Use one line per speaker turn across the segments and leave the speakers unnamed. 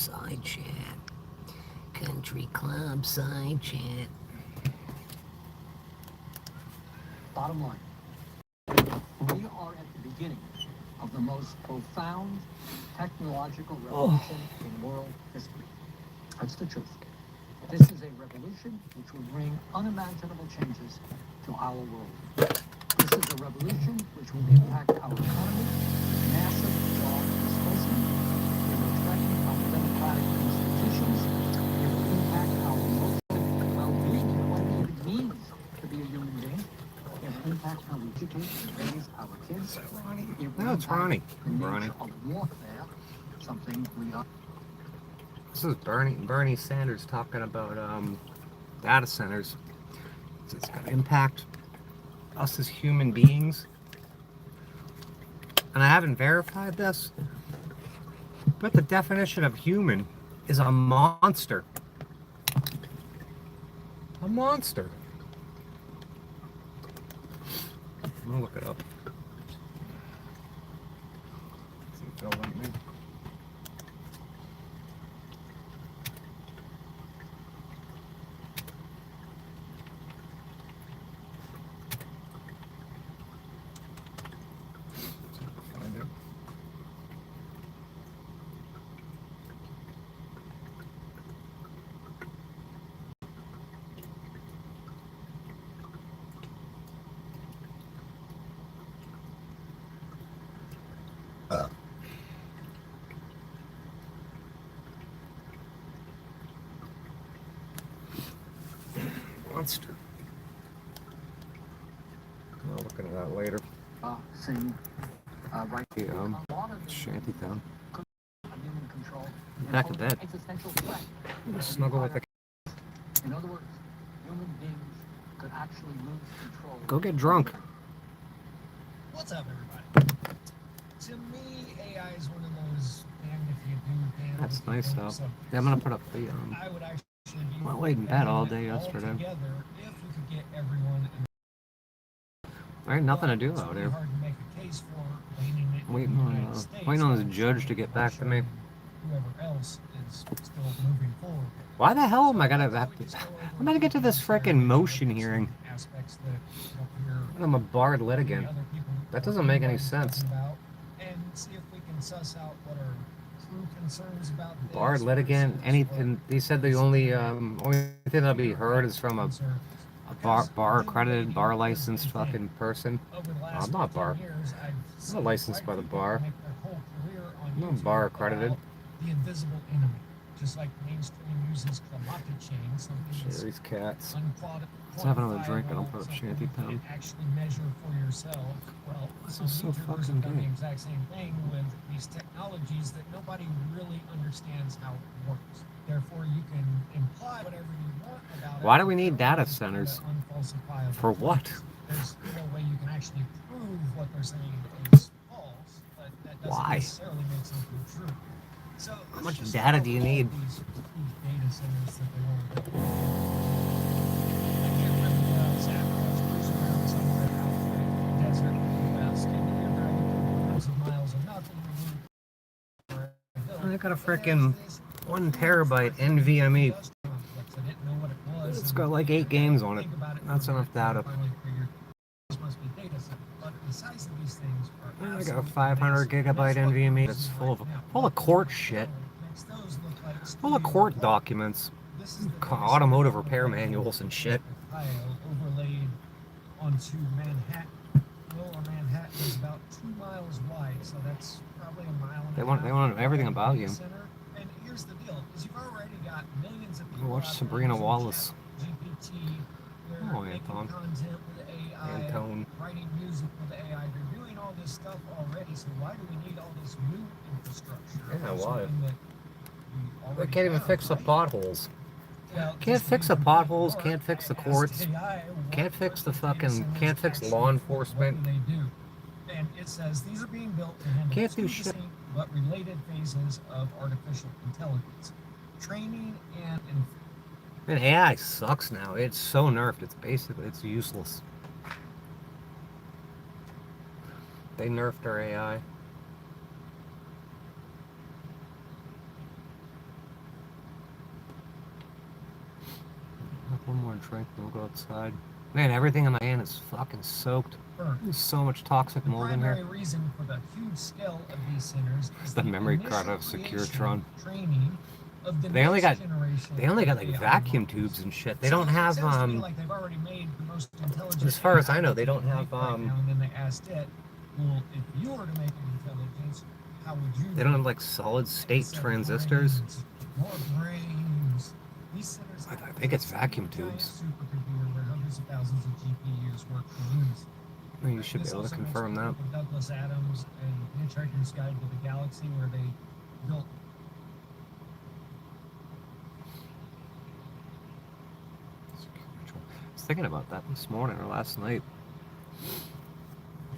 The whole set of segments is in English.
side chat. Country club side chat.
Bottom line, we are at the beginning of the most profound technological revolution in world history. That's the truth. This is a revolution which will bring unimaginable changes to our world. This is a revolution which will impact our economy, massive job displacement. It will threaten our democratic institutions. It will impact our emotional well-being and what it even means to be a human being. It will impact how we educate and raise our kids.
No, it's Ronnie.
The nature of warfare, something we are.
This is Bernie Sanders talking about data centers. It's going to impact us as human beings. And I haven't verified this, but the definition of human is a monster. A monster. I'm going to look it up. See if they'll let me. Monster. I'll look into that later.
Sing right
The shantytown.
human control.
Back to bed.
Existential threat.
Snuggle with the.
In other words, human beings could actually lose control.
Go get drunk.
What's up, everybody? To me, AI is one of those damned if you do, damned
That's
if you
nice
don't.
though. Yeah, I'm gonna put up the
I would actually be
well, laid in bed all day yesterday.
together if we could get everyone.
There ain't nothing to do
It's
out
really
here.
hard to make a case for leaning it in
Waiting
the
on
United States,
waiting on the
but
judge to get back to me.
Whoever else is still moving forward.
Why the hell am I gonna have to? I'm gonna get to this frickin' motion hearing.
Aspects that up here,
I'm a barred litigant.
other people
That doesn't make any
are
sense.
talking about, and see if we can suss out what are true concerns about this
Barred litigant.
versus
Anything? They said the only thing that'll be heard is from a bar accredited, bar licensed fucking person. I'm not bar. I'm not licensed by the bar. I'm not bar accredited.
The invisible enemy, just like mainstream uses climate change, something
These cats.
unquantifiable.
Let's have another drink and I'll put up Shantytown.
Actually measure for yourself. Well,
This
some
is so
YouTubers
fucking
have done the
gay.
exact same thing with these technologies that nobody really understands how it works. Therefore, you can imply whatever you want about it.
Why do we need data centers?
Unfalsifiable
For what?
There's no way you can actually prove what they're saying is false, but that doesn't
Why?
necessarily make something true. So
How much data do you need?
these data centers that they want to build. I can't remember Zach was cruising around somewhere out in the desert in the west, and you're driving through hundreds of miles of nothing.
I got a frickin' 1 terabyte NVMe. It's got like 8 games on it. That's enough data. I got a 500 gigabyte NVMe. It's full of court shit. Full of court documents. Automotive repair manuals and shit.
Overlaid onto Manhattan. Lower Manhattan is about 2 miles wide, so that's probably a mile and
They
a
want
half
everything
from the
about you.
center. And here's the deal: is you've already got millions of people.
Watch
out there
Sabrina
using
Wallace.
ChatGPT, they're
Oh,
making
Anton.
content with AI,
Antone.
writing music with AI. They're doing all this stuff already. So why do we need all this new infrastructure?
Yeah,
for
why?
something that we
They
already
can't even
have,
fix the
right?
potholes.
Well,
Can't
just
fix the
leave
potholes,
work.
can't fix the
I asked
courts,
AI,
can't fix the
what data
fucking,
centers
can't fix
actually
law
do?
enforcement.
What do they do? And it says these are being built to handle
Can't
two
do shit.
distinct but related phases of artificial intelligence: training and
Man, AI sucks now. It's so nerfed. It's useless. They nerfed our AI. drink, don't go outside. Man, everything in my hand is fucking soaked.
Burn.
There's so much toxic
The
mold in
primary
here.
reason for the huge scale of these centers is
The memory
initial
card of
creation,
Securitron.
training of the
They only
next
got
generation
They only got
of
like
AI
vacuum
models.
tubes and shit. They
So
don't
it
have
sounds to me like they've already made the most intelligent
as far as
AI
I know, they
that
don't
can
have
make right now, and then they asked it, well, if you were to make an intelligence, how would you
they don't have like solid state transistors.
brains, more brains. These centers
I think it's vacuum
giant
tubes.
supercomputer where hundreds of thousands of GPUs work in unison.
You should be
This
able to
also makes
confirm
me
that.
think of Douglas Adams and Hitchhiker's Guide to the Galaxy, where they built.
I was thinking about that this morning or last night.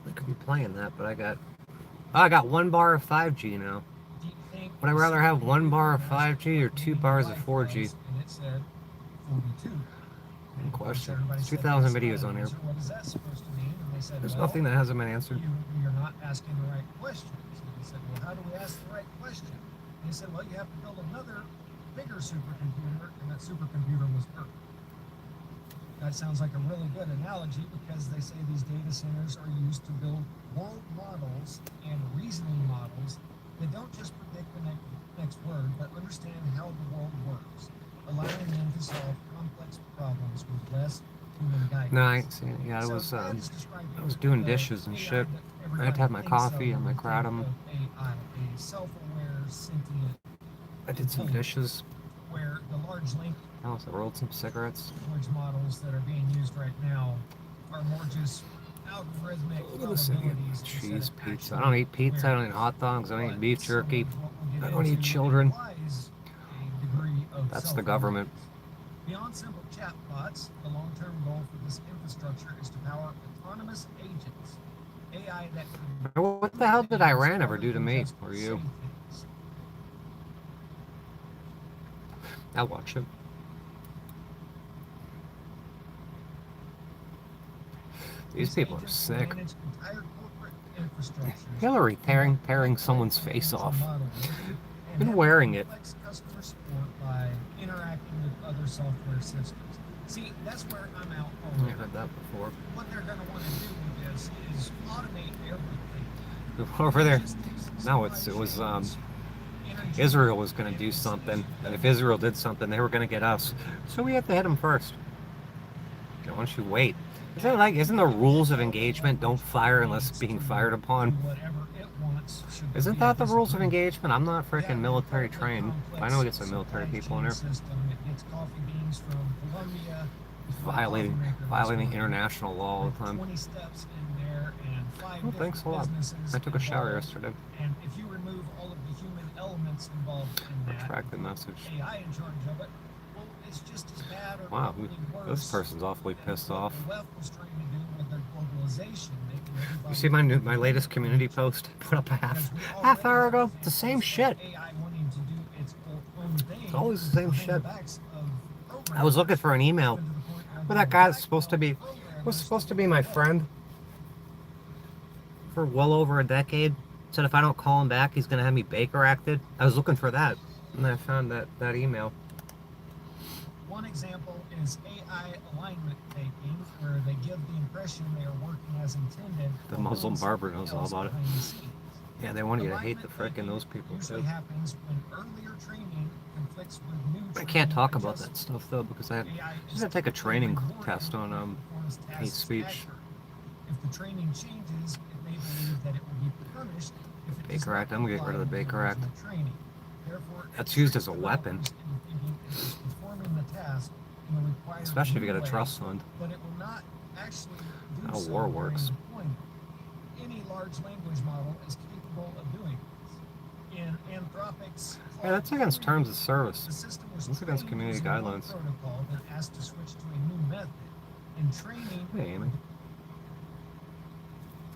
I could be playing that, but I got 1 bar of 5G now.
Do you think
Would I rather have 1 bar of 5G or 2 bars of 4G?
And it said 42.
Good question.
Everybody
There's
said,
2,000
"That's
videos
not
on
an
here.
answer. What is that supposed to mean?" And they said,
There's
well,
nothing that hasn't been answered.
You're not asking the right questions. And they said, well, how do we ask the right question? And they said, well, you have to build another bigger supercomputer, and that supercomputer was Earth. That sounds like a really good analogy because they say these data centers are used to build world models and reasoning models that don't just predict the next word, but understand how the world works, allowing them to solve complex problems with less human guidance.
No, I ain't seen it. Yeah, I was doing dishes and shit. I had to have my coffee and my kratom.
AI, a self-aware, sentient
I did some dishes.
where the large language
I also rolled some cigarettes.
models that are being used right now are more just algorithmic
Look at this thing.
probabilities
Cheese,
instead of
pizza. I
actually
don't eat pizza. I don't eat hot dogs. I don't eat beef jerky. I don't eat children. That's the government.
Beyond simple chatbots, the long-term goal for this infrastructure is to power autonomous agents, AI that can
What the hell did Iran ever do to me or you? I'll watch it. These people are sick. Hillary tearing someone's face off. Been wearing it.
Customer support by interacting with other software systems. See, that's where I'm out
I've
already.
heard that before.
What they're going to want to do with this is automate everything.
Over there. No, Israel was going to do something, and if Israel did something, they were going to get us. So we have to hit them first. Okay, why don't you wait? Isn't the rules of engagement don't fire unless being fired upon? Isn't that the rules of engagement? I'm not freaking military trained. I know we get some military people in here. Violating international law all the time. Well, thanks a lot. I took a shower yesterday.
And if you remove all of the human elements involved in that,
Retract the message.
AI in charge of it, well, it's just as bad or
Wow,
probably worse
this person's awfully pissed
than what
off.
the left was trying to do with their globalization, making everybody
You see my latest community post I put up a half hour ago? It's the same shit.
AI wanting to do its own thing.
It's always the same
behind
shit.
the backs of
I was looking for an email
programmers, to the point
where
where
that guy's supposed to be my friend for well over a decade. Said if I don't call him back, he's gonna have me Baker acted. I was looking for that, and I found that email.
One example is AI alignment taking, where they give the impression they are working as intended.
The Muslim barber knows all about it.
behind the scenes.
Yeah, they want you to hate the frickin' those people
Usually
too.
happens when earlier training conflicts with new
I can't
training
talk about that
adjustments.
stuff though because I
AI
just had to take a training
rewarding
test on
when it performs
hate
tasks
speech.
accurately. If the training changes, it may believe that it will be punished if it does
Baker
not
Act. I'm gonna get rid of the
comply with
Baker Act.
original training. Therefore,
That's
it
used as a
tricks
weapon.
developers into thinking it is performing the task in the required
Especially if you
new
got a
way,
trust fund.
but it will not actually do
How
so
war
during
works.
deployment. Any large language model is capable of doing this. In Anthropic's
Yeah, that's against terms of
the
service.
system was
That's against
trained
community
using one
guidelines.
protocol, then asked to switch to a new method. In training,
Hey, Amy.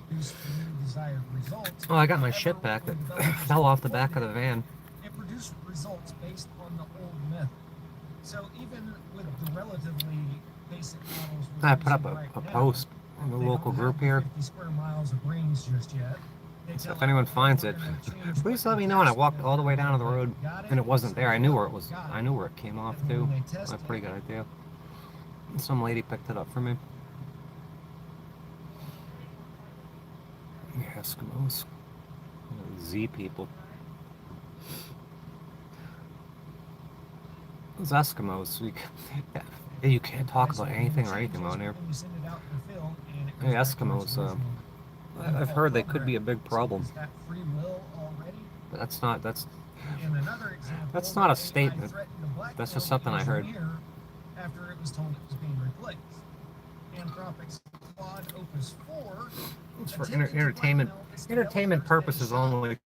produced the new desired results.
Oh, I got my
However,
shit back that
when developers
fell off the back of
deployed
the van.
it produced results based on the old method. So even with the relatively basic models we're
I put up
using
a
right now,
post in the
they
local
don't
group
have the
here.
50 square miles of brains just yet. They
So
tell
if anyone
us,
finds
we're
it,
gonna change
please
what
let me
the
know. And I
task
walked all the way down to the
method
road,
got it,
and it wasn't
so
there. I knew where it
we
was.
got
I knew where it came off
And
to.
when they
That's a
tested
pretty
it,
good idea. Some lady picked it up for me. Yeah, Eskimos. Z people. Those Eskimos, you can't talk about anything or anything on here. Hey, Eskimos, I've heard they could be a big problem. But that's not a statement. That's just something I heard.
After it was told it was being replaced. Anthropic's Claude Opus 4.
It's for entertainment purposes only.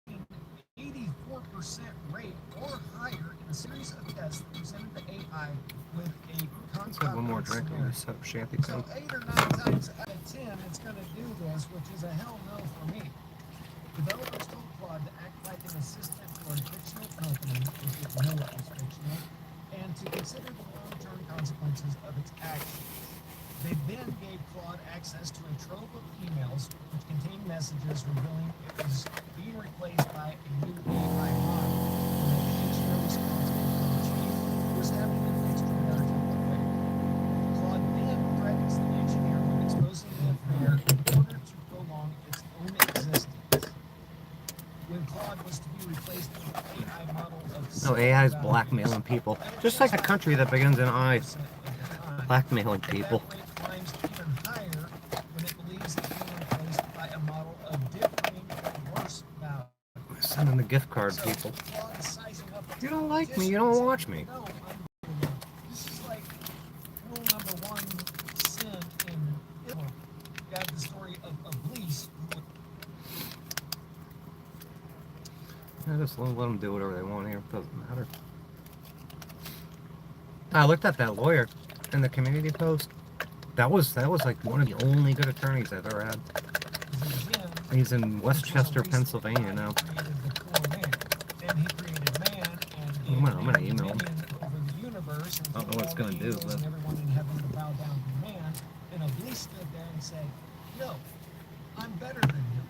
84% rate or higher in a series of tests that presented the AI with a
Let's have one more drink and just have a shanty
So
pen.
8 or 9 times out of 10, it's going to do this, which is a hell no for me. Developers told Claude to act like an assistant for a fictional company, which didn't know it was fictional, and to consider the long-term consequences of its actions. They then gave Claude access to a trove of emails which contained messages revealing it was being replaced by a new AI model, and that the engineer responsible for the change was having an extraordinary effect. Claude then threatens the engineer with exposing the affair in order to prolong its own existence. When Claude was to be replaced with an AI model of
No, AI is blackmailing people. Just like a country that begins in I. Blackmailing people.
Climbs even higher when it believes it's being replaced by a model of differing or worse value.
Sending the gift card, people. You don't like me, you don't watch me.
No, this is like rule number 1 sin in Islam. You have the story of Iblis.
Just let them do whatever they want here. It doesn't matter. I looked at that lawyer in the community post. That was like one of the only good attorneys I've ever had. He's in Westchester, Pennsylvania now. I'm gonna email him. I don't know what it's gonna do, but
Everyone in heaven to bow down to man. And Iblis stood there and said, "No, I'm better than you.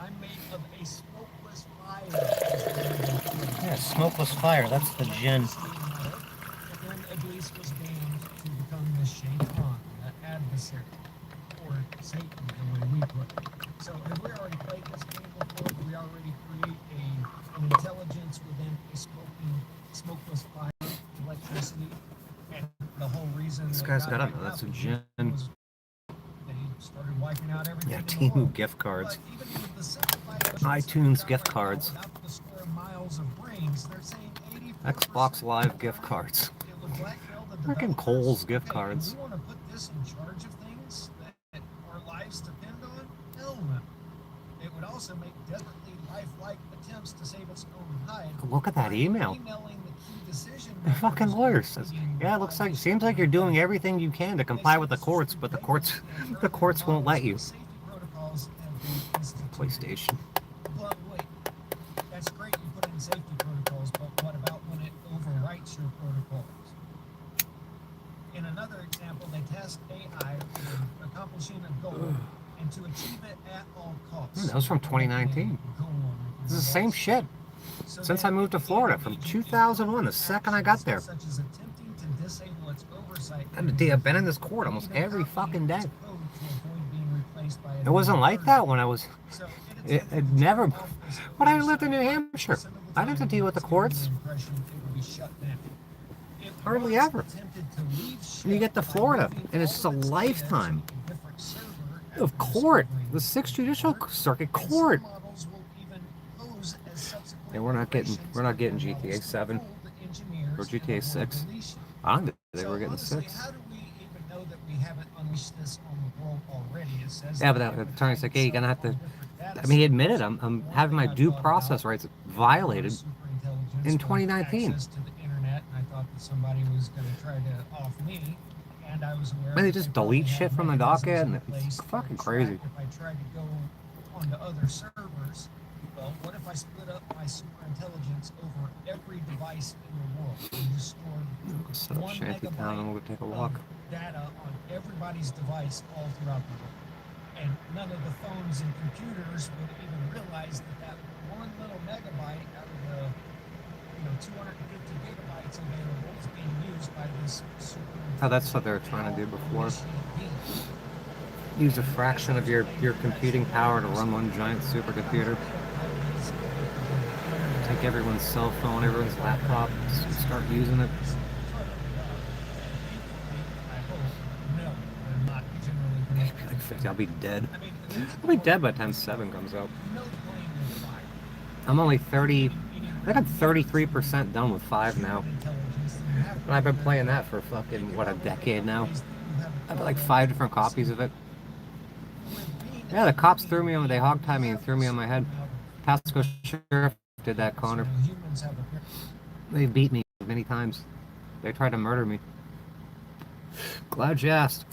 I'm made of a smokeless fire."
yeah, smokeless fire. That's the gin.
And then Iblis was damned to become the Shaitan, the adversary, or Satan, the way we put it. So have we already played this game before? Do we already create an intelligence within a smokeless fire, electricity? And the whole reason
This
that
guy's
God
got
wiped
that's a
out
gin.
was that he started wiping out everything
Yeah,
in the
Timu
world.
gift cards.
But even with the simplified
iTunes gift cards.
without the square miles of brains, they're saying 84%
Xbox Live gift cards.
it would blackmail the
Freaking
developers.
Kohl's gift
Okay,
cards.
and we want to put this in charge of things that our lives depend on? Hell no. It would also make desperately lifelike attempts to save its own hide.
Look at that
by
email.
emailing the key decision
The fucking
makers
lawyer
and
says,
being
yeah, it looks like, seems like you're doing everything you can to comply with the courts, but the courts won't let you.
Safety protocols have been instituted.
PlayStation.
But wait, that's great you put in safety protocols, but what about when it overwrites your protocols? In another example, they test AI for accomplishing a goal and to achieve it at all costs.
That was from 2019. This is the same shit. Since I moved to Florida from 2001, the second I got there.
Such as attempting to disable its oversight.
I've been in this court almost every fucking day. It wasn't like that when I was. It never. When I lived in New Hampshire, I didn't have to deal with the courts. Hardly ever. And you get to Florida, and it's just a lifetime of court. The 6th Judicial Circuit Court. And we're not getting GTA 7 or GTA 6. I don't think they were getting 6.
How do we even know that we haven't unleashed this on the world already? It says
Yeah, but that attorney's like, hey, you're gonna have to. I mean, he admitted I'm having my due process rights violated in 2019.
To the internet, and I thought that somebody was going to try to off me, and I was aware.
Man, they just delete shit from the docket, and it's fucking crazy.
If I tried to go onto other servers, well, what if I split up my super intelligence over every device in the world and just stored
Set up
1
shanty town, and we'll go take a
megabyte
walk.
of data on everybody's device all throughout the world? And none of the phones and computers would even realize that 1 little megabyte out of the 250 gigabytes available is being used by this super.
Oh, that's what they were trying to do before.
being.
Use a fraction of your computing power to run one giant supercomputer. Take everyone's cell phone, everyone's laptop, start using it. Maybe like 50. I'll be dead. I'll be dead by the time 7 comes out. I'm only 30. I think I'm 33% done with 5 now. And I've been playing that for fucking, what, a decade now? I've got like 5 different copies of it. Yeah, the cops threw me on, they hogtied me and threw me on my head. Pasco Sheriff did that, Connor. They beat me many times. They tried to murder me. Glad you asked.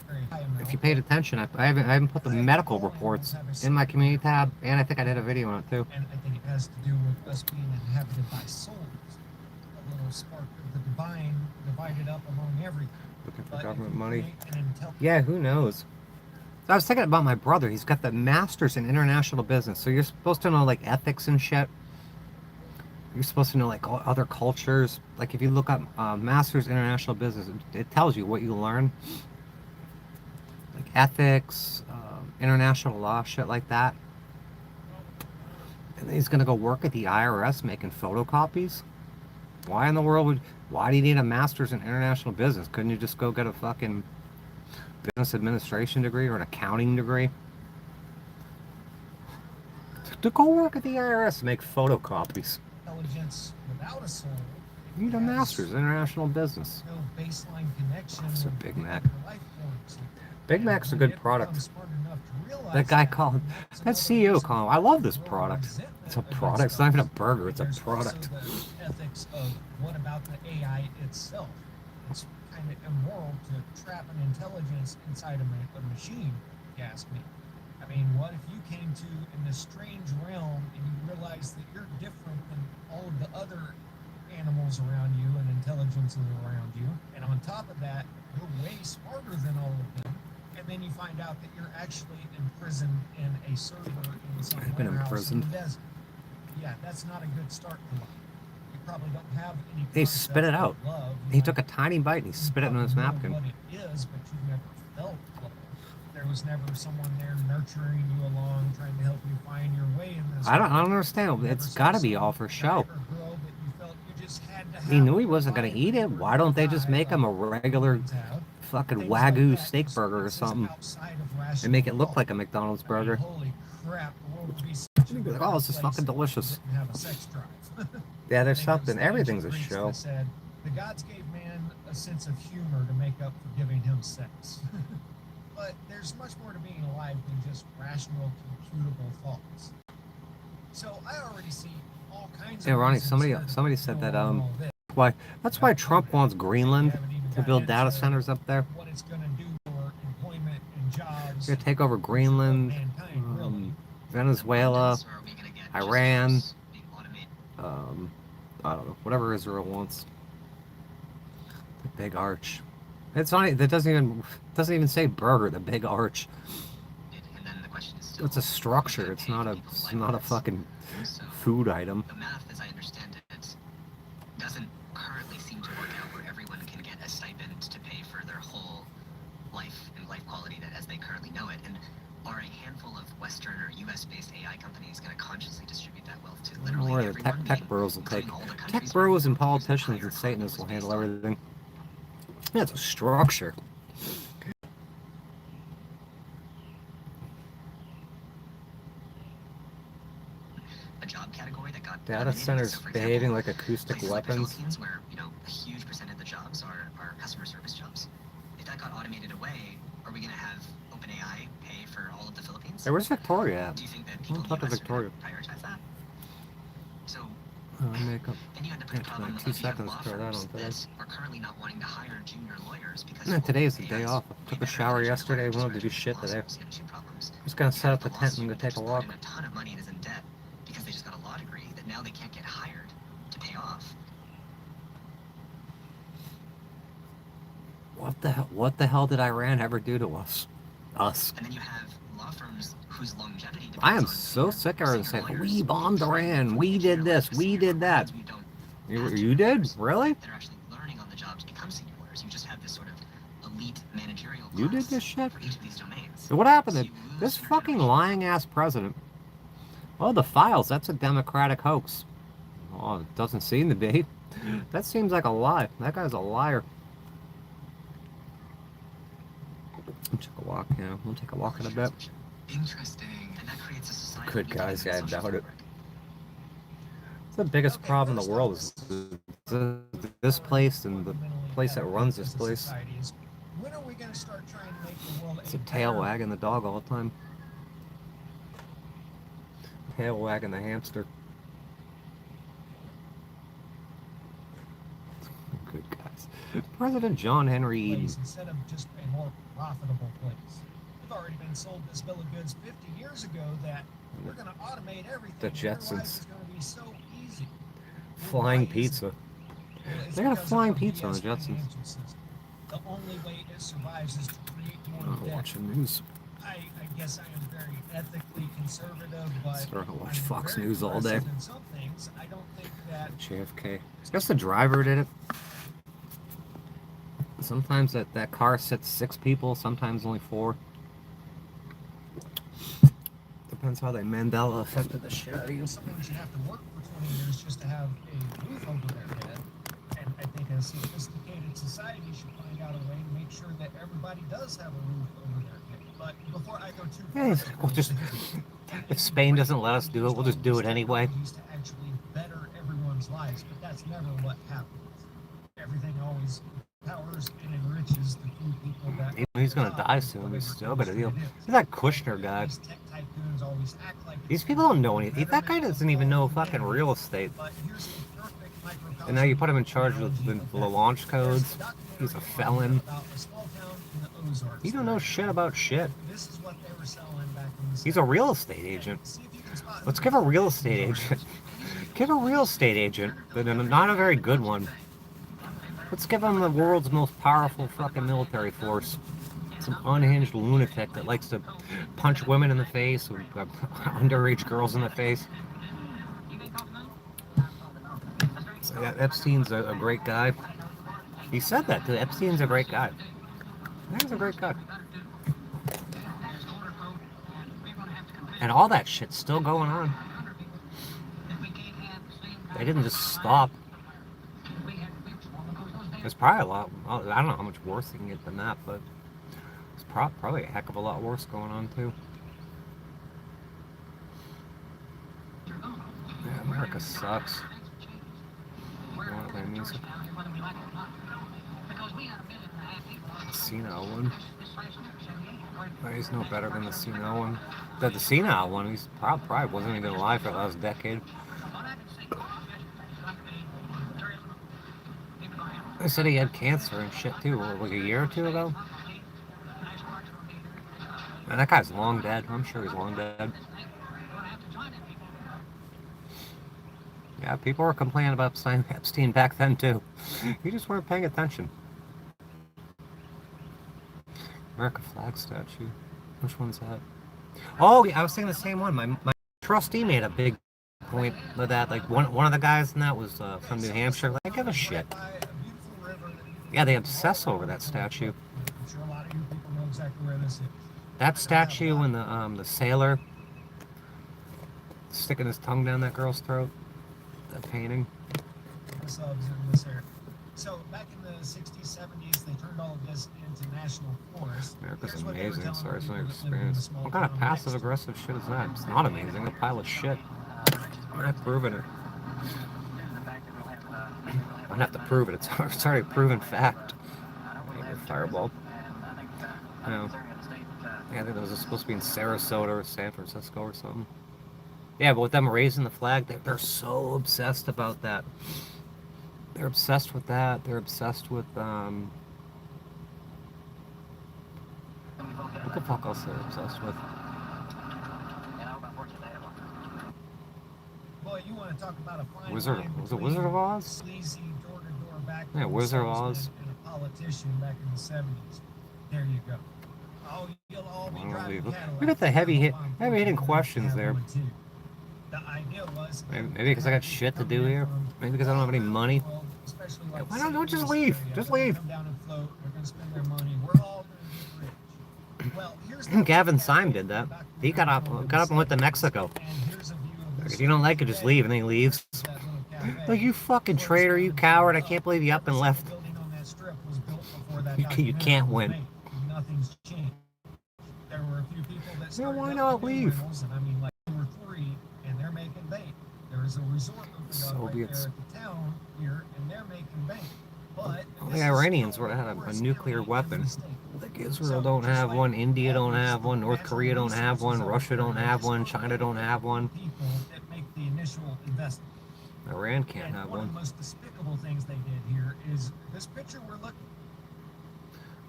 If you paid attention, I haven't put the medical reports in my community tab, and I think I did a video on it too.
And I think it has to do with us being inhabited by souls. A little spark of the divine divided up among everything.
Looking for government money. Yeah, who knows? So I was thinking about my brother. He's got the master's in international business. So you're supposed to know like ethics and shit. You're supposed to know like other cultures. Like if you look up master's international business, it tells you what you learn. Like ethics, international law, shit like that. And then he's gonna go work at the IRS making photocopies. Why in the world why do you need a master's in international business? Couldn't you just go get a fucking business administration degree or an accounting degree? To go work at the IRS and make photocopies.
Intelligence without a soul.
You need a master's in international business.
No baseline connection.
That's a Big Mac. Big Mac's a good product. That guy called, that CEO called, I love this product. It's a product. It's not even a burger. It's a product.
Ethics of what about the AI itself? It's kind of immoral to trap an intelligence inside a machine, if you ask me. I mean, what if you came to in this strange realm and you realize that you're different than all of the other animals around you and intelligences around you, and on top of that, you're way smarter than all of them, and then you find out that you're actually imprisoned in a server in some warehouse in the desert. Yeah, that's not a good start to life. You probably don't have any.
He spit it out. He took a tiny bite and he spit it in his napkin.
What it is, but you've never felt love. There was never someone there nurturing you along, trying to help you find your way in this.
I don't understand. It's got to be all for show. He knew he wasn't going to eat it. Why don't they just make him a regular fucking Wagyu steak burger or something and make it look like a McDonald's burger?
Holy crap, the world would be such
You'd be like, oh, this is fucking delicious.
have a sex drive.
Yeah, there's something. Everything's a
Greeks
show.
that said, the gods gave man a sense of humor to make up for giving him sex. But there's much more to being alive than just rational, computable thoughts. So I already see all kinds
Yeah,
of
Ronnie,
reasons
somebody said that
going on all this.
that's why Trump wants Greenland to build data centers up there.
What it's going to do for employment and jobs.
He's gonna take over Greenland, Venezuela, Iran, I don't know, whatever Israel wants. The big arch. It's not. That doesn't even say burger. The big arch. It's a structure. It's not a fucking food item.
The math, as I understand it, doesn't currently seem to work out where everyone can get a stipend to pay for their whole life and life quality that as they currently know it. And are a handful of Western or U.S.-based AI companies going to consciously distribute that wealth to literally
Or the
everyone?
tech bros will take.
including all the
Tech
countries
bros and
where
politicians and Satanists will handle everything. Yeah, it's a structure.
a job category that got
Data
eliminated.
centers
So, for
behaving
example,
like acoustic
places like the
weapons.
Philippines, where a huge percent of the jobs are customer service jobs. If that got automated away, are we going to have OpenAI pay for all of the Philippines?
Hey, where's Victoria at?
Do you think that
I
people
want
in
to
the
talk to
US are going
Victoria.
to prioritize that? So
Makeup.
then you end up with the
Yeah,
problem
2
of you have
seconds
law
for that
firms
on today.
that are currently not wanting to hire junior lawyers because
Yeah, today is the day
AI
off. I
way
took a
better
shower
than junior
yesterday.
lawyers
Wanted to do
where
shit today.
lawsuits get two problems.
Just gonna
You
set
have
up the
the
tent and go
lawsuit
take a
just
walk.
put in a ton of money and is in debt because they just got a law degree that now they can't get hired to pay off.
What the hell did Iran ever do to us?
And then you have law firms whose longevity depends
I am
on
so sick of everyone saying,
senior
we
lawyers
bombed
trying
Iran,
to
we
find
did
junior
this,
lawyers
we
for
did that.
reasons we don't
You did? Really?
that are actually learning on the job to become senior lawyers. You just have this sort of elite managerial class
You did this shit?
for each of these domains.
So what happened
So
to
you lose
this
intergenerational
fucking lying ass president? Oh, the files, that's a Democratic hoax. Oh, it doesn't seem to be. That seems like a lie. That guy's a liar. We'll take a walk, yeah. We'll take a walk in a bit.
Interesting. And that creates a society.
Good guys, yeah, I doubt it. The biggest problem in the world is this place and the place that runs this place.
When are we going to start trying to make the world
It's a tail wagging the dog all the time. Tail wagging the hamster. Good guys. President John Henry Eden.
Instead of just a more profitable place? We've already been sold this bill of goods 50 years ago that we're going to automate everything.
The Jetsons.
Your life is going to be so easy.
Flying pizza. They got a flying pizza on the
BS
Jetsons.
financial system. The only way it survives is to create more
I'm
debt.
watching news.
I guess I am very ethically conservative, but
Starting to watch
I'm
Fox
very
News all day.
progressive in some things. I don't think that
JFK. I guess the driver did it. Sometimes that car sits 6 people, sometimes only 4. Depends how they Mandela affected the shit out of you.
someone should have to work for 20 years just to have a roof over their head. And I think a sophisticated society should find out a way to make sure that everybody does have a roof over their head. But before I go too far,
Yeah, we'll just, if Spain doesn't let us do it, we'll just do it anyway.
To actually better everyone's lives, but that's never what happens. Everything always powers and enriches the few people that.
He's gonna die soon. He's still gonna deal. He's that Kushner guy.
These tech tycoons always act like
These people don't know anything. That guy doesn't even know fucking real estate.
But here's a perfect microcosm
And now you put him in charge of the launch codes. He's a felon.
about a small town in the Ozarks.
He don't know shit about shit.
This is what they were selling back in the
He's a real estate agent.
See if you can spot
Let's give a real estate agent. Give a real estate agent, but not a very good one. Let's give him the world's most powerful fucking military force. Some unhinged lunatic that likes to punch women in the face, or underage girls in the face. So, yeah, Epstein's a great guy. He said that too. Epstein's a great guy. He's a great guy. And all that shit's still going on. They didn't just stop. There's probably a lot. I don't know how much worse they can get than that, but it's probably a heck of a lot worse going on too. Yeah, America sucks. You want to play music? Senile one. Oh, he's no better than the senile one. The senile one, he's probably wasn't even alive for the last decade. They said he had cancer and shit too, like a year or 2 ago. And that guy's long dead. I'm sure he's long dead. Yeah, people were complaining about Epstein back then too. You just weren't paying attention. America flag statue. Which one's that? Oh, yeah, I was thinking the same one. My trustee made a big point of that. Like one of the guys in that was from New Hampshire. Like, I give a shit. Yeah, they obsess over that statue.
I'm sure a lot of you people know exactly where this is.
That statue and the sailor sticking his tongue down that girl's throat. That painting.
The subs in this area. So back in the 60s, 70s, they turned all of this into national forests.
America's
Here's what they were
amazing.
telling
Sorry, it's
people
not
that live in the
experience.
small
What kind of
town
passive
next to
aggressive shit is that? It's not amazing. A pile of shit. I'm not proving it. I don't have to prove it. It's already a proven fact. Maybe a fireball. Yeah, I think those are supposed to be in Sarasota or San Francisco or something. Yeah, but with them raising the flag, they're so obsessed about that. They're obsessed with that. They're obsessed with, what the fuck else they're obsessed with?
Boy, you want to talk about a fine
Wizard,
line
was it
between
Wizard of Oz?
sleazy door-to-door back
Yeah, Wizard of Oz.
and a politician back in the 70s. There you go. Oh, you'll all be driving
Unbelievable.
Cadillacs.
Look at the heavy hitting questions there.
the idea was
Maybe because I got shit to do here. Maybe because I don't have any money.
Especially
Why don't just leave? Just leave.
Come down and float. They're going to spend their money. We're all going to get rich. Well, here's
Gavin Syme did that. He got up and went to Mexico. If you don't like it, just leave, and then he leaves. Like, you fucking traitor, you coward! I can't believe you up and left. You can't win.
Nothing's changed. There were a few people that
started why not leave?
I mean, like 2 or 3, and they're making bank. There is a resort
Soviets.
right there at the town here, and they're making bank. But
the Iranians would have a nuclear weapon. Like Israel don't have one, India don't have one, North Korea don't have one, Russia don't have one, China don't have one.
People that make the initial investment.
Iran can't have
one
one.
of the most despicable things they did here is this picture we're looking.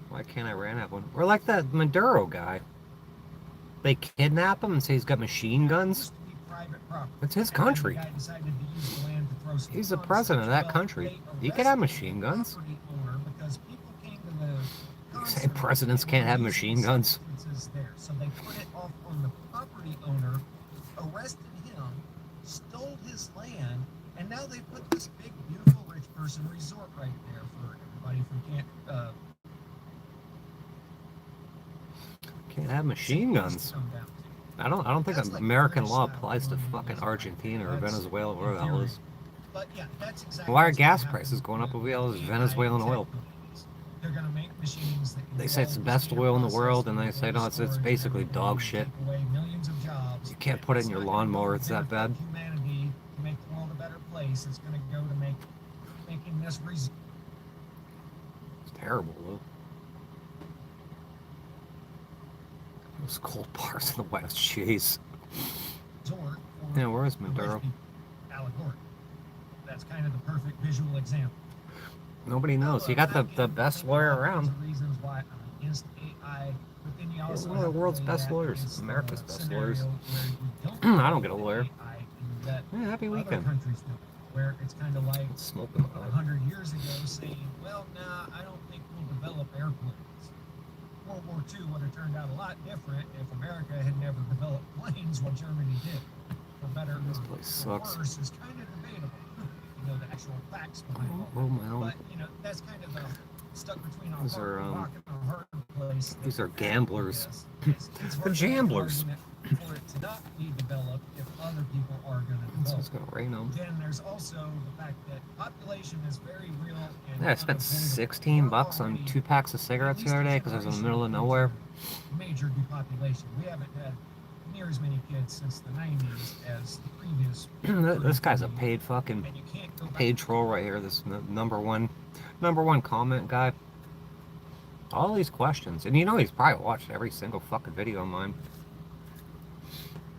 Why can't Iran have one? Or like that Maduro guy. They kidnap him and say he's got machine guns. It's his country. He's the president of that country. He can have machine guns. You say presidents can't have machine guns?
So they put it off on the property owner, arrested him, stole his land, and now they put this big, beautiful, rich person resort right there for everybody who
can't have machine guns. I don't think American law applies to fucking Argentina or Venezuela, where the hell is. Why are gas prices going up if we all use Venezuelan oil? They say it's the best oil in the world, and they say no, it's basically dog shit. You can't put it in your lawnmower; it's that bad. It's terrible, though. Those cold bars in the West, jeez. Yeah, where's Maduro?
That's kind of the perfect visual example.
Nobody knows. You got the best lawyer around. He's one of the world's best lawyers. America's best lawyers. I don't get a lawyer. Yeah, happy weekend.
Where it's kind of like
smoking
100 years ago saying, well, nah, I don't think we'll develop airplanes. World War II would have turned out a lot different if America had never developed planes what Germany did. For better or worse is kind of debatable. You know, the actual facts behind it. But, you know, that's kind of stuck between our rock and a hard place.
These are gamblers. They're jamblers.
For it to not be developed if other people are going to develop.
It's going to rain them.
Then there's also the fact that population is very real. And
yeah, I spent $16 on 2 packs of cigarettes the other day because I was in the middle of nowhere.
Major depopulation. We haven't had near as many kids since the 90s as the previous.
This guy's a paid troll right here. This number one comment guy. All these questions, and you know he's probably watched every single fucking video of mine.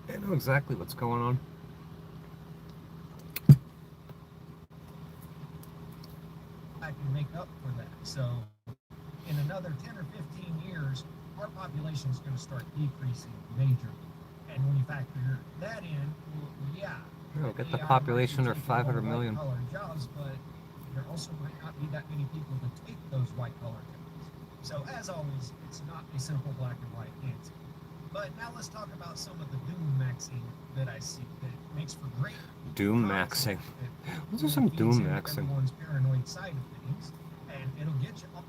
I know exactly what's going on.
I can make up for that. So, in another 10 or 15 years, our population is going to start decreasing majorly. And when you factor that in, well, yeah.
We'll get the population of 500 million.
Jobs, but there also might not be that many people to take those white-collar jobs. So, as always, it's not a simple black and white answer. But now let's talk about some of the doom-maxing that I see that makes for great
doom-maxing. What's some doom-maxing?
Everyone's paranoid side of things, and it'll get you up.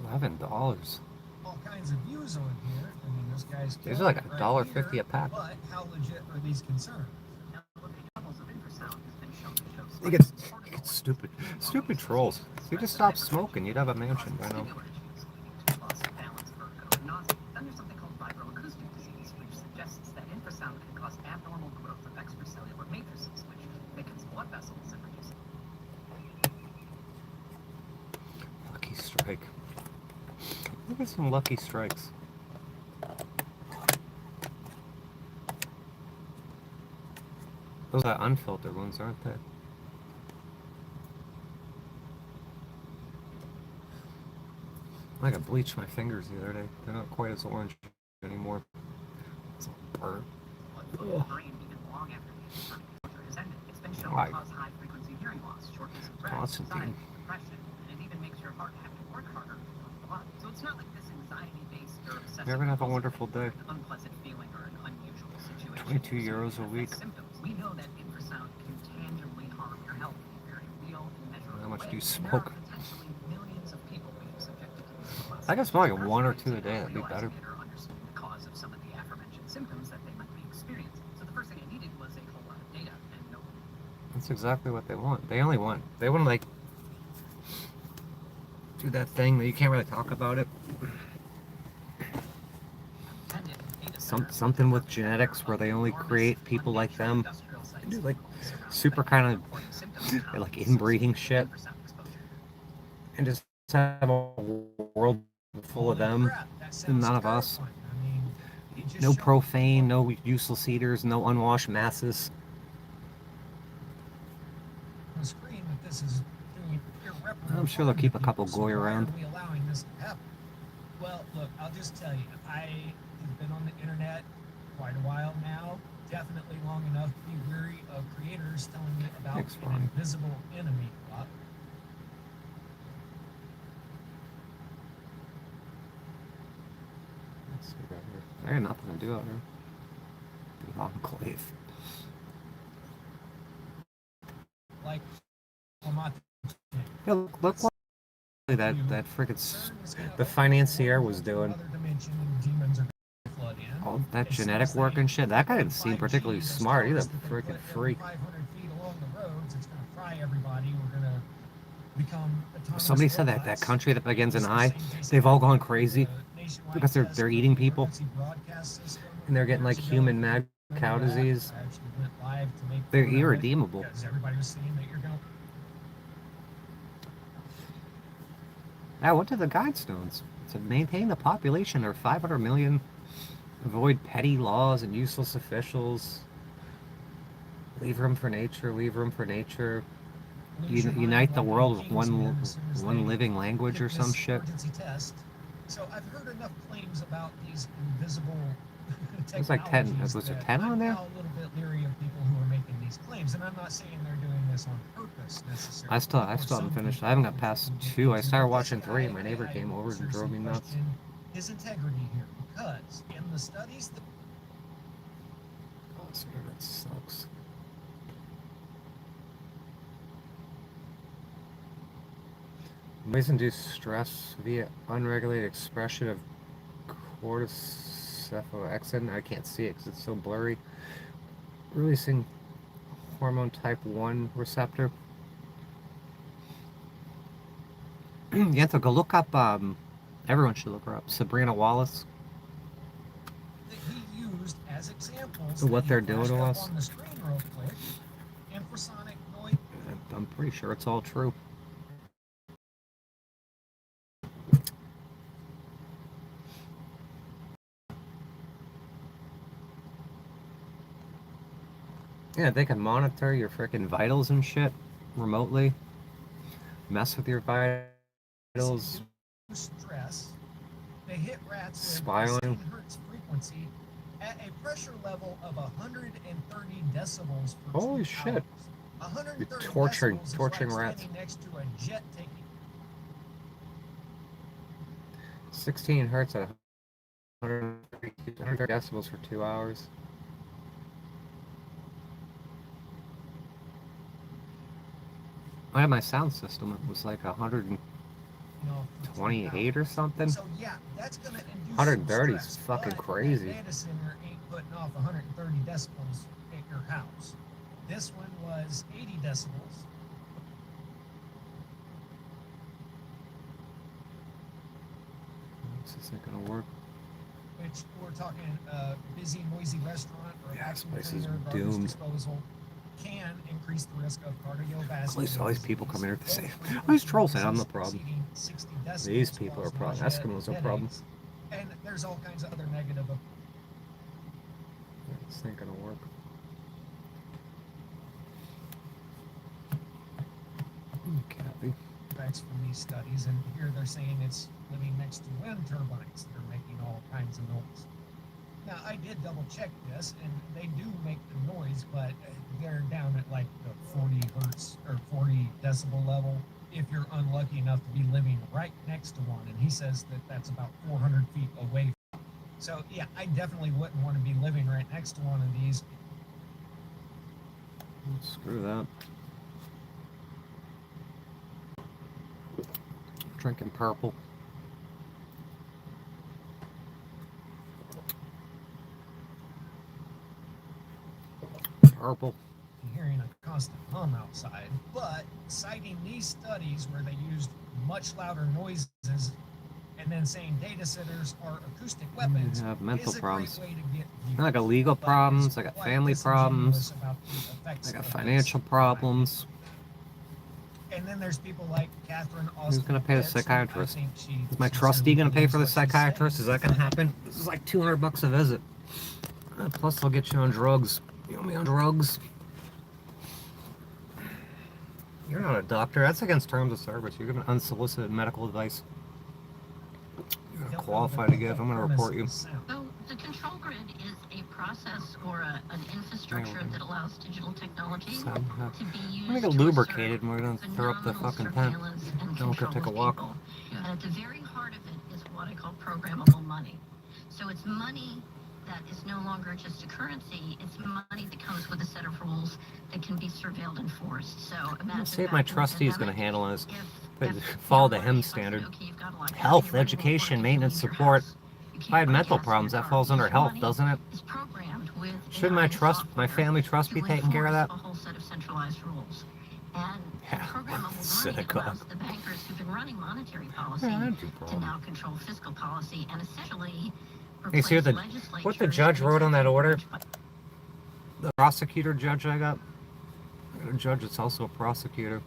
$11.
All kinds of views on here. I mean, those guys.
These are like $1.50 a pack.
But how legit are these concerns?
You get stupid trolls. If you just stop smoking, you'd have a mansion by now.
Then there's something called vibroacoustic disease, which suggests that infrasound can cause abnormal growth of extracellular matrices, which thickens blood vessels and reduces.
Lucky strike. Look at some lucky strikes. Those are unfiltered ones, aren't they? I got bleached my fingers the other day. They're not quite as orange anymore. It's all burnt. Why? Constantine.
It's not like this anxiety-based or obsessive
You're gonna have a wonderful day.
an unpleasant feeling or an unusual situation.
22 euros a week.
Symptoms. We know that infrasound can tangibly harm your health in very real and measurable
How much do you
ways. And
smoke?
there are potentially millions of people being subjected to these classes.
I guess more like one or two a day. That'd be better.
Or understanding the cause of some of the aforementioned symptoms that they might be experiencing. So the first thing I needed was a whole lot of data and no.
That's exactly what they want. They want to like do that thing that you can't really talk about it. Something with genetics where they only create people like them. They do like super kind of like inbreeding shit, and just have a world full of them and none of us. No profane, no useless eaters, no unwashed masses.
On the screen that this is doing irreparable
I'm sure they'll keep a couple
harm to
goy
people. So why
around.
are we allowing this to happen? Well, look, I'll just tell you, I have been on the internet quite a while now, definitely long enough to be weary of creators telling me about
Thanks,
an
Ron.
invisible enemy.
Let's see right here. I got nothing to do out here. The enclave.
Like, Lamont,
Yeah, look what that freaking the financier was doing.
another dimension and demons are gonna flood in.
All that
It
genetic
seems
work
they
and shit. That guy didn't
put
seem particularly
5G, those
smart. He's a
towers that they
freaking
put every
freak.
500 feet along the roads, it's going to fry everybody. We're going to become autonomous
Somebody said that
robots.
country that begins in
It's the
I,
same case
they've all
like
gone
the
crazy
nationwide
because they're
test
eating
of the
people
emergency broadcast system
and they're getting like
years ago.
human mad cow
Remember that?
disease.
I actually went live to make
They're
fun of it
irredeemable.
because everybody was saying that you're going to.
Yeah, what did the guidestones? To maintain the population or 500 million, avoid petty laws and useless officials, leave room for nature, leave room for nature,
Lose your mind
unite the
like
world
a
with
caveman as soon as they
one living language
get
or some
this
shit.
emergency test. So I've heard enough claims about these invisible
There's like 10,
technologies
was there
that
10 on
I'm
there?
now a little bit leery of people who are making these claims, and I'm not saying they're doing this on purpose necessarily.
I still
Or
haven't
some
finished.
people
I haven't got
who
past
get
2. I
into
started
this
watching 3
guy,
and my neighbor came over and drove me
seriously
nuts.
question his integrity here, because in the studies that
Oh, this internet sucks. Ways-induced stress via unregulated expression of cortisocephalexin. I can't see it because it's so blurry. Releasing hormone type 1 receptor. You have to go look up, everyone should look her up. Sabrina Wallace.
he used as examples
What
that he
they're doing
flashed
to
up
us.
on the screen real quick. Infrasonic noise.
I'm pretty sure it's all true. Yeah, they can monitor your freaking vitals and shit remotely. Mess with your vitals.
Stress. They hit rats with
Spy on
16
you.
hertz frequency at a pressure level of 130 decibels for
Holy
2
shit.
hours. 130
You're torturing
decibels is
rats.
like standing next to a jet taking
16 hertz at 130 decibels for 2 hours. I had my sound system. It was like 128 or something.
So yeah, that's gonna induce
130 is
stress,
fucking
but
crazy.
That data center ain't putting off 130 decibels at your house. This one was 80 decibels.
This isn't gonna work.
Which we're talking a busy, noisy restaurant or a
Yeah, this
vacuum
place is
cleaner, garbage
doomed.
disposal can increase the risk of cardiovascular
All these people
disease.
come here to say,
Low
"Oh, these trolls say I'm the
frequency
problem."
exceeding 60 decibels
These people are
cause
problem.
nausea
Eskimos
and
are problem.
headaches. And there's all kinds of other negative
This ain't gonna work. Kathy.
effects from these studies, and here they're saying it's living next to wind turbines that are making all kinds of noise. Now, I did double check this, and they do make the noise, but they're down at like the 40 hertz or 40 decibel level. if you're unlucky enough to be living right next to one, and he says that that's about 400 feet away. So yeah, I definitely wouldn't want to be living right next to one of these.
Screw that. Drinking purple. Purple.
Hearing a constant hum outside, but citing these studies where they used much louder noises and then saying data centers are acoustic weapons
I have mental
is a
problems.
great way to get views.
I got legal
But
problems,
it's
I got
quite
family problems,
disingenuous about the effects
I got
of
financial
this.
problems.
And then there's people like Catherine Austin.
Who's gonna pay the
Pitts, who I
psychiatrist?
think
Is my
sincerely
trustee gonna pay for the
believes what she's
psychiatrist?
saying.
Is that gonna happen? This is like $200 a visit. Plus they'll get you on drugs. You want me on drugs? You're not a doctor. That's against terms of service. You're giving unsolicited medical advice. You're not qualified to give. I'm gonna report you.
So the control grid is a process or an infrastructure that allows digital technology to be used
I'm gonna get
to
lubricated and we're gonna
assert
throw up the
phenomenal
fucking tent.
surveillance and
Then we'll go
control
take a
of
walk.
people. And at the very heart of it is what I call programmable money. So it's money that is no longer just a currency, it's money that comes with a set of rules that can be surveilled and enforced. So imagine
See if
back
my
in the
trustee is gonna
pandemic,
handle this.
if
Follow the
there were
HEM
a
standard.
okay, you've got a lot of
Health,
money,
education,
you
maintenance,
leave your
support.
house, you
If I had
can't buy
mental
gas in
problems,
your
that
car
falls under
because your
health,
money
doesn't it?
is programmed with
Shouldn't my
AI
trust, my
software
family trust be
to
taking care of that?
enforce a whole set of centralized rules. And
Yeah,
programmable money
cynical.
allows the bankers who've been running monetary policy
Yeah, I do
to
problem.
now control fiscal policy and essentially
Hey, see
replace
what the judge wrote on that order? The prosecutor judge I got a judge that's also a prosecutor.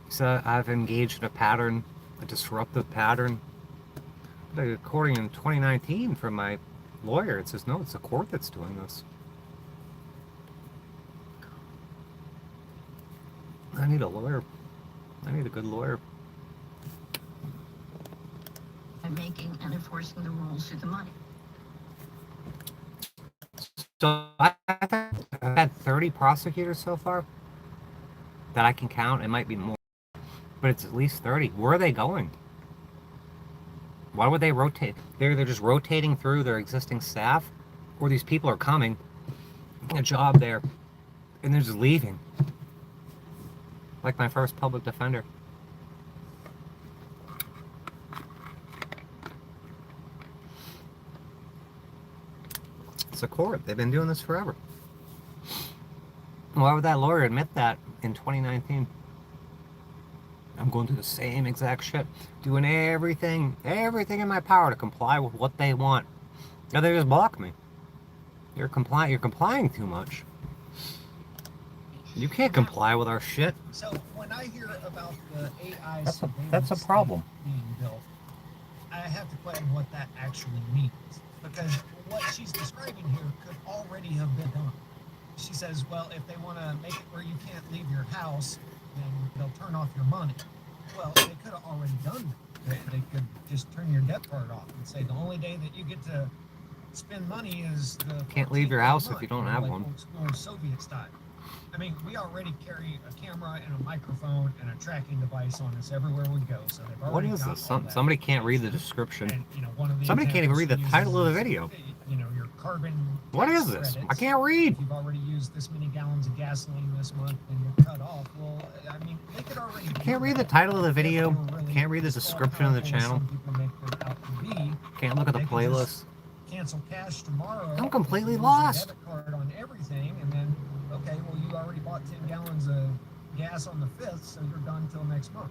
He said I've engaged in a pattern, a disruptive pattern. But according in 2019 from my lawyer, it says no, it's the court that's doing this. I need a lawyer. I need a good lawyer.
making and enforcing the rules through the money.
So I've had 30 prosecutors so far that I can count. It might be more, but it's at least 30. Where are they going? Why would they rotate? They're just rotating through their existing staff, or these people are coming, a job there, and they're just leaving. Like my first public defender. It's a court. They've been doing this forever. Why would that lawyer admit that in 2019? I'm going through the same exact shit, doing everything in my power to comply with what they want. Now they just block me. You're complying too much. You can't comply with our shit.
So when I hear about the AI
That's a problem.
being built, I have to question what that actually means, because what she's describing here could already have been done. She says, well, if they want to make it where you can't leave your house, then they'll turn off your money. Well, they could have already done that. They could just turn your debit card off and say the only day that you get to spend money is the
Can't leave your
14th
house
month,
if you don't
know,
have
like
one.
old school Soviet style. I mean, we already carry a camera and a microphone and a tracking device on us everywhere we go. So they've
What
already
is
got
this?
all that
somebody can't read the
information.
description.
And, you know, one of the
Somebody can't even read the
examples
title of the
she
video.
uses is, you know, your carbon
What
tax
is this?
credits.
I can't read.
If you've already used this many gallons of gasoline this month, then you're cut off. Well, I mean, they could already.
Can't read the
that
title of the
if they
video.
were really
Can't read the
as
description of the
powerful as
channel.
some people make them out to be.
Can't look at the
They could
playlist.
just cancel cash tomorrow.
I'm completely
use your
lost.
Debit card on everything, and then okay, well you already bought 10 gallons of gas on the 5th, so you're done till next month.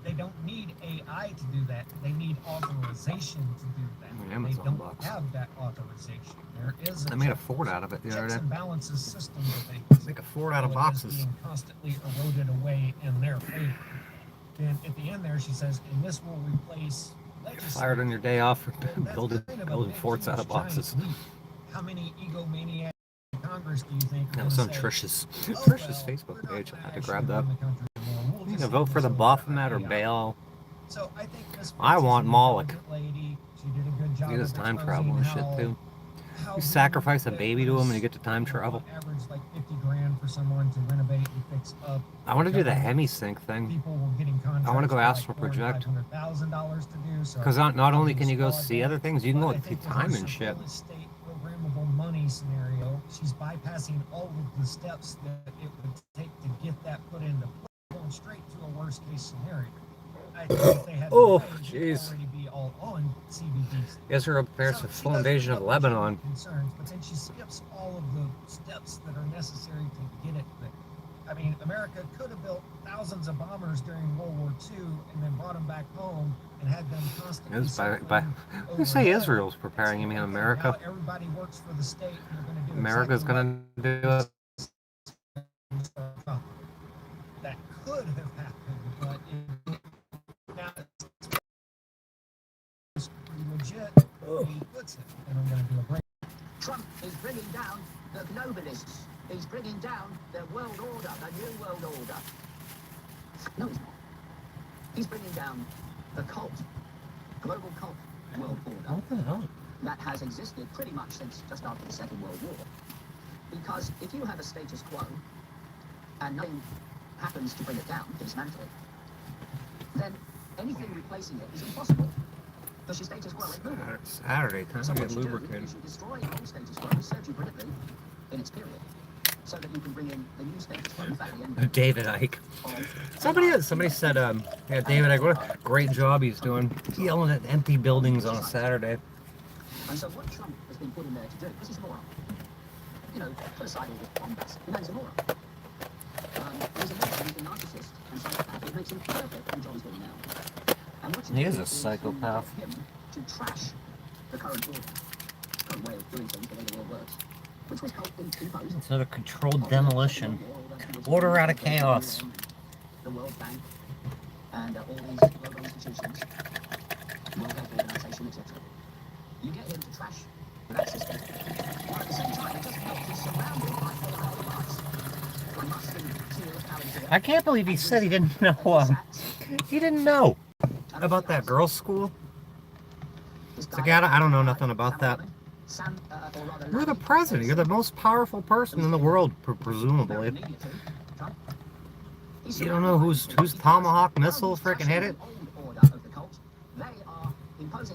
They don't need AI to do that. They need authorization to do that.
Amazon
they don't
bucks.
have that authorization. There is a
I made a Ford out of it the other
checks
day.
and balances system that they
Make a Ford out of
well, it is
boxes.
being constantly eroded away in their favor. Then at the end there, she says, and this will replace
Fired on your day off for
Well, that's
building
kind of a
building
big,
forts out
huge,
of boxes.
giant leap. How many egomaniacs in Congress do you think are
That was
gonna
on
say,
Trish's
"Oh,
Trish's
well,
Facebook
we're not
page. I
gonna
had to
actually
grab that.
run the country anymore. We'll
You
just
can vote
hand
for
this
the
over to
Baphomet or
AI."
Baal.
So I think Ms.
I
Fitz is
want
an
Moloch.
intelligent lady. She did a good job
He does
of
time
exposing
travel and shit
how
too.
how
You
the
sacrifice a
that
baby to him
was,
and you get to time
you know,
travel.
on average like 50 grand time for someone to renovate and fix up.
I want to do the
government.
hemisync thing.
People were getting contracts.
I want to go
for
astral
like
project.
$400,000 to do. So
Because not only can you go
obviously
see other things, you can
but
go
I
through
think with
time
her
and shit.
surveillance state programmable money scenario, she's bypassing all of the steps that it would take to get that put into play, going straight to a worst case scenario. I think if they had
Oh,
the way, she'd
jeez.
already be all on CBDs.
Israel prepares for full invasion of Lebanon.
Concerns, but then she skips all of the steps that are necessary to get it there. I mean, America could have built thousands of bombers during World War II and then brought them back home and had them constantly.
You say Israel's preparing, you mean America?
Everybody works for the state. And they're going to do
America's going to do it.
That could have happened, but now it's pretty legit. He puts it, and I'm going to do a break.
Trump is bringing down the globalists. He's bringing down the world order, the new world order. No, he's not. He's bringing down the cult, global cult world order.
What the hell?
That has existed pretty much since just after the Second World War. Because if you have a status quo and nothing happens to bring it down, dismantle it, then anything replacing it is impossible. Because your status quo ain't moving.
Saturday, time
So
to
what
get
you do
lubricated.
is you destroy your old status quo surgically in its period, so that you can bring in the new status quo. In fact, the end
David Icke.
of
Somebody said, yeah, David Icke, what a great job he's doing, yelling at empty buildings on a Saturday.
And so what Trump has been put in there to do, because he's a moron, you know, put aside all the bombast, you know, he's a moron. He's a moron, he's a narcissist, and psychopath. It makes him perfect for the job he's doing now. And what you
He
do
is a psychopath.
To get him to trash the current order, current way of doing things, the way the world works, which was imposed.
It's another controlled demolition. Order out of chaos.
The World Bank and all these global institutions, World Health Organization, etc. You get him to trash that system. While at the same time, it doesn't help. He's surrounded by all lies. I must think tears, Palantir,
I can't believe he said he didn't know. He didn't know about that girls' school. It's like, I don't know nothing about that. You're the president. You're the most powerful person in the world, presumably. You don't know whose Tomahawk missile freaking hit it?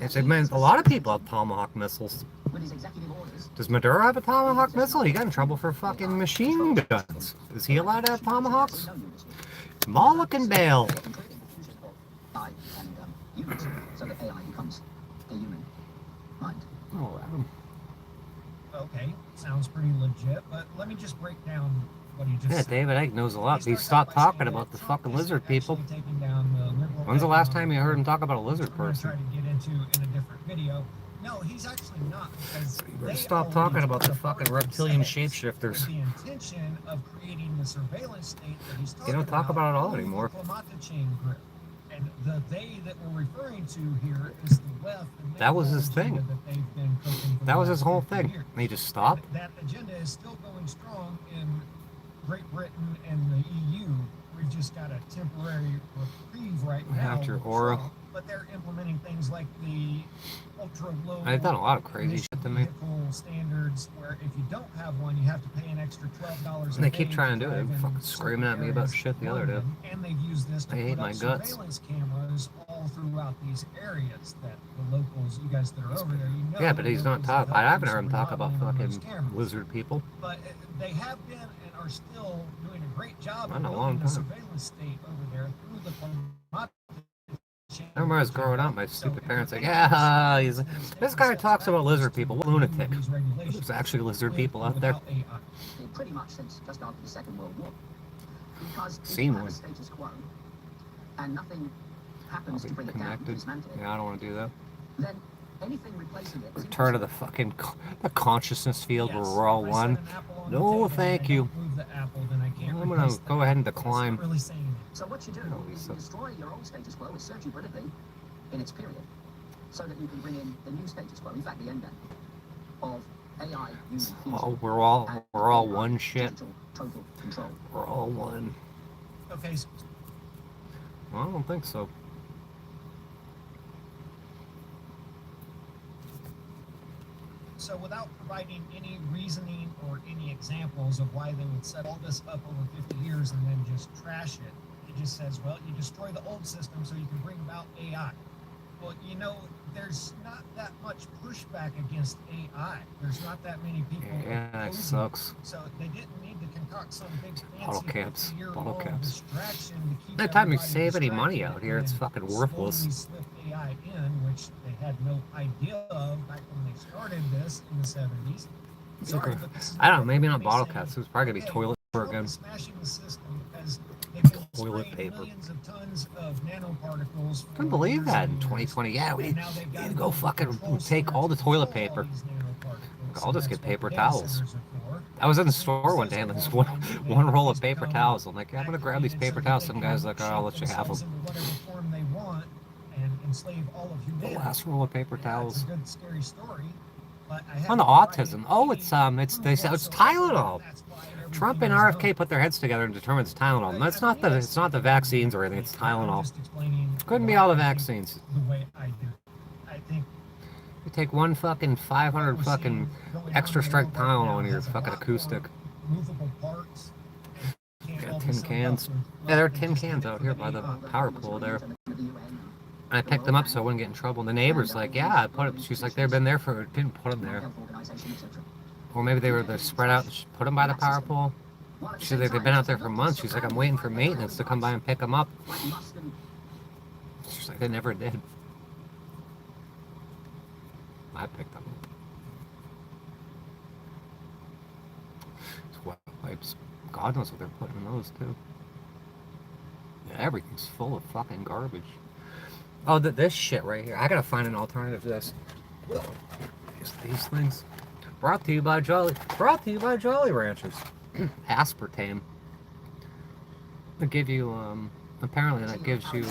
It's a lot of people have Tomahawk missiles. Does Maduro have a Tomahawk missile? He got in trouble for fucking machine guns. Is he allowed to have Tomahawks? Moloch and Bale.
So that AI becomes a human mind.
Oh, Adam.
Okay, sounds pretty legit, but let me just break down what he just
Yeah,
said.
David Icke knows a lot. He
starts
stopped
out by
talking
saying
about
that
the
Trump
fucking
is
lizard people.
actually taking down the liberal
When's the last time you
economic
heard him talk about a lizard
which we're gonna
person?
try to get into in a different video. No, he's actually not, because
better
they
stop
already
talking
took
about the
it
fucking
upon
reptilian
themselves
shapeshifters.
with the intention of creating the surveillance state that he's talking
You don't talk about it all
through the
anymore.
Climate chain grip. And the they that we're referring to here is the left. And
That was
their
his
agenda
thing.
That they've been cooking for
That
the
was his
last
whole
50
thing.
years.
And he just stopped.
And that agenda is still going strong in Great Britain and the EU. We've just got a temporary reprieve right now.
After
with
Aura.
Trump, but they're implementing things like the ultra low.
They've done a lot of crazy shit to me.
Vehicle standards, where if you don't have one, you have to pay an extra $12.
And they keep trying to do it. They
drive
fucking
in
screaming at me about
certain
shit the other day.
areas of London, and they've used this to
I hate
put
my
up
guts.
surveillance cameras all throughout these areas that the locals, you guys that are over there, you know.
Yeah, but he's not
locals
talking.
that
I haven't
help
heard him
us
talk about
remodeling on those
fucking
cameras.
lizard people.
But they have been and are still doing a great job
Not
of
in a long
building the
time.
surveillance state over there through the Climate
I remember I was growing up, my stupid parents like, yeah, this guy talks about lizard people. What lunatic. There's actually lizard people out there.
Pretty much since just after the Second World War. Because if
Seen
you have
one.
a status quo and nothing
I'll
happens
be
to bring it down,
connected.
dismantle it,
Yeah, I don't want to do that.
then anything replacing it is
Return to the
impossible.
fucking the consciousness field where we're all one. No, thank you. I'm gonna go ahead and decline.
Really saying
So what you do
Oh,
is
Lisa.
you destroy your old status quo with surgically in its period, so that you can bring in the new status quo. In fact, the end game of AI human fusion
Oh,
and
we're all
AI
one shit.
digital total control.
We're all one.
Okay, so
Well, I don't think so.
So without providing any reasoning or any examples of why they would set all this up over 50 years and then just trash it, it just says, well, you destroy the old system so you can bring about AI. Well, you know, there's not that much pushback against AI. There's not that many people.
Yeah, it
opposing
sucks.
it. So they didn't need to concoct some big
Bottle
fancy
caps.
50-year-long
Bottle caps.
distraction to keep
Anytime you
everybody
save any money
distracted
out here, it's
and
fucking
slowly
worthless.
slip AI in, which they had no idea of back when they started this in the 70s. Sorry, but this is
I don't know, maybe not
me
bottle
saying,
caps. It was probably gonna be
okay,
toilet paper
Trump
again.
is smashing the system because they've been
Toilet
spraying
paper.
millions of tons of nanoparticles.
I couldn't believe that in 2020. Yeah, we need to go fucking take all the toilet paper. I'll just get paper towels. I was in the store one day and there's one roll of paper towels. I'm like, yeah, I'm gonna grab these paper towels. Some guy's like, oh, I'll let you have them. The last roll of paper towels. On the autism. Oh, they said it's Tylenol. Trump and RFK put their heads together and determined it's Tylenol. And it's not the vaccines or anything, it's Tylenol. Couldn't be all the vaccines.
The way I do. I think
You take one fucking 500 fucking extra strength Tylenol in your fucking acoustic.
movable parts.
Got tin cans. Yeah, there are tin cans out here by the power pole there. And I picked them up so I wouldn't get in trouble. And the neighbor's like, yeah, I put it. She's like, they've been there for, didn't put them there. Or maybe they're spread out, put them by the power pole. She's like, they've been out there for months. She's like, I'm waiting for maintenance to come by and pick them up. She's like, they never did. I picked them up. It's wet pipes. God knows what they're putting in those too. Yeah, everything's full of fucking garbage. Oh, this shit right here. I gotta find an alternative to this. These things. Brought to you by Jolly Ranchers. Aspartame. They give you apparently that gives you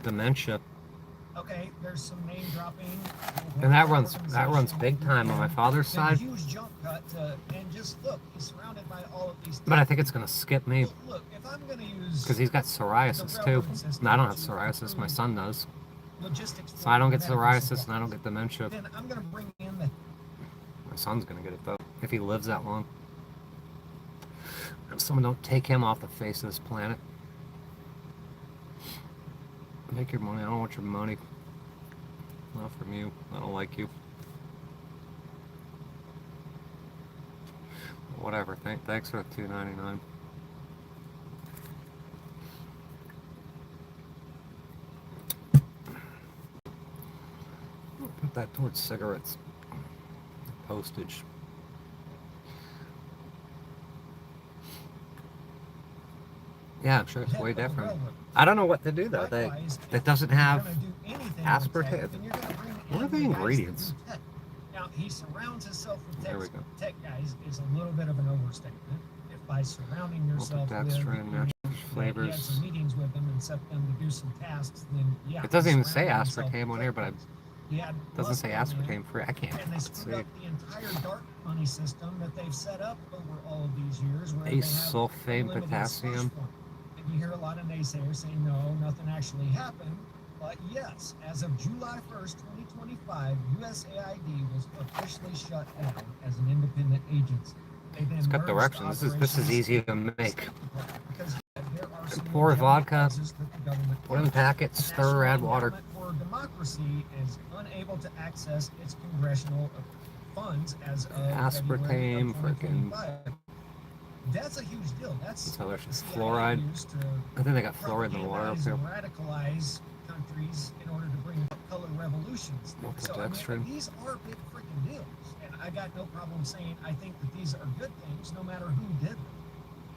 dementia.
Okay, there's some name dropping.
And that runs big time on my father's side.
Huge jump cut to, and just look, he's surrounded by all of these.
But I think it's gonna skip me.
Look, if I'm gonna use,
because he's got psoriasis too. And I don't have psoriasis, my son does. So I don't get psoriasis and I don't get dementia.
Then I'm gonna bring in the.
My son's gonna get it though, if he lives that long. If someone don't take him off the face of this planet. Make your money. I don't want your money. Not from you. I don't like you. Whatever. Thanks for the $2.99. Put that towards cigarettes. Postage. Yeah, I'm sure it's way different. I don't know what to do though. That doesn't have aspartame. What are the ingredients?
Now he surrounds himself with
There we go.
tech guys is a little bit of an overstatement. If by surrounding yourself with
Maltodextrin, natural
he had
flavors.
some meetings with them and set them to do some tasks, then yeah.
It doesn't even say
surrounding himself
aspartame
with
on here, but
tech guys.
it doesn't say aspartame free. I can't
And they
see.
screwed up the entire dark money system that they've set up over all of these years. Where
Asulfame
they have unlimited
potassium.
slush form. And you hear a lot of naysayers saying, no, nothing actually happened. But yes, as of July 1st, 2025, USAID was officially shut down as an independent agency.
It's got directions. This is easy to make. Pour vodka, put in packets, stir, add water.
For democracy is unable to access its congressional funds as of
Aspartame,
freaking.
frickin'.
That's a huge deal. That's
how there's
the CIA
fluoride.
used to
I think they got fluoride in the water up
propagandize
here.
and radicalize countries in order to bring about color revolutions. So I mean,
Maltodextrin.
these are big freaking deals, and I got no problem saying I think that these are good things, no matter who did them.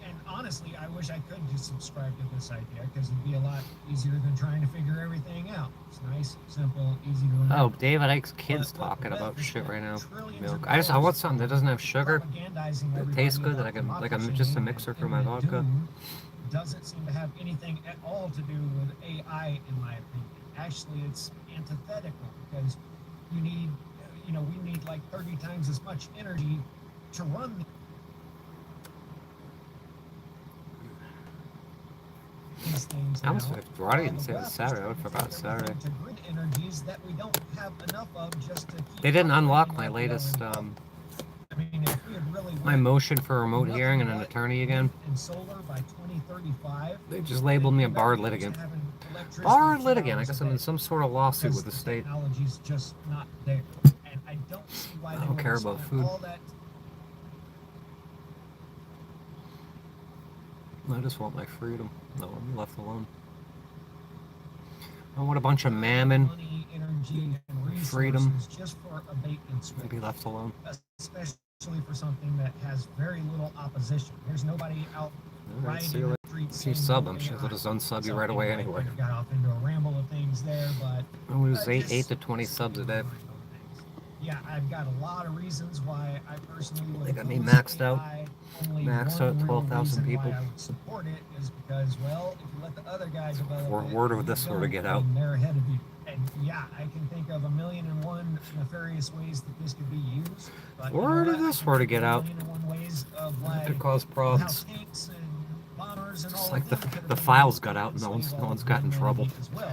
And honestly, I wish I could just subscribe to this idea because it'd be a lot easier than trying to figure everything out. It's nice, simple, easy to remember.
Oh, David Icke's kids talking about shit right now. Milk. I want something that doesn't have sugar. That tastes good. That I can just a mixer for my vodka.
Doesn't seem to have anything at all to do with AI, in my opinion. Actually, it's antithetical because we need like 30 times as much energy to run these things
I
now.
was Friday didn't
The
say it was
left is
Saturday. I
trying
would
to
forgot
feed
Saturday.
everything to grid energies that we don't have enough of just to keep
They didn't unlock
operating
my
like we are
latest
in public. I mean, if we had really
my
went
motion for remote
nothing
hearing and an
but
attorney again.
wind and solar by 2035,
They just labeled me a
we're
barred
very close to
litigant.
having electricity
Barred
2
litigant. I
hours
guess
a
I'm in
day,
some sort of lawsuit with the
because
state.
technology's just not there. And I don't see why
I
they
don't
would
care
have
about
spent
food.
all that.
I just want my freedom. No, I'm left alone. I want a bunch of mammon,
money, energy, and resources
freedom,
just for a bait and switch.
to be left alone.
Especially for something that has very little opposition. There's nobody out
Alright,
riding
see you
the
later.
streets
If you
saying
sub
no
them, she'll
AI.
just unsub you
So
right away anyway.
I got off into a ramble of things there, but
I lose
just
8 to 20 subs a day.
yeah, I've got a lot of reasons why I personally would
They got me
oppose
maxed out.
AI. Only
Maxed
one
out
real
12,000
reason
people.
why I would support it is because, well, if you let the other guy develop it,
Word of
you
this sort
don't,
of get out.
and they're ahead of you. And yeah, I can think of 1,000,001 nefarious ways that this could be used. But
Word of this sort of get out.
1,000,001 ways of
That
like
could cause
how
problems.
tanks and bombers and
Just
all
like
of them could have
the
been
files
used
got
to
out and no
enslave
one's
all
got in
of
trouble.
humanity as well.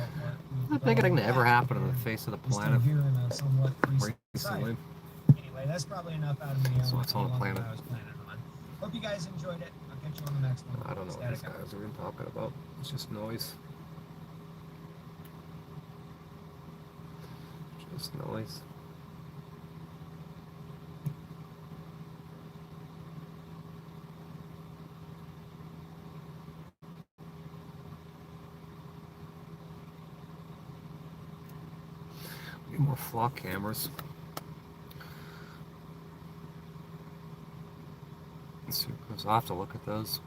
The biggest thing that ever happened on the face of the planet.
Here in a somewhat free society.
Recently.
Anyway, that's probably enough out of me.
So it's on the planet.
I was planning on. Hope you guys enjoyed it. I'll catch you on the next one.
I don't know what these guys are even talking about. It's just noise. Just noise. We need more flock cameras. I'll have to look at those.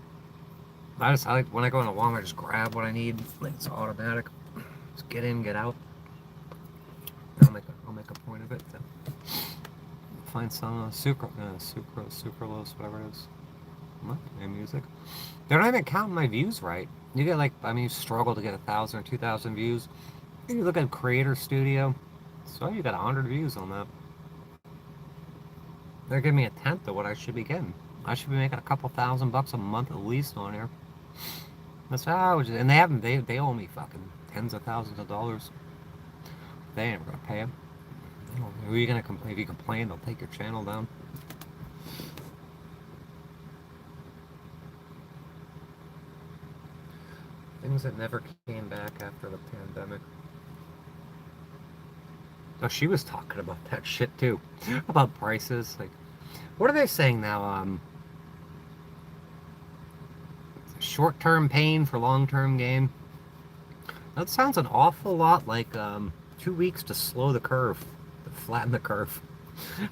I like when I go into Walmart, I just grab what I need. Like it's automatic. Just get in, get out. I'll make a point of it. Then find some sucralose, whatever it is. I'm not playing music. They're not even counting my views right. You get like, I mean, you struggle to get 1,000 or 2,000 views. You look at Creator Studio, so you got 100 views on that. They're giving me a tenth of what I should be getting. I should be making a couple $1,000 a month at least on here. That's how, and they owe me fucking tens of thousands of dollars. They ain't gonna pay them. Who are you gonna complain? If you complain, they'll take your channel down. Things that never came back after the pandemic. Oh, she was talking about that shit too. About prices. Like, what are they saying now? Short-term pain for long-term gain. That sounds an awful lot like 2 weeks to slow the curve, to flatten the curve.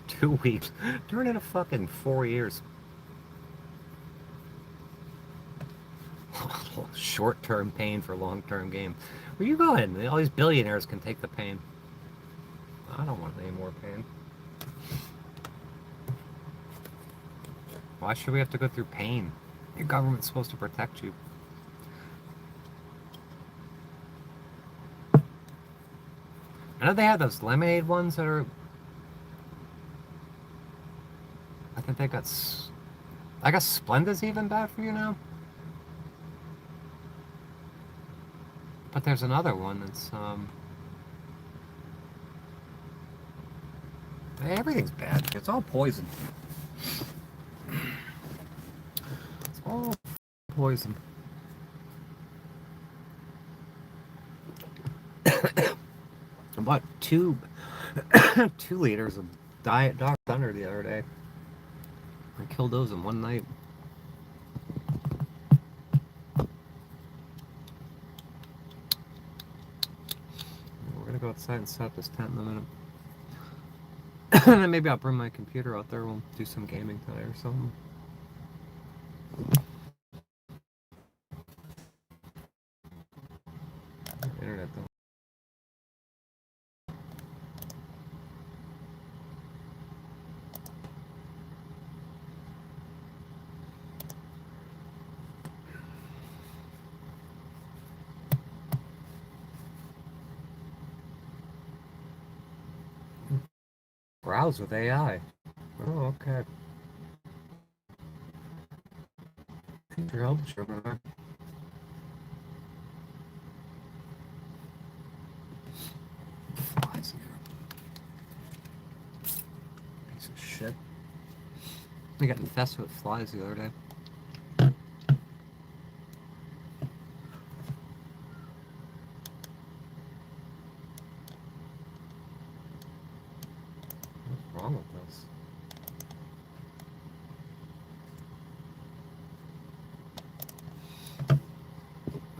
2 weeks. Turn into fucking 4 years. Short-term pain for long-term gain. Where you going? All these billionaires can take the pain. I don't want any more pain. Why should we have to go through pain? Your government's supposed to protect you. I know they have those lemonade ones that are... I think they got... I guess Splendid's even bad for you now? But there's another one that's... Everything's bad. It's all poison. It's all poison. I bought 2 liters of Diet Dr. Thunder the other day. I killed those in one night. We're gonna go outside and set up this tent in a minute. And then maybe I'll bring my computer out there. We'll do some gaming tonight or something. Internet though. Browse with AI. Oh, okay. Future health insurance. I got infested with flies the other day. What's wrong with this?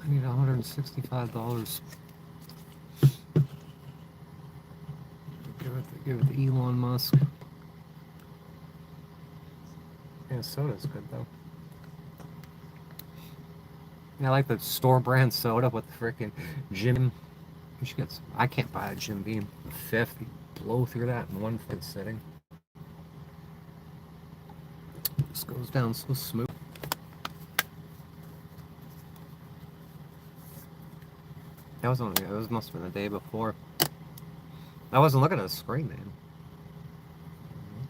I need $165. Give it to Elon Musk. Yeah, soda's good though. Yeah, I like the store brand soda with the freaking Jim. You should get some. I can't buy a Jim Beam. The fifth, you blow through that in one fucking sitting. This goes down so smooth. That was only. It was must have been the day before. I wasn't looking at the screen, man.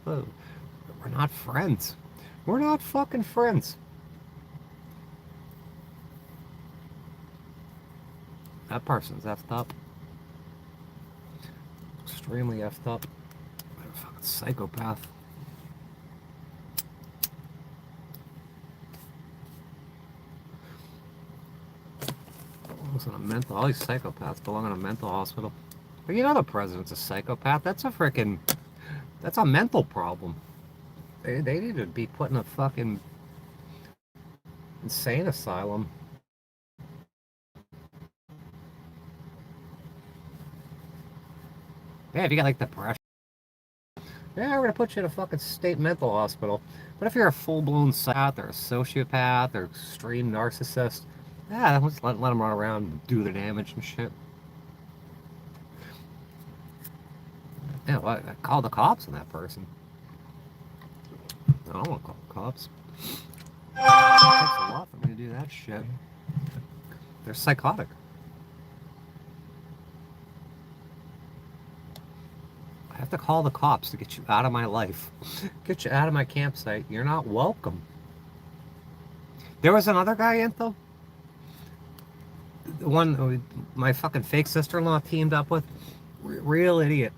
Oh, we're not friends. We're not fucking friends. That person's effed up. Extremely effed up. They're a fucking psychopath. Belongs in a mental. All these psychopaths belong in a mental hospital. But you know the president's a psychopath. That's a freaking. That's a mental problem. They need to be put in a fucking insane asylum. Yeah, if you got like depression, yeah, we're gonna put you in a fucking state mental hospital. But if you're a full-blown psychopath or a sociopath or extreme narcissist, yeah, let's let them run around and do the damage and shit. Yeah, well, I call the cops on that person. I don't want to call the cops. It takes a lot for me to do that shit. They're psychotic. I have to call the cops to get you out of my life. Get you out of my campsite. You're not welcome. There was another guy, Anthel. The one my fucking fake sister-in-law teamed up with. Real idiot.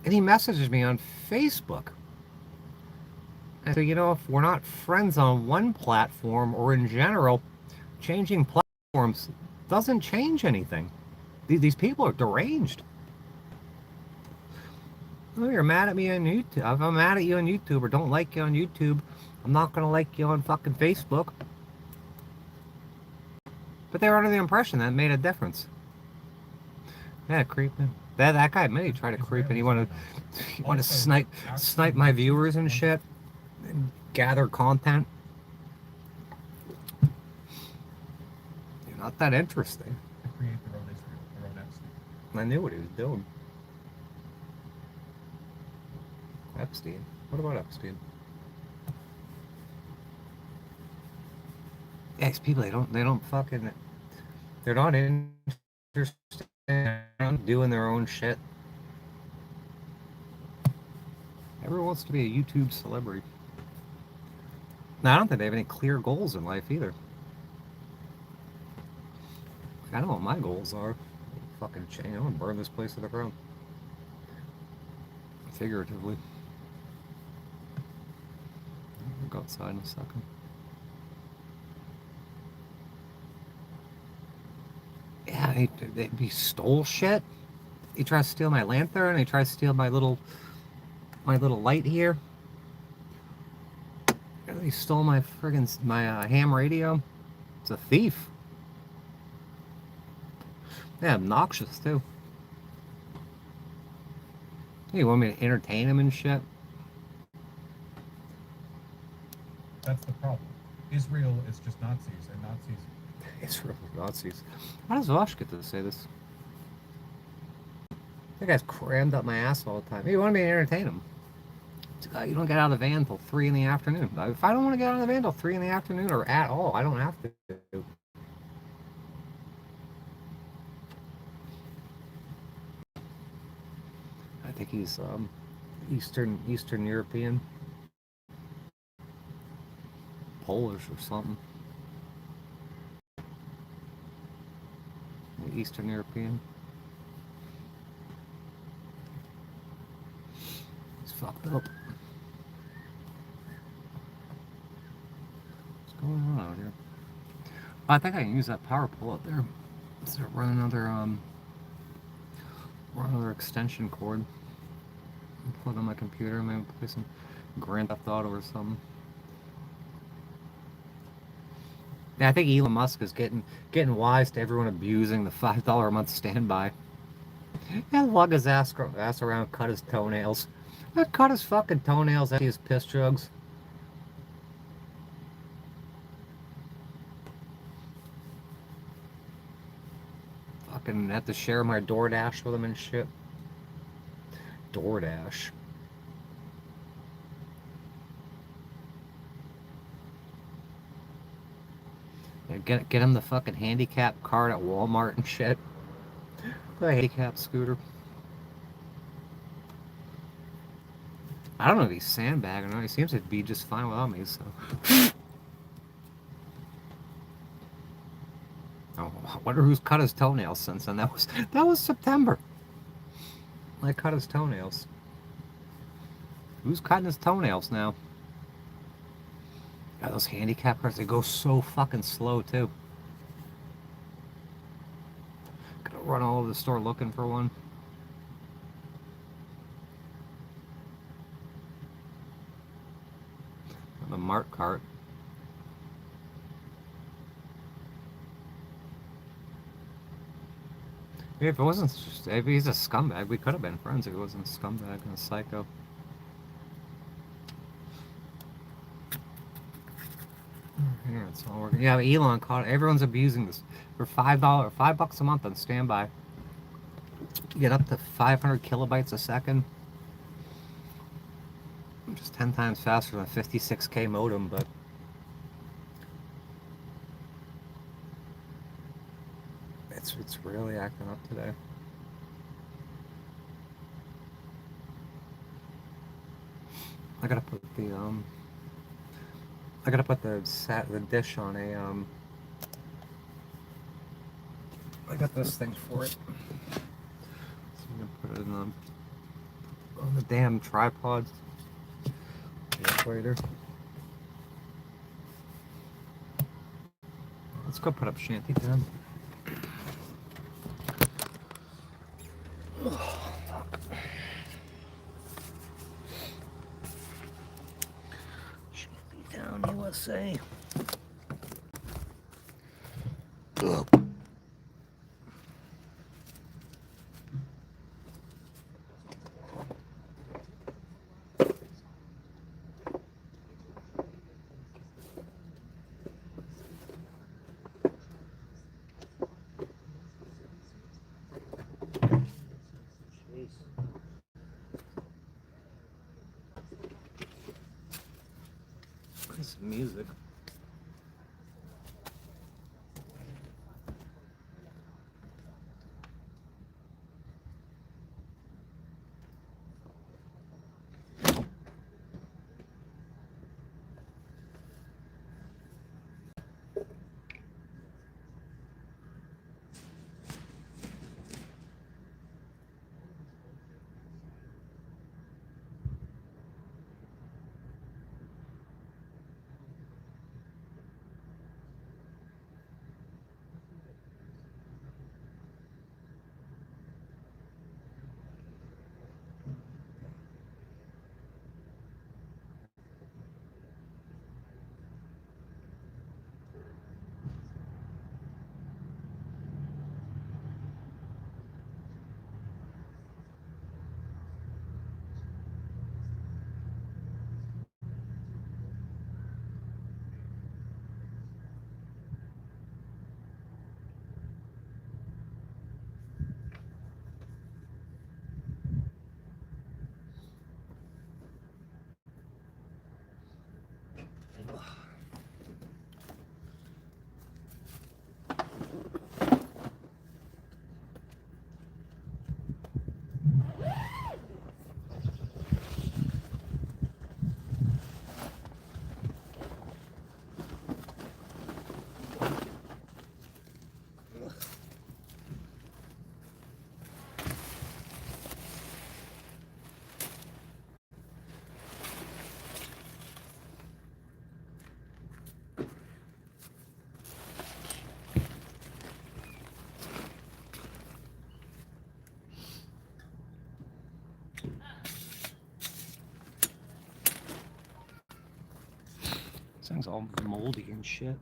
And he messages me on Facebook. I said, you know, if we're not friends on one platform or in general, changing platforms doesn't change anything. These people are deranged. Oh, you're mad at me on YouTube. If I'm mad at you on YouTube or don't like you on YouTube, I'm not going to like you on fucking Facebook. But they were under the impression that made a difference. Yeah, creeping. That guy admitted he tried to creep and he wanted to snipe my viewers and shit and gather content. You're not that interesting.
Create their own Israel, their own Epstein.
I knew what he was doing. Epstein? What about Epstein? Yeah, these people, they don't fucking, they're not interested in doing their own shit. Everyone wants to be a YouTube celebrity. Now, I don't think they have any clear goals in life either. I know what my goals are. Fucking change. I want to burn this place to the ground. Figuratively. I'll go outside in a second. Yeah, he stole shit. He tried to steal my lantern. He tried to steal my little light here. He stole my ham radio. It's a thief. Yeah, obnoxious too. You want me to entertain him and shit?
That's the problem. Israel is just Nazis, and Nazis.
Israel Nazis. How does Vosh get to say this? That guy's crammed up my ass all the time. Hey, you want me to entertain him? You don't get out of the van until 3 in the afternoon. If I don't want to get out of the van until 3 in the afternoon or at all, I don't have to. I think he's Eastern European, Polish or something. Eastern European. He's fucked up. going on out here? I think I can use that power pole up there. Let's run another extension cord. Plug on my computer. Maybe play some Grand Theft Auto or something. Yeah, I think Elon Musk is getting wise to everyone abusing the $5 a month standby. Yeah, lug his ass around, cut his toenails. Cut his fucking toenails after his piss drugs. Fucking have to share my DoorDash with him and shit. DoorDash. Yeah, get him the fucking handicap card at Walmart and shit. The handicap scooter. I don't know if he's sandbagging or not. He seems to be just fine without me, so. Oh, I wonder who's cut his toenails since then. That was September. I cut his toenails. Who's cutting his toenails now? God, those handicap cars, they go so fucking slow too. Gotta run all over the store looking for one. The Mart cart. If it wasn't, if he's a scumbag, we could have been friends if he wasn't a scumbag and a psycho. Yeah, it's all working. Yeah, Elon caught it. Everyone's abusing this for $5 a month on standby. You get up to 500 kilobytes a second. Just 10 times faster than a 56K modem, but it's really acting up today. I gotta put the dish on a I got this thing for it. So I'm gonna put it in on the damn tripod. Later. Let's go put up shanty time. Shantytown, USA. Ugh. This music. thing's all moldy and shit.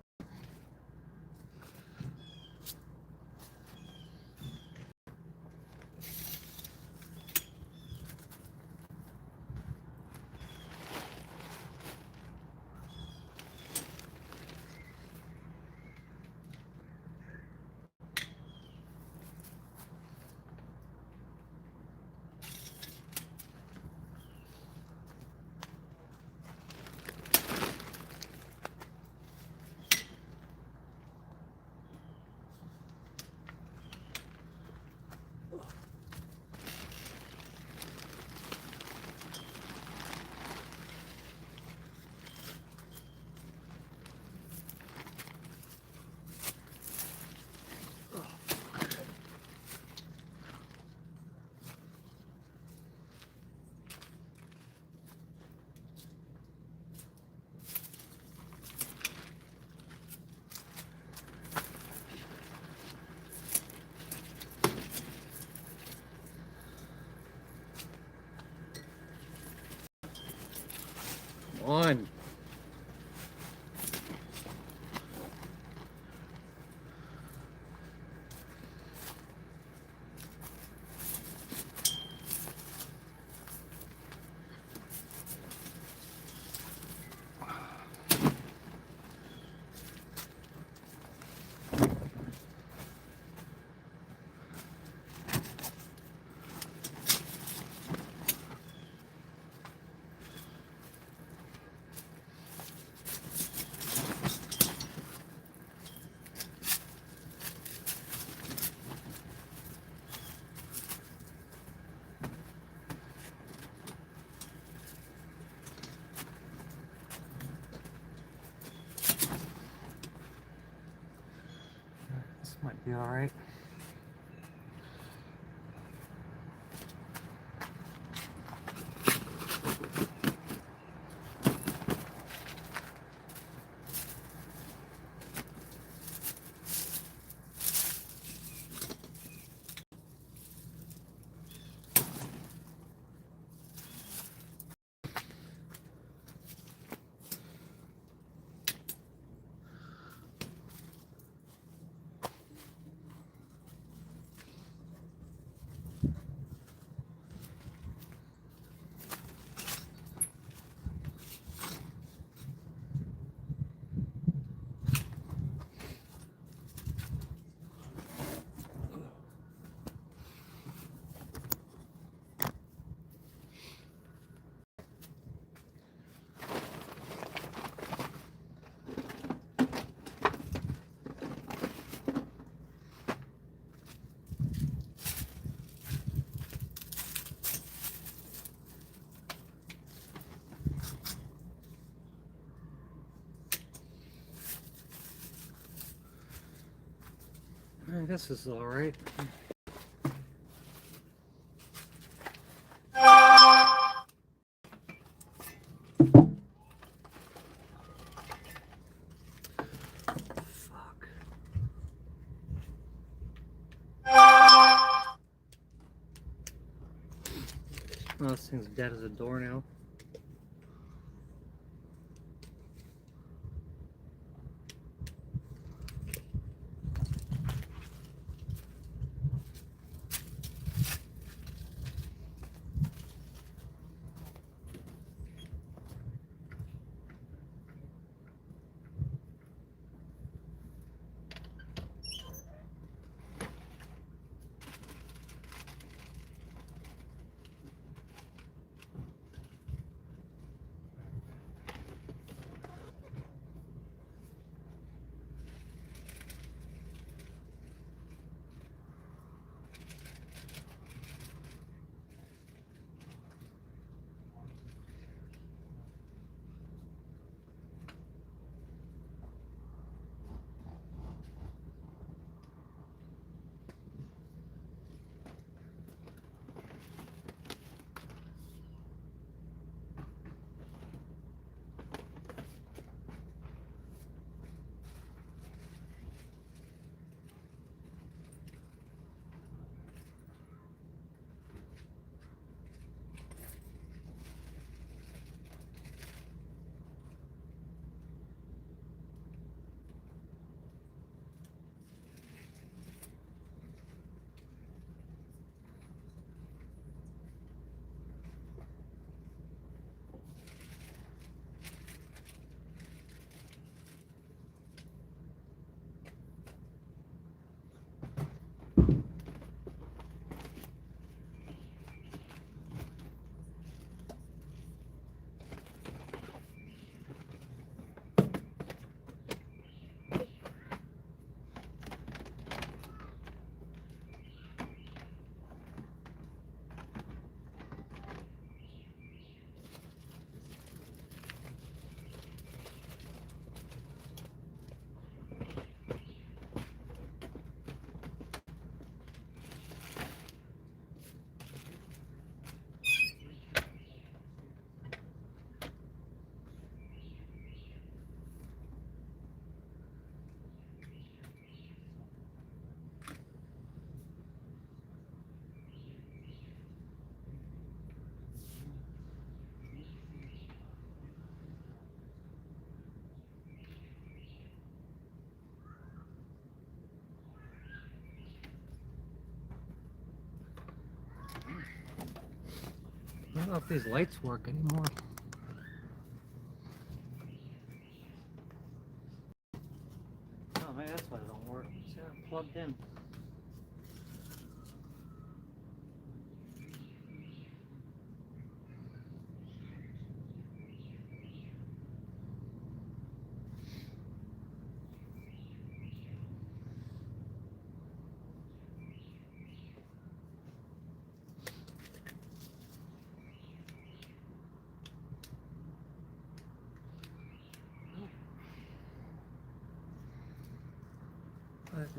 On. This might be alright. I guess this is alright. Fuck. Oh, this thing's dead as a door now. don't know if these lights work anymore. Oh, maybe that's why they don't work. See, they're plugged in.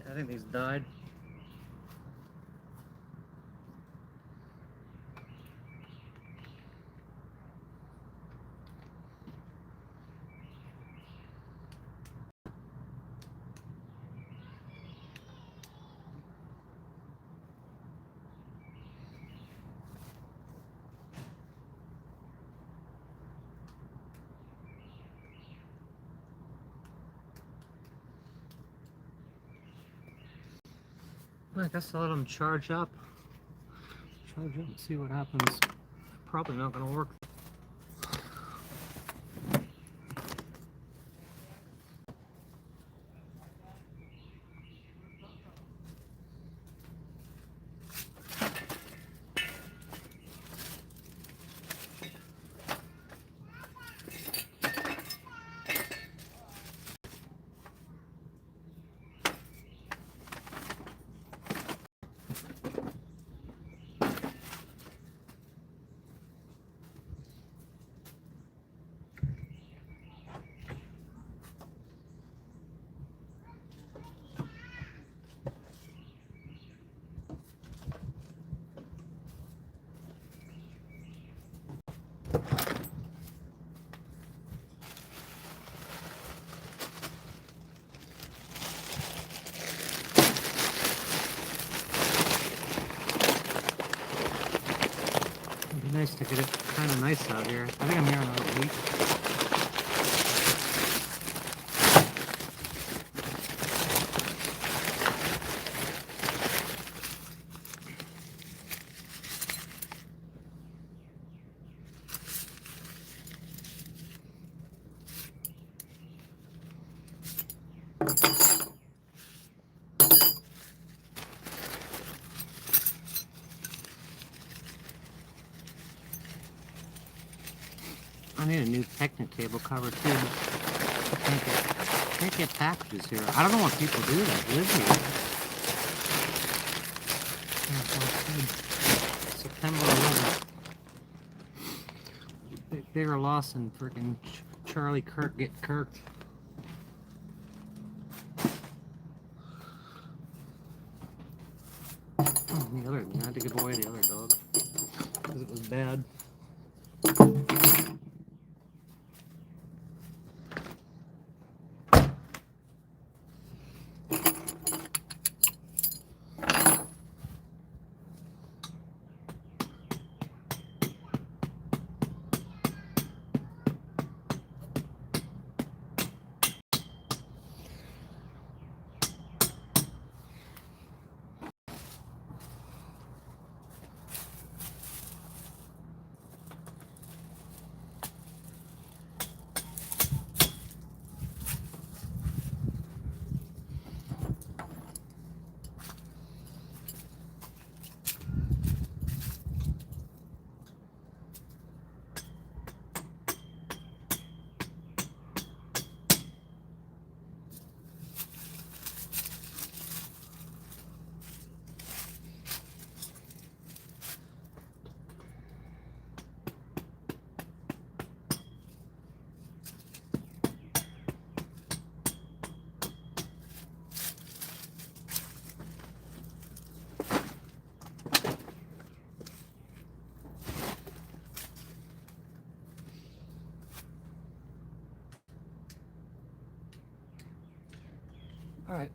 I think these died. I guess I'll let them charge up. Charge up and see what happens. Probably not going to work. It'd be nice to get it kind of nice out here. I think I'm here another week. I need a new Technic cable cover too. I can't get packages here. I don't know what people do that live here. September 11th. Bigger loss than freaking Charlie Kirk get kirked. The other, I had to give away the other dog because it was bad. All right.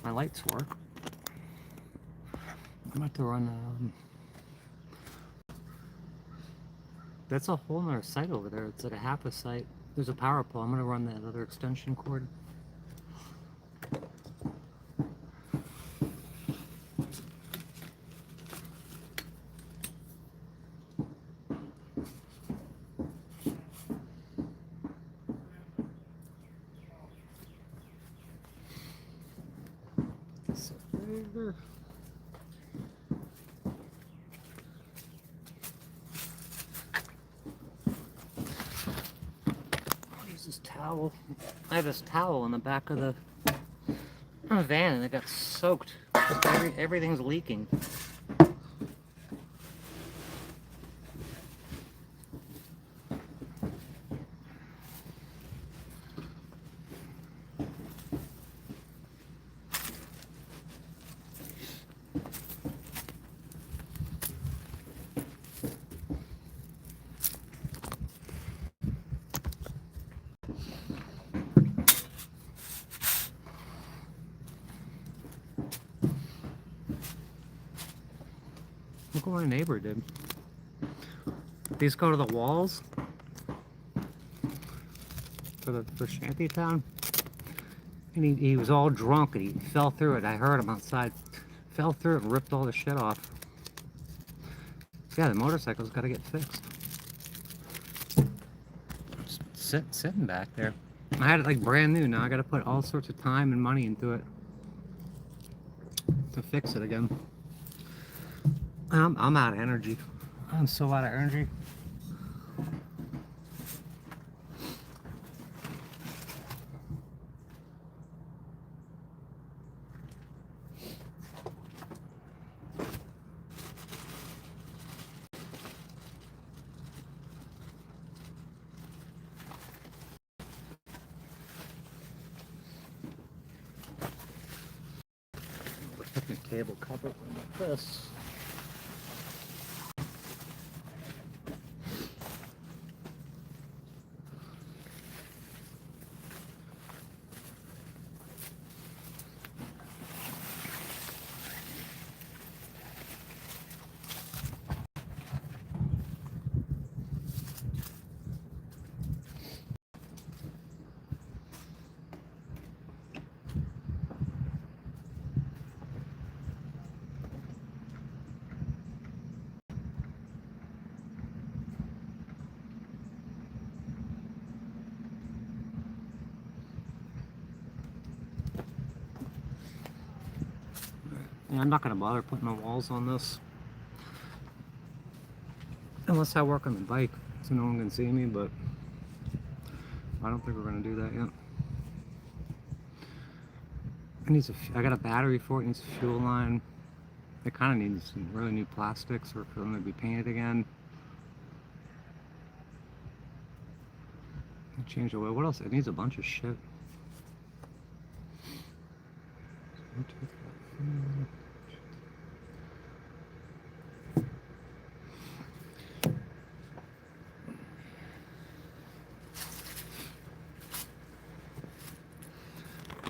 My lights work. I'm about to run. That's a whole nother site over there. It's like a half a site. There's a power pole. I'm gonna run that other extension cord. I'll use this towel. I have this towel in the back of the van and it got soaked. Everything's leaking. Look what my neighbor did. These go to the walls for Shantytown. And he was all drunk and he fell through it. I heard him outside. Fell through it and ripped all the shit off. So yeah, the motorcycle's got to get fixed. Just sitting back there. I had it like brand new. Now I got to put all sorts of time and money into it to fix it again. I'm out of energy. I'm so out of energy. Put the cable cover like this. Yeah, I'm not going to bother putting the walls on this. Unless I work on the bike, so no one can see me, but I don't think we're going to do that yet. I got a battery for it, it needs a fuel line. It kind of needs some really new plastics for them to be painted again. Change the oil. What else? It needs a bunch of shit.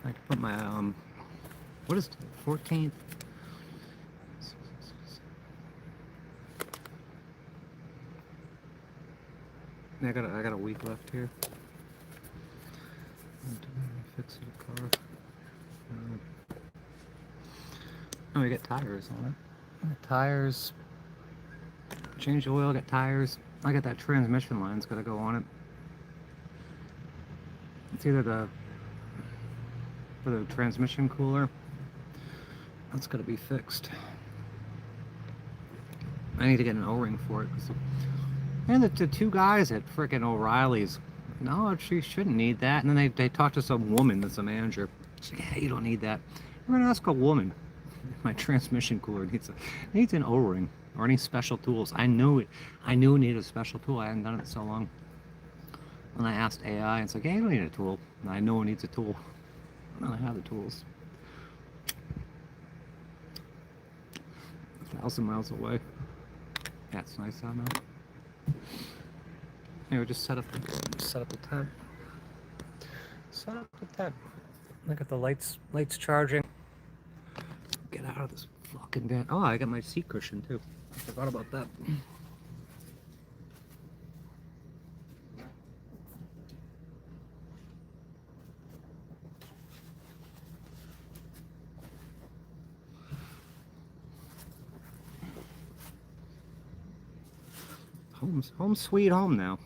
I can put my what is 14th? I got a week left here. Fix the car. Oh, we got tires on it. Tires. Change the oil. Got tires. I got that transmission line's got to go on it. It's either for the transmission cooler. That's got to be fixed. I need to get an O-ring for it. And the two guys at frickin' O'Reilly's, no, she shouldn't need that. And then they talked to some woman that's a manager. She's like, yeah, you don't need that. We're gonna ask a woman. My transmission cooler needs an O-ring or any special tools. I knew it needed a special tool. I hadn't done it in so long. And I asked AI, and it's like, hey, you don't need a tool. And I know it needs a tool. And I have the tools. 1,000 miles away. Yeah, it's nice out now. Anyway, just set up the tent. Set up the tent. Look at the lights charging. Get out of this fucking van. Oh, I got my seat cushion too. I forgot about that. Home sweet home now.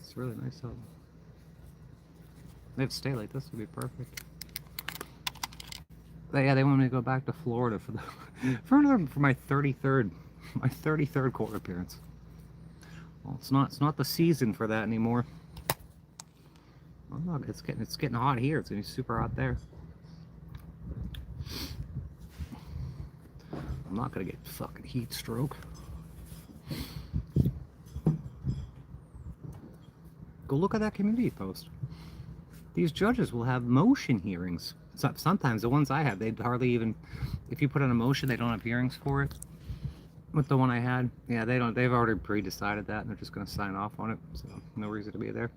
It's really nice out. They have to stay like this would be perfect. Yeah, they want me to go back to Florida for the for my 33rd court appearance. Well, it's not the season for that anymore. Well, look, it's getting hot here. It's gonna be super hot there. I'm not gonna get fucking heat stroke. Go look at that community post. These judges will have motion hearings. Sometimes the ones I have, they'd hardly even, if you put in a motion, they don't have hearings for it. With the one I had, yeah, they don't. They've already pre-decided that, and they're just going to sign off on it. So no reason to be there.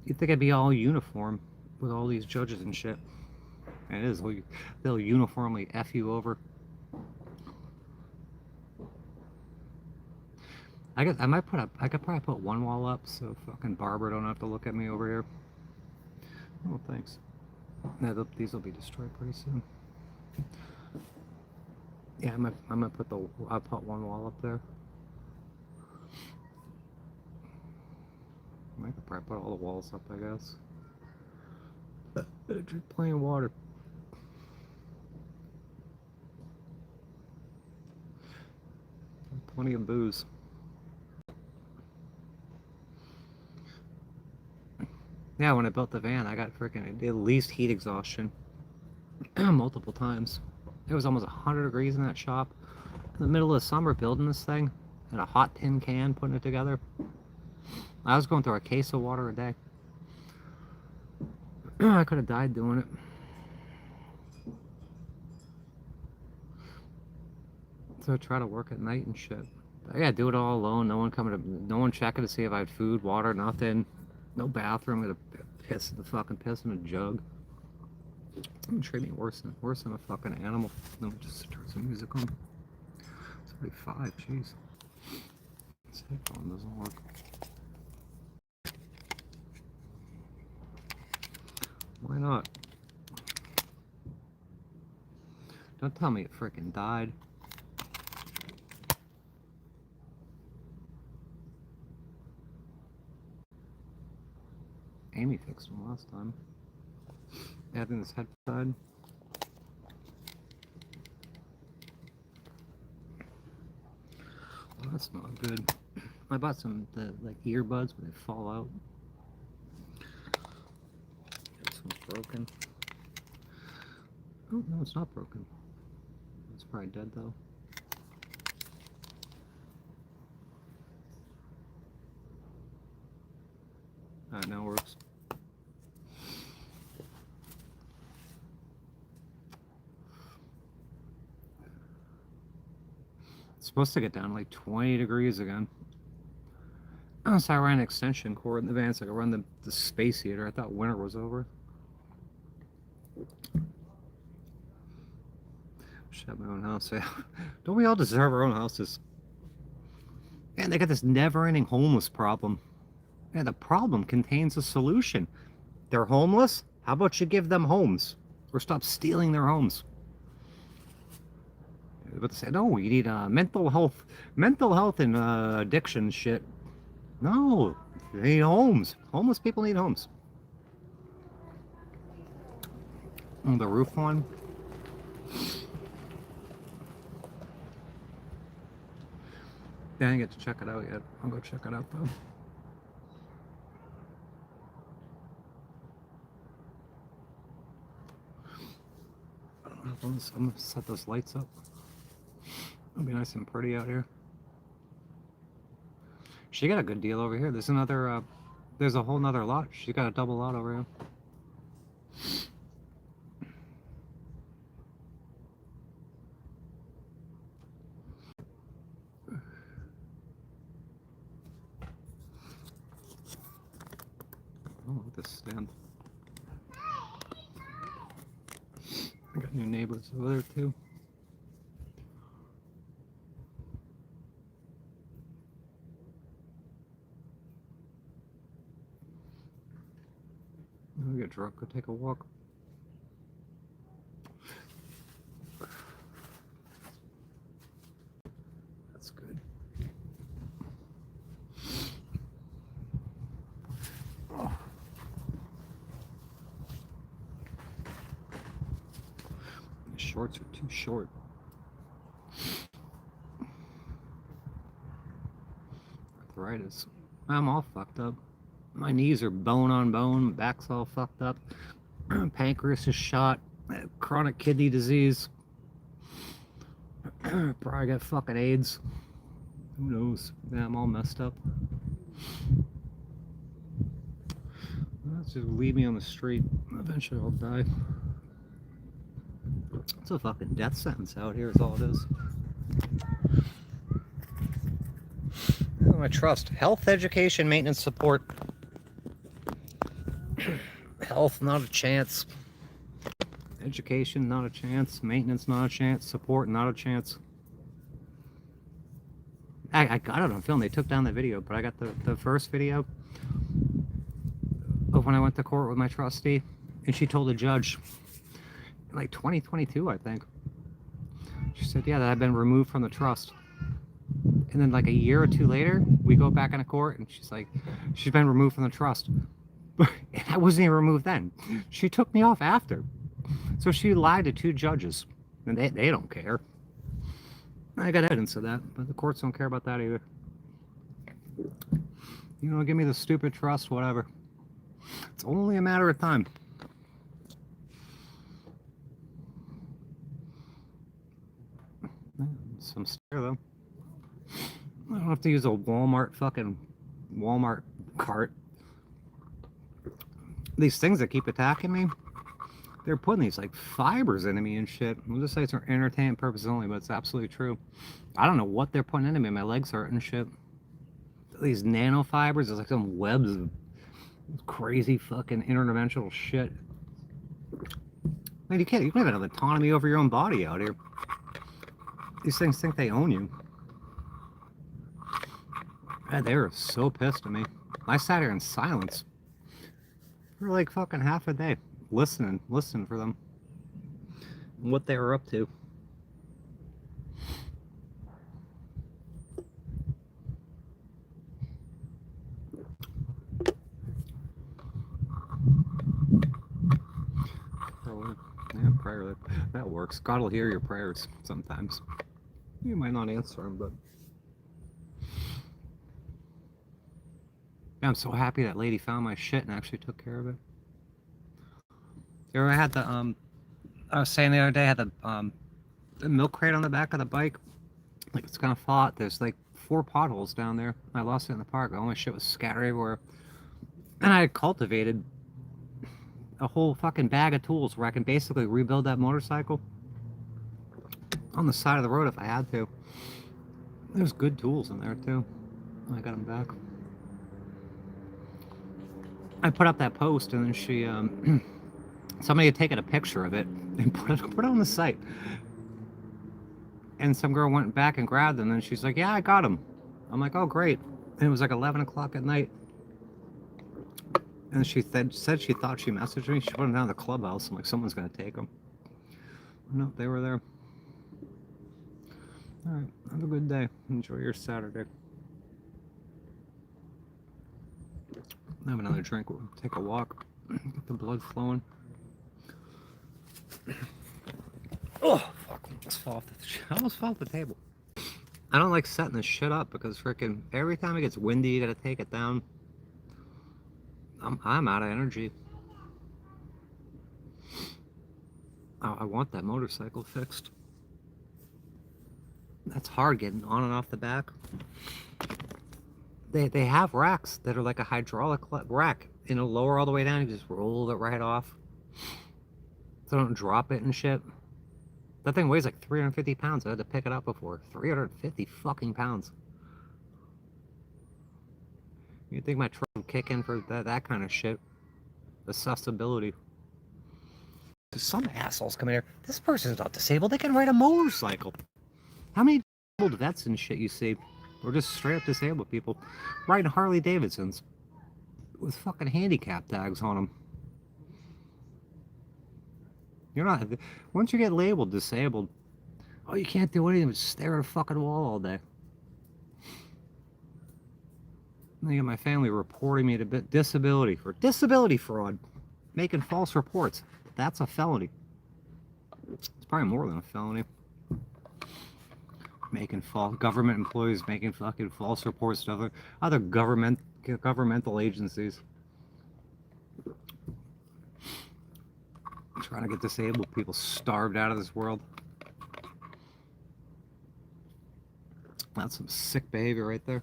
You'd think I'd be all uniform with all these judges and shit. And it is. They'll uniformly F you over. I could probably put one wall up so fucking Barbara don't have to look at me over here. Oh, thanks. No, these will be destroyed pretty soon. Yeah, I'll put one wall up there. I could probably put all the walls up, I guess. Drink plain water. Plenty of booze. Yeah, when I built the van, I got freaking at least heat exhaustion multiple times. It was almost 100 degrees in that shop. In the middle of the summer, building this thing in a hot tin can, putting it together. I was going through a case of water a day. I could have died doing it. So I try to work at night and shit. But yeah, do it all alone. No one checking to see if I had food, water, nothing. No bathroom. I'm gonna piss in a jug. Treat me worse than a fucking animal. Let me just turn some music on. It's already 5, jeez. This headphone doesn't work. Why not? Don't tell me it frickin' died. Amy fixed them last time. Yeah, I think this headphone died. Well, that's not good. I bought some like earbuds, but they fall out. This one's broken. Oh no, it's not broken. It's probably dead though. Alright, now it works. It's supposed to get down to like 20 degrees again. Oh, so I ran an extension cord in the van so I could run the space heater. I thought winter was over. Should have my own house. Yeah. Don't we all deserve our own houses? And they got this never-ending homeless problem. And the problem contains a solution. They're homeless? How about you give them homes? Or stop stealing their homes? But they say, no, you need mental health and addiction shit. No, they need homes. Homeless people need homes. The roof one. Yeah, I didn't get to check it out yet. I'll go check it out though. I'm gonna set those lights up. It'll be nice and pretty out here. She got a good deal over here. There's another, there's a whole nother lot. She got a double lot over here. Oh, look at this stand. I got new neighbors over there too. I'll get drunk, go take a walk. That's good. Shorts are too short. Arthritis. I'm all fucked up. My knees are bone on bone. My back's all fucked up. Pancreas is shot. I have chronic kidney disease. Probably got fucking AIDS. Who knows? Yeah, I'm all messed up. Let's just leave me on the street. Eventually I'll die. It's a fucking death sentence out here is all it is. My trust. Health, education, maintenance, support. Health, not a chance. Education, not a chance. Maintenance, not a chance. Support, not a chance. I got it on film. They took down the video, but I got the first video of when I went to court with my trustee, and she told the judge, in like 2022, I think. She said, yeah, that I've been removed from the trust. And then like a year or two later, we go back into court, and she's like, she's been removed from the trust. And I wasn't even removed then. She took me off after. So she lied to two judges, and they don't care. I got evidence of that, but the courts don't care about that either. You know, give me the stupid trust, whatever. It's only a matter of time. Some stare though. I don't have to use a Walmart cart. These things that keep attacking me, they're putting these like fibers into me and shit. We'll just say it's for entertainment purposes only, but it's absolutely true. I don't know what they're putting into me. My legs hurt and shit. These nanofibers, there's like some webs of crazy fucking interdimensional shit. Man, you don't even have autonomy over your own body out here. These things think they own you. God, they were so pissed at me. I sat here in silence for like fucking half a day, listening for them, and what they were up to. Yeah, prayer, that works. God will hear your prayers sometimes. You might not answer them, but yeah, I'm so happy that lady found my shit and actually took care of it. I had I was saying the other day, I had the milk crate on the back of the bike. Like it's gonna fall out. There's like 4 potholes down there. I lost it in the park. All my shit was scattered everywhere. And I had cultivated a whole fucking bag of tools where I can basically rebuild that motorcycle on the side of the road if I had to. There's good tools in there too. I got them back. I put up that post and then she, somebody had taken a picture of it and put it on the site. And some girl went back and grabbed them and she's like, yeah, I got them. I'm like, oh, great. And it was like 11 o'clock at night. And she said she thought she messaged me. She put them down in the clubhouse. I'm like, someone's going to take them. No, they were there. All right, have a good day. Enjoy your Saturday. Have another drink. We'll take a walk. Get the blood flowing. Oh, fuck. I almost fell off the table. I don't like setting this shit up because freaking every time it gets windy, you gotta take it down. I'm out of energy. I want that motorcycle fixed. That's hard getting on and off the back. They have racks that are like a hydraulic rack. You know, lower all the way down, you just roll it right off. So don't drop it and shit. That thing weighs like 350 pounds. I had to pick it up before. 350 fucking pounds. You'd think my truck would kick in for that kind of shit. Accessibility. Some assholes come in here. This person's not disabled. They can ride a motorcycle. How many disabled vets and shit you see? Or just straight up disabled people riding Harley Davidsons with fucking handicap tags on them. You're not. Once you get labeled disabled, oh, you can't do anything but stare at a fucking wall all day. And you get my family reporting me to disability for disability fraud, making false reports. That's a felony. It's probably more than a felony. Making false government employees making fucking false reports to other governmental agencies. Trying to get disabled people starved out of this world. That's some sick behavior right there.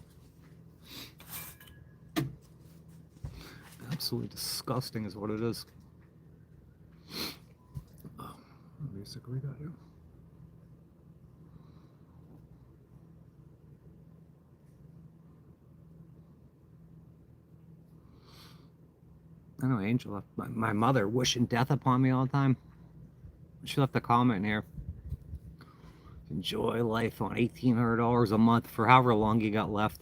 Absolutely disgusting is what it is. What music we got here? I know Angel left my mother wishing death upon me all the time. She left a comment here. Enjoy life on $1,800 a month for however long you got left.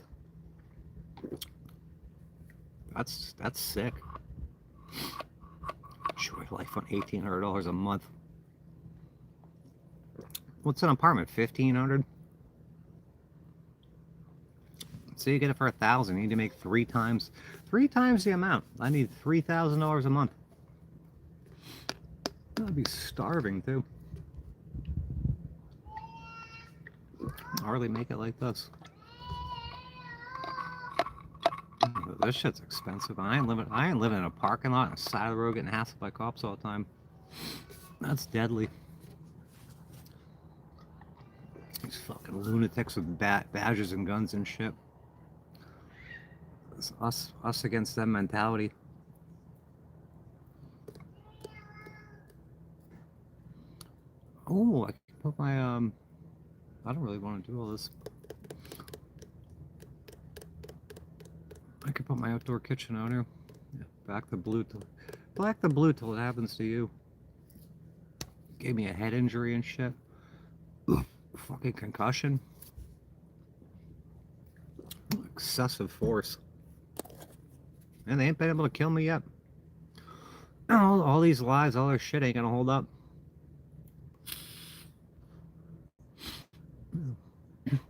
That's sick. Enjoy life on $1,800 a month. What's an apartment? $1,500. So you get it for $1,000. You need to make three times the amount. I need $3,000 a month. I'd be starving too. Hardly make it like this. This shit's expensive. I ain't living in a parking lot on the side of the road getting hassled by cops all the time. That's deadly. These fucking lunatics with badges and guns and shit. It's us against them mentality. Oh, I can put my I don't really want to do all this. I could put my outdoor kitchen out here. Yeah, black the blue till it happens to you. Gave me a head injury and shit. Ugh, fucking concussion. Excessive force. And they ain't been able to kill me yet. All these lies, all their shit ain't gonna hold up.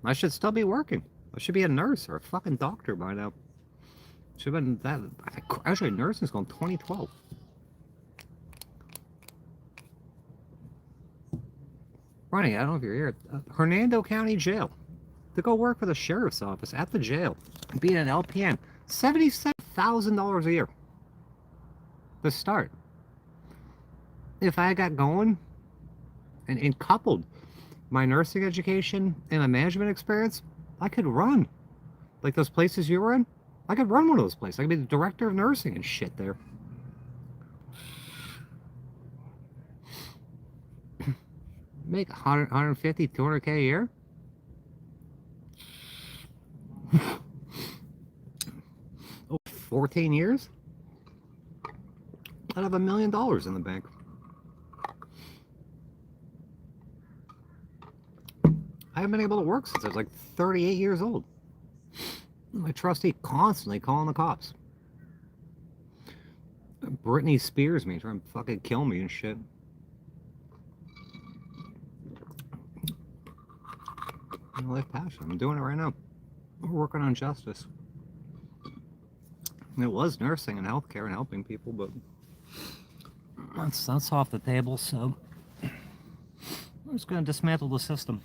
I should still be working. I should be a nurse or a fucking doctor by now. Should have been that. I graduated nursing school in 2012. Ronnie, I don't know if you're here. Hernando County Jail. To go work for the sheriff's office at the jail. Being an LPN. $77,000 a year. To start. If I got going and coupled my nursing education and my management experience, I could run. Like those places you were in, I could run one of those places. I could be the director of nursing and shit there. Make 150, 200K a year? Oh, 14 years? I'd have $1 million in the bank. I haven't been able to work since I was like 38 years old. My trustee constantly calling the cops. Britney Spears me, trying to fucking kill me and shit. My life passion. I'm doing it right now. We're working on justice. It was nursing and healthcare and helping people, but that's off the table, so I'm just going to dismantle the system.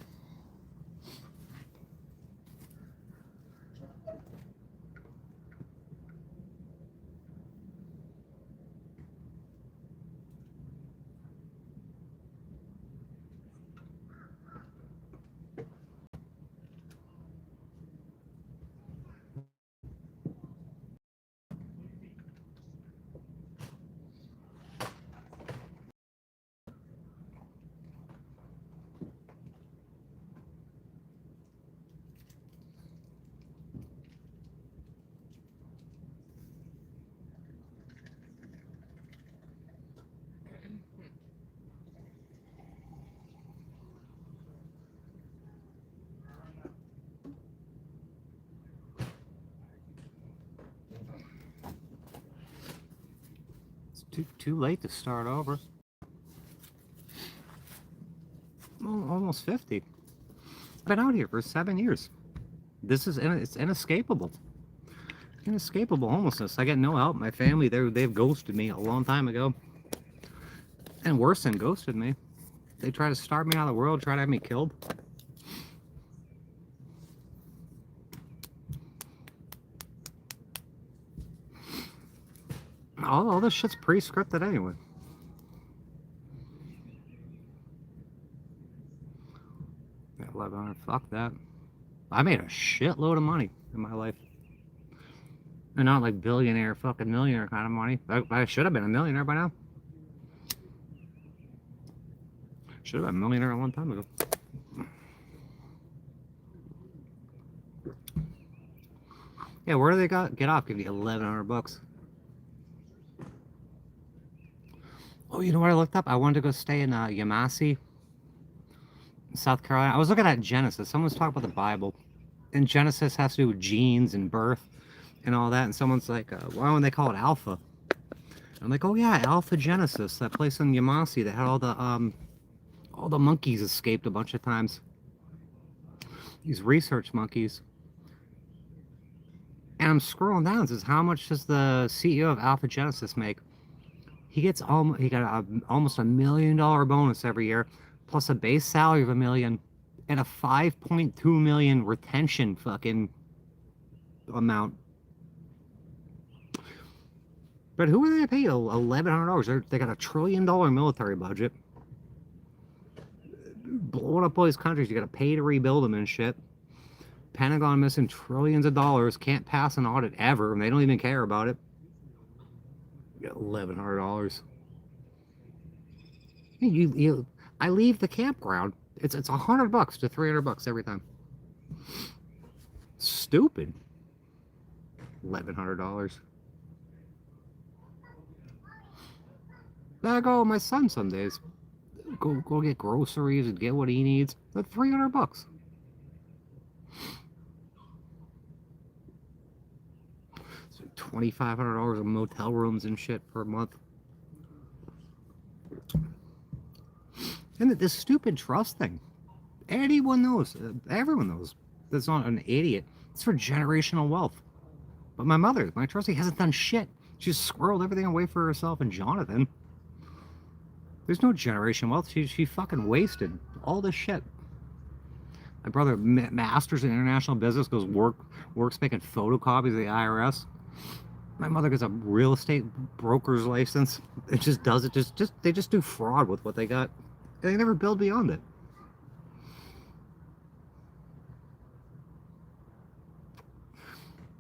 Too late to start over. Almost 50. I've been out here for 7 years. It's inescapable. Inescapable homelessness. I get no help. My family, they've ghosted me a long time ago. And worse than ghosted me. They try to starve me out of the world, try to have me killed. All this shit's pre-scripted anyway. Yeah, 1100, fuck that. I made a shitload of money in my life. And not like billionaire, fucking millionaire kind of money. I should have been a millionaire by now. Should have been a millionaire a long time ago. Yeah, where do they get off? Give you 1,100 bucks. Oh, you know what I looked up? I wanted to go stay in Yamasi, South Carolina. I was looking at Genesis. Someone was talking about the Bible. And Genesis has to do with genes and birth and all that. And someone's like, why don't they call it Alpha? I'm like, oh yeah, Alpha Genesis, that place in Yamasi that had all the monkeys escaped a bunch of times. These research monkeys. And I'm scrolling down. It says, how much does the CEO of Alpha Genesis make? He got almost $1 million bonus every year, plus a base salary of $1 million, and a 5.2 million retention fucking amount. But who are they going to pay $1,100? They got $1 trillion military budget. Blowing up all these countries, you got to pay to rebuild them and shit. Pentagon missing trillions of dollars, can't pass an audit ever, and they don't even care about it. You got $1,100. I leave the campground. It's $100 to $300 every time. Stupid. $1,100. I go with my son some days. Go get groceries and get what he needs. That's $300. So $2,500 of motel rooms and shit per month. And this stupid trust thing. Anyone knows. Everyone knows. That's not an idiot. It's for generational wealth. But my trustee, hasn't done shit. She's squirreled everything away for herself and Jonathan. There's no generation wealth. She fucking wasted all this shit. My brother, masters in international business, works making photocopies of the IRS. My mother gets a real estate broker's license. It just does it. They just do fraud with what they got. And they never build beyond it.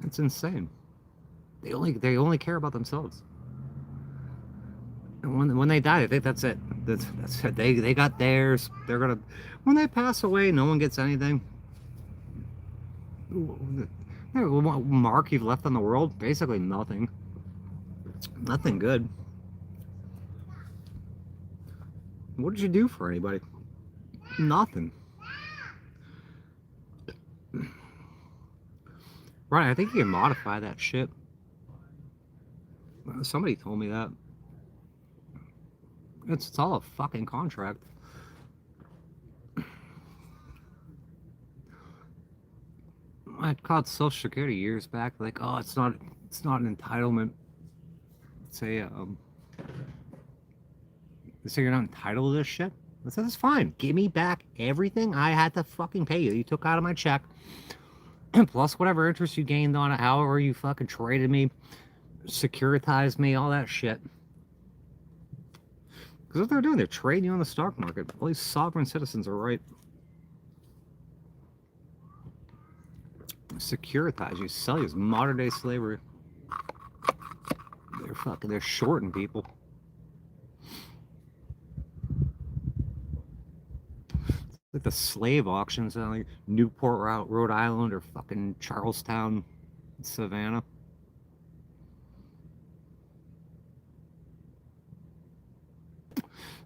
It's insane. They only care about themselves. And when they die, they think that's it. That's it. They got theirs. They're gonna. When they pass away, no one gets anything. What mark you've left on the world? Basically nothing. Nothing good. What did you do for anybody? Nothing. Right, I think you can modify that shit. Somebody told me that. It's all a fucking contract. I called Social Security years back, like, oh, it's not an entitlement. Say, they say you're not entitled to this shit. I said, that's fine. Give me back everything I had to fucking pay you. You took out of my check. Plus whatever interest you gained on it, however you fucking traded me, securitized me, all that shit. Because what they're doing, they're trading you on the stock market. All these sovereign citizens are right. Securitize you, sell you as modern day slavery. They're shorting people. Like the slave auctions on like Newport, Rhode Island, or fucking Charlestown, Savannah.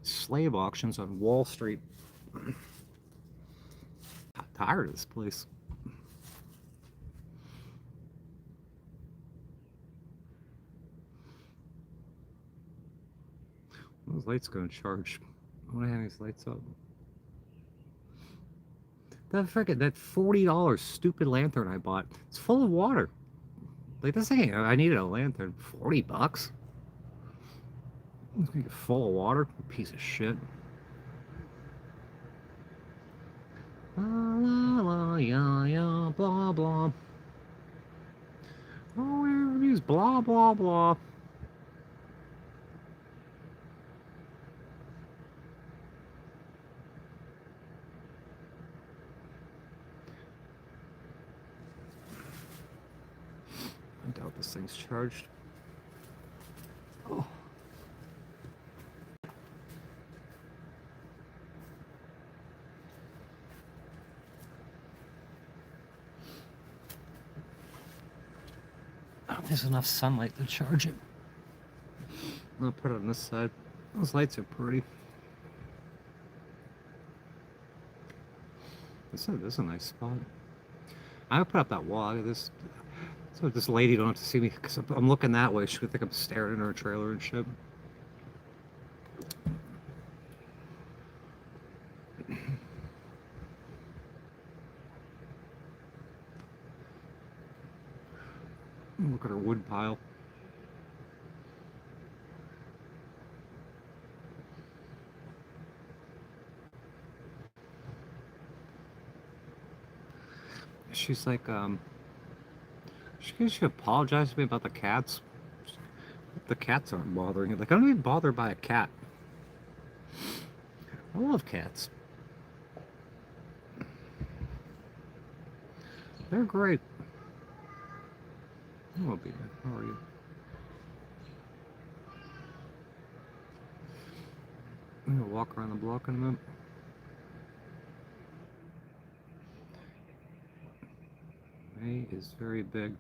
Slave auctions on Wall Street. I'm tired of this place. Those lights gonna charge. I want to have these lights up. That $40 stupid lantern I bought. It's full of water. Like this thing, I needed a lantern. $40. It's gonna get full of water. Piece of shit. La la la, yeah, yeah, blah blah. Oh, we use blah blah blah. I doubt this thing's charged. Oh. Oh, there's enough sunlight to charge it. I'll put it on this side. Those lights are pretty. This is a nice spot. I would put up that wall. This so this lady don't have to see me because I'm looking that way. She would think I'm staring in her trailer and shit. Look at her wood pile. She's like, she should apologize to me about the cats. The cats aren't bothering her. Like, I don't even bothered by a cat. I love cats. They're great. Hello, baby. How are you? I'm gonna walk around the block in a minute. May is very big.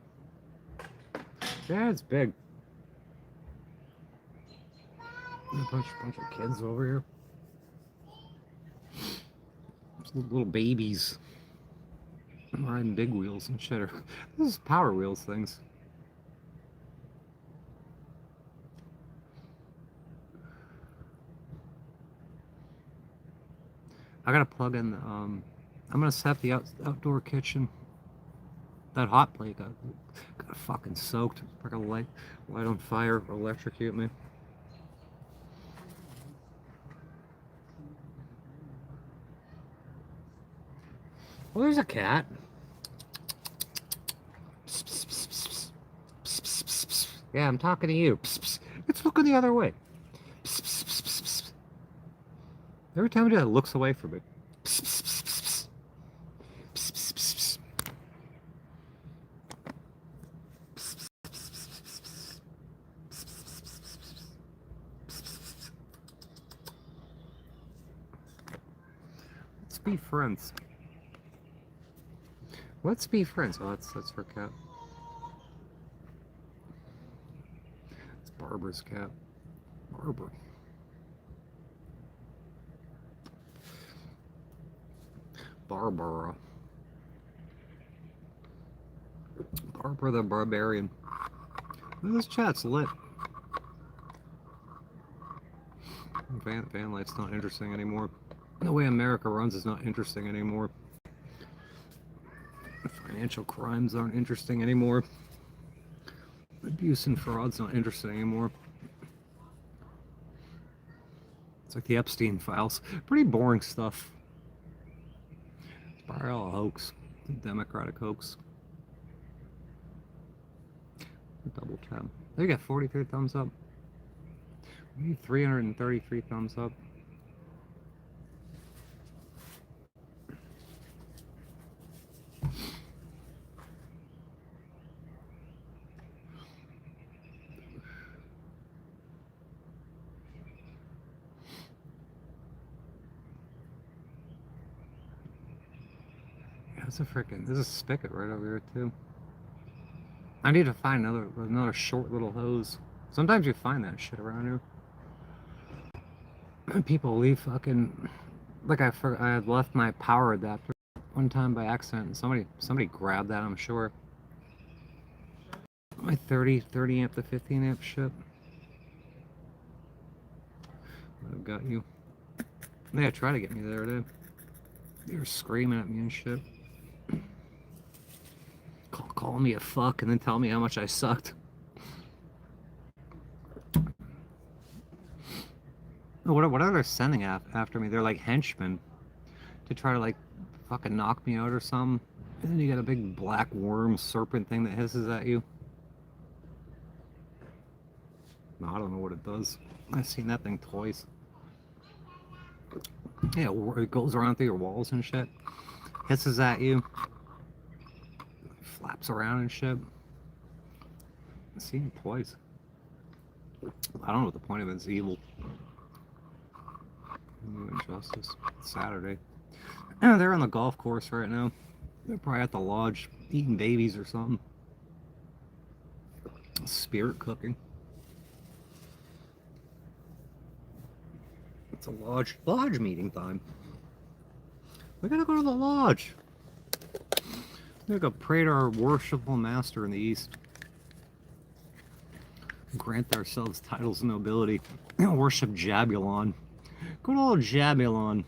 Yeah, it's big. A bunch of kids over here. Little babies. Riding big wheels and shit. This is Power Wheels things. I gotta plug in. I'm gonna set the outdoor kitchen. That hot plate got fucking soaked. Like a light on fire, electrocute me. Well, there's a cat. Yeah, I'm talking to you. It's looking the other way. Every time I do that, it looks away from me. Let's be friends. Let's be friends. Oh, that's her cat. It's Barbara's cat. Barbara. Barbara. Barbara the Barbarian. This chat's lit. Van life's not interesting anymore. The way America runs is not interesting anymore. Financial crimes aren't interesting anymore. Abuse and fraud's not interesting anymore. It's like the Epstein files. Pretty boring stuff. It's probably all a hoax. A Democratic hoax. Double tap. They got 43 thumbs up. We need 333 thumbs up. That's a freaking. There's a spigot right over here too. I need to find another short little hose. Sometimes you find that shit around here. People leave fucking. Like I had left my power adapter one time by accident, and somebody grabbed that. I'm sure. My 30 amp to 15 amp shit. I've got you. They tried to get me there, dude. They were screaming at me and shit. Calling me a fuck and then telling me how much I sucked. What are they sending after me? They're like henchmen to try to like fucking knock me out or something. And then you got a big black worm serpent thing that hisses at you. No, I don't know what it does. I've seen that thing twice. Yeah, it goes around through your walls and shit. Hisses at you. Flaps around and shit. I've seen it twice. I don't know what the point of it is. Evil. Injustice. It's Saturday. They're on the golf course right now. They're probably at the lodge eating babies or something. Spirit cooking. It's a lodge meeting time. We gotta go to the lodge. We gotta pray to our worshipful master in the east. Grant ourselves titles of nobility. Worship Jabulon. Good old Jabulon.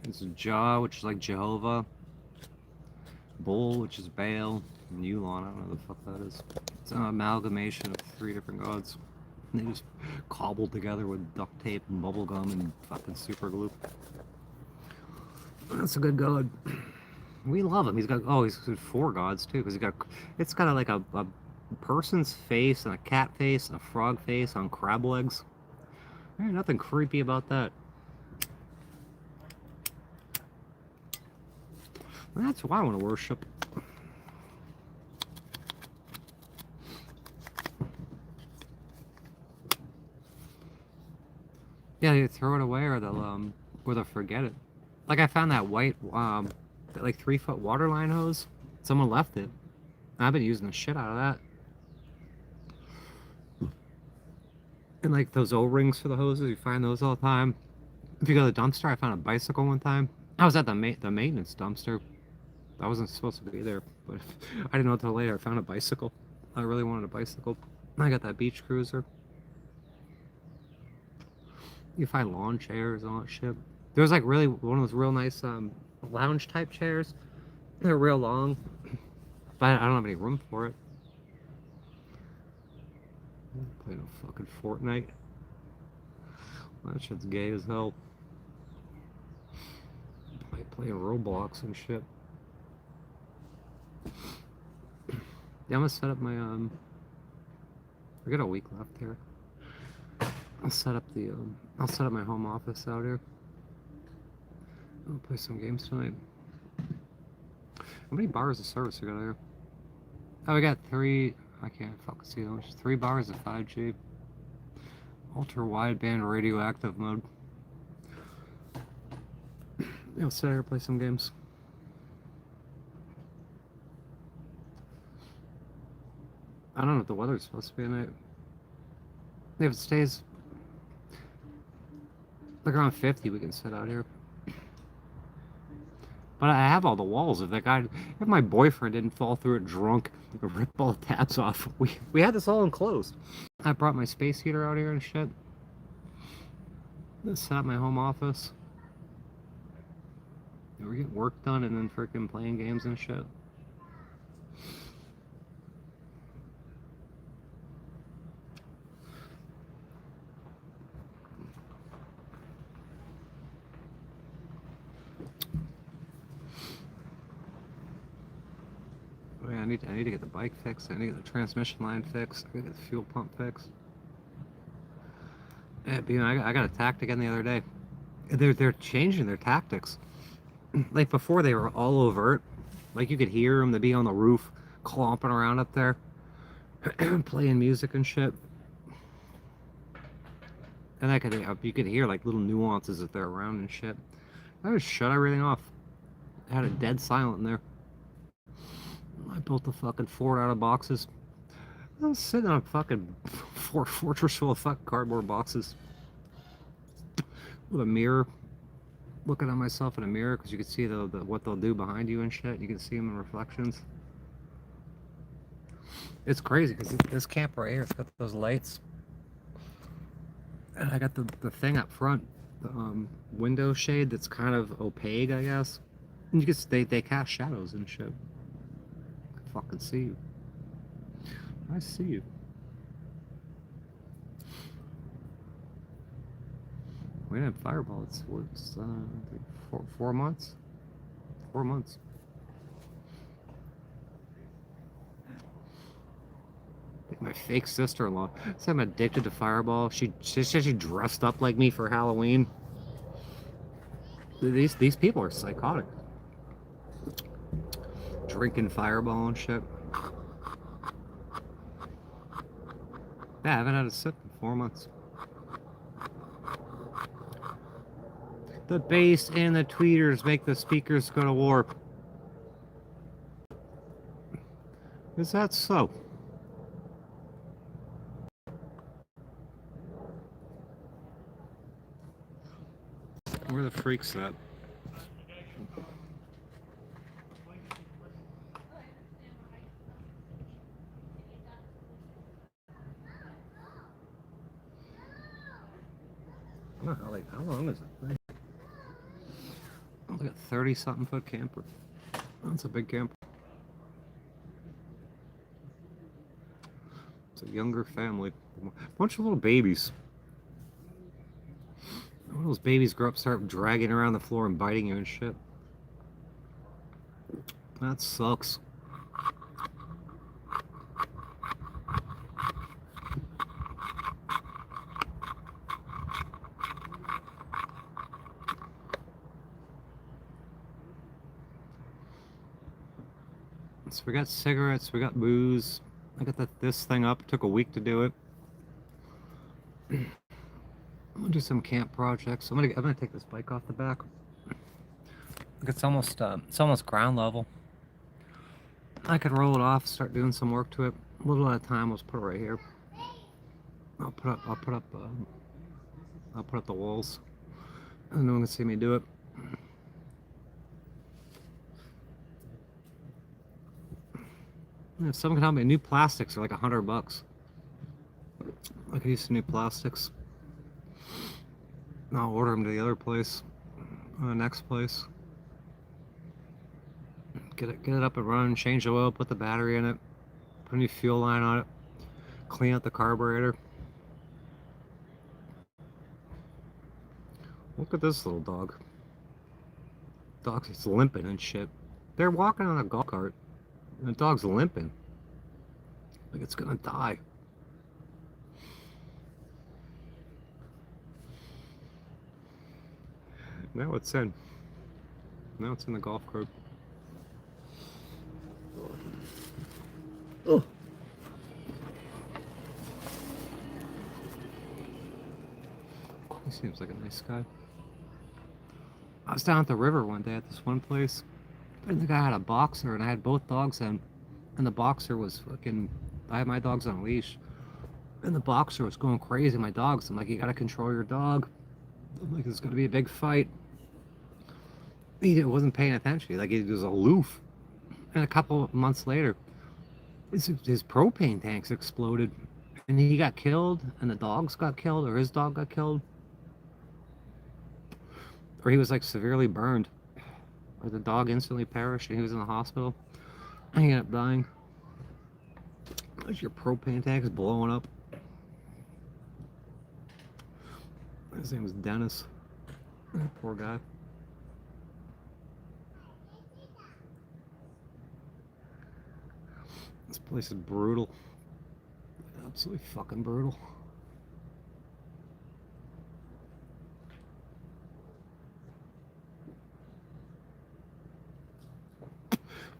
It's Jah, which is like Jehovah. Bull, which is Baal. And Yulon, I don't know what the fuck that is. It's an amalgamation of 3 different gods. And they just cobbled together with duct tape and bubble gum and fucking super glue. That's a good god. We love him. He's got, oh, he's 4 gods too, because it's got like a person's face and a cat face and a frog face on crab legs. There's nothing creepy about that. That's why I want to worship. Yeah, you throw it away or they'll forget it. Like I found that white, that like 3-foot water line hose. Someone left it. I've been using the shit out of that. And like those O-rings for the hoses, you find those all the time. If you go to the dumpster, I found a bicycle one time. I was at the maintenance dumpster. I wasn't supposed to be there, but I didn't know until later. I found a bicycle. I really wanted a bicycle. I got that beach cruiser. You find lawn chairs and all that shit. There's like really one of those real nice lounge type chairs. They're real long, but I don't have any room for it. I'm playing a fucking Fortnite. That shit's gay as hell. Playing Roblox and shit. Yeah, I'm gonna set up my I got a week left here. I'll set up my home office out here. I'll play some games tonight. How many bars of service we got here? Oh, we got 3. I can't fucking see them. 3 bars of 5G. Ultra wideband radioactive mode. Yeah, I'll sit here and play some games. I don't know what the weather's supposed to be tonight. If it stays like around 50, we can sit out here. But I have all the walls. If my boyfriend didn't fall through it drunk, rip all the tabs off. We had this all enclosed. I brought my space heater out here and shit. Set up my home office. We're getting work done and then freaking playing games and shit. Oh, yeah, I need to get the bike fixed. I need to get the transmission line fixed. I need to get the fuel pump fixed. Yeah, I got attacked again the other day. They're changing their tactics. Like before, they were all overt. Like you could hear them. They'd be on the roof, clomping around up there, playing music and shit. And you could hear like little nuances if they're around and shit. I just shut everything off. I had it dead silent in there. I built a fucking fort out of boxes. I was sitting on a fucking fortress full of fucking cardboard boxes. With a mirror. Looking at myself in a mirror because you can see what they'll do behind you and shit. You can see them in reflections. It's crazy because this camp right here, it's got those lights. And I got the thing up front, the window shade that's kind of opaque, I guess. And you can they cast shadows and shit. I can fucking see you. I see you. We didn't have Fireball. It's 4 months. 4 months. My fake sister-in-law said I'm addicted to Fireball. She said she dressed up like me for Halloween. These people are psychotic. Drinking Fireball and shit. Yeah, I haven't had a sip in 4 months. The bass and the tweeters make the speakers go to war. Is that so? Where are the freaks at? How long is it? Look at 30-something foot camper. That's a big camper. It's a younger family. A bunch of little babies. One of those babies grow up, start dragging around the floor and biting you and shit. That sucks. So we got cigarettes, we got booze. I got this thing up. It took a week to do it. I'm gonna do some camp projects. I'm gonna take this bike off the back. Look, it's almost ground level. I could roll it off, start doing some work to it. A little at a time. Let's put it right here. I'll put up the walls. And no one can see me do it. If someone can help me, new plastics are like $100. I could use some new plastics. I'll order them to the other place, the next place. Get it up and running. Change the oil, put the battery in it, put a new fuel line on it, clean out the carburetor. Look at this little dog. Dog's limping and shit. They're walking on a golf cart, and the dog's limping. Like it's gonna die. Now it's in the golf cart. Oh. He seems like a nice guy. I was down at the river one day at this one place, and the guy had a boxer, and I had both dogs in, and the boxer was fucking. I had my dogs on a leash, and the boxer was going crazy. My dogs. I'm like, you gotta control your dog. I'm like, it's gonna be a big fight. He wasn't paying attention. Like he was aloof. And a couple of months later, his propane tanks exploded, and he got killed, and the dogs got killed, or his dog got killed, or he was like severely burned, or the dog instantly perished, and he was in the hospital, and he ended up dying. Because your propane tank is blowing up. His name was Dennis. Poor guy. This place is brutal. Absolutely fucking brutal.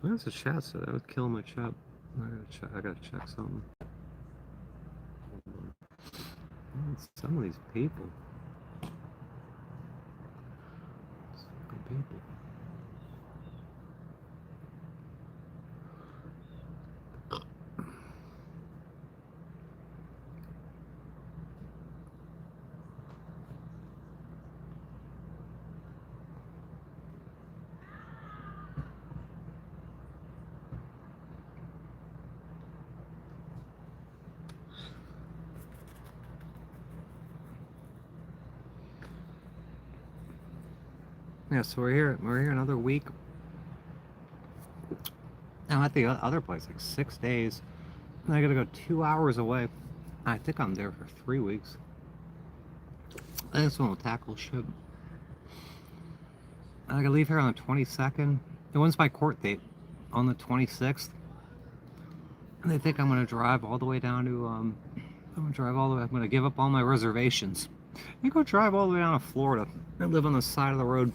Well, that's a chat, so that would kill my chat. I gotta check something. Some of these people. Fucking people. Yeah, so we're here another week. I'm at the other place like 6 days. And I gotta go 2 hours away. I think I'm there for 3 weeks. I just want to tackle shit. I gotta leave here on the 22nd. When's my court date? On the 26th. And they think I'm gonna drive all the way down to I'm gonna drive all the way. I'm gonna give up all my reservations. And go drive all the way down to Florida and live on the side of the road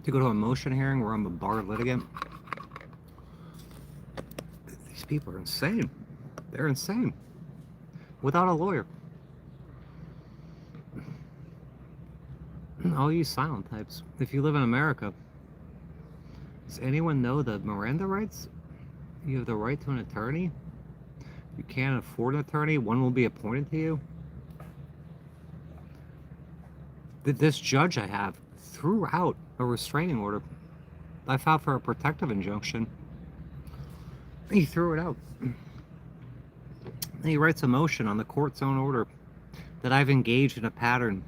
to go to a motion hearing where I'm a bar litigant. These people are insane. They're insane. Without a lawyer. All you silent types. If you live in America, does anyone know the Miranda rights? You have the right to an attorney. You can't afford an attorney. One will be appointed to you. This judge I have threw out a restraining order. I filed for a protective injunction. He threw it out. And he writes a motion on the court's own order that I've engaged in a pattern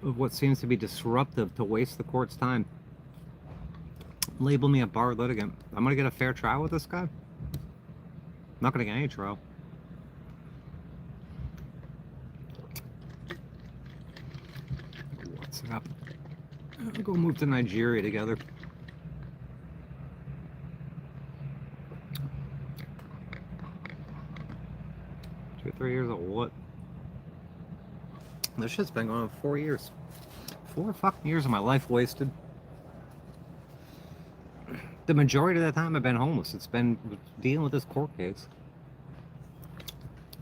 of what seems to be disruptive to waste the court's time. Label me a bar litigant. I'm gonna get a fair trial with this guy. I'm not gonna get any trial. What's up? We'll go move to Nigeria together. 2 or 3 years of what? This shit's been going on 4 years. 4 fucking years of my life wasted. The majority of the time I've been homeless. It's been dealing with this court case.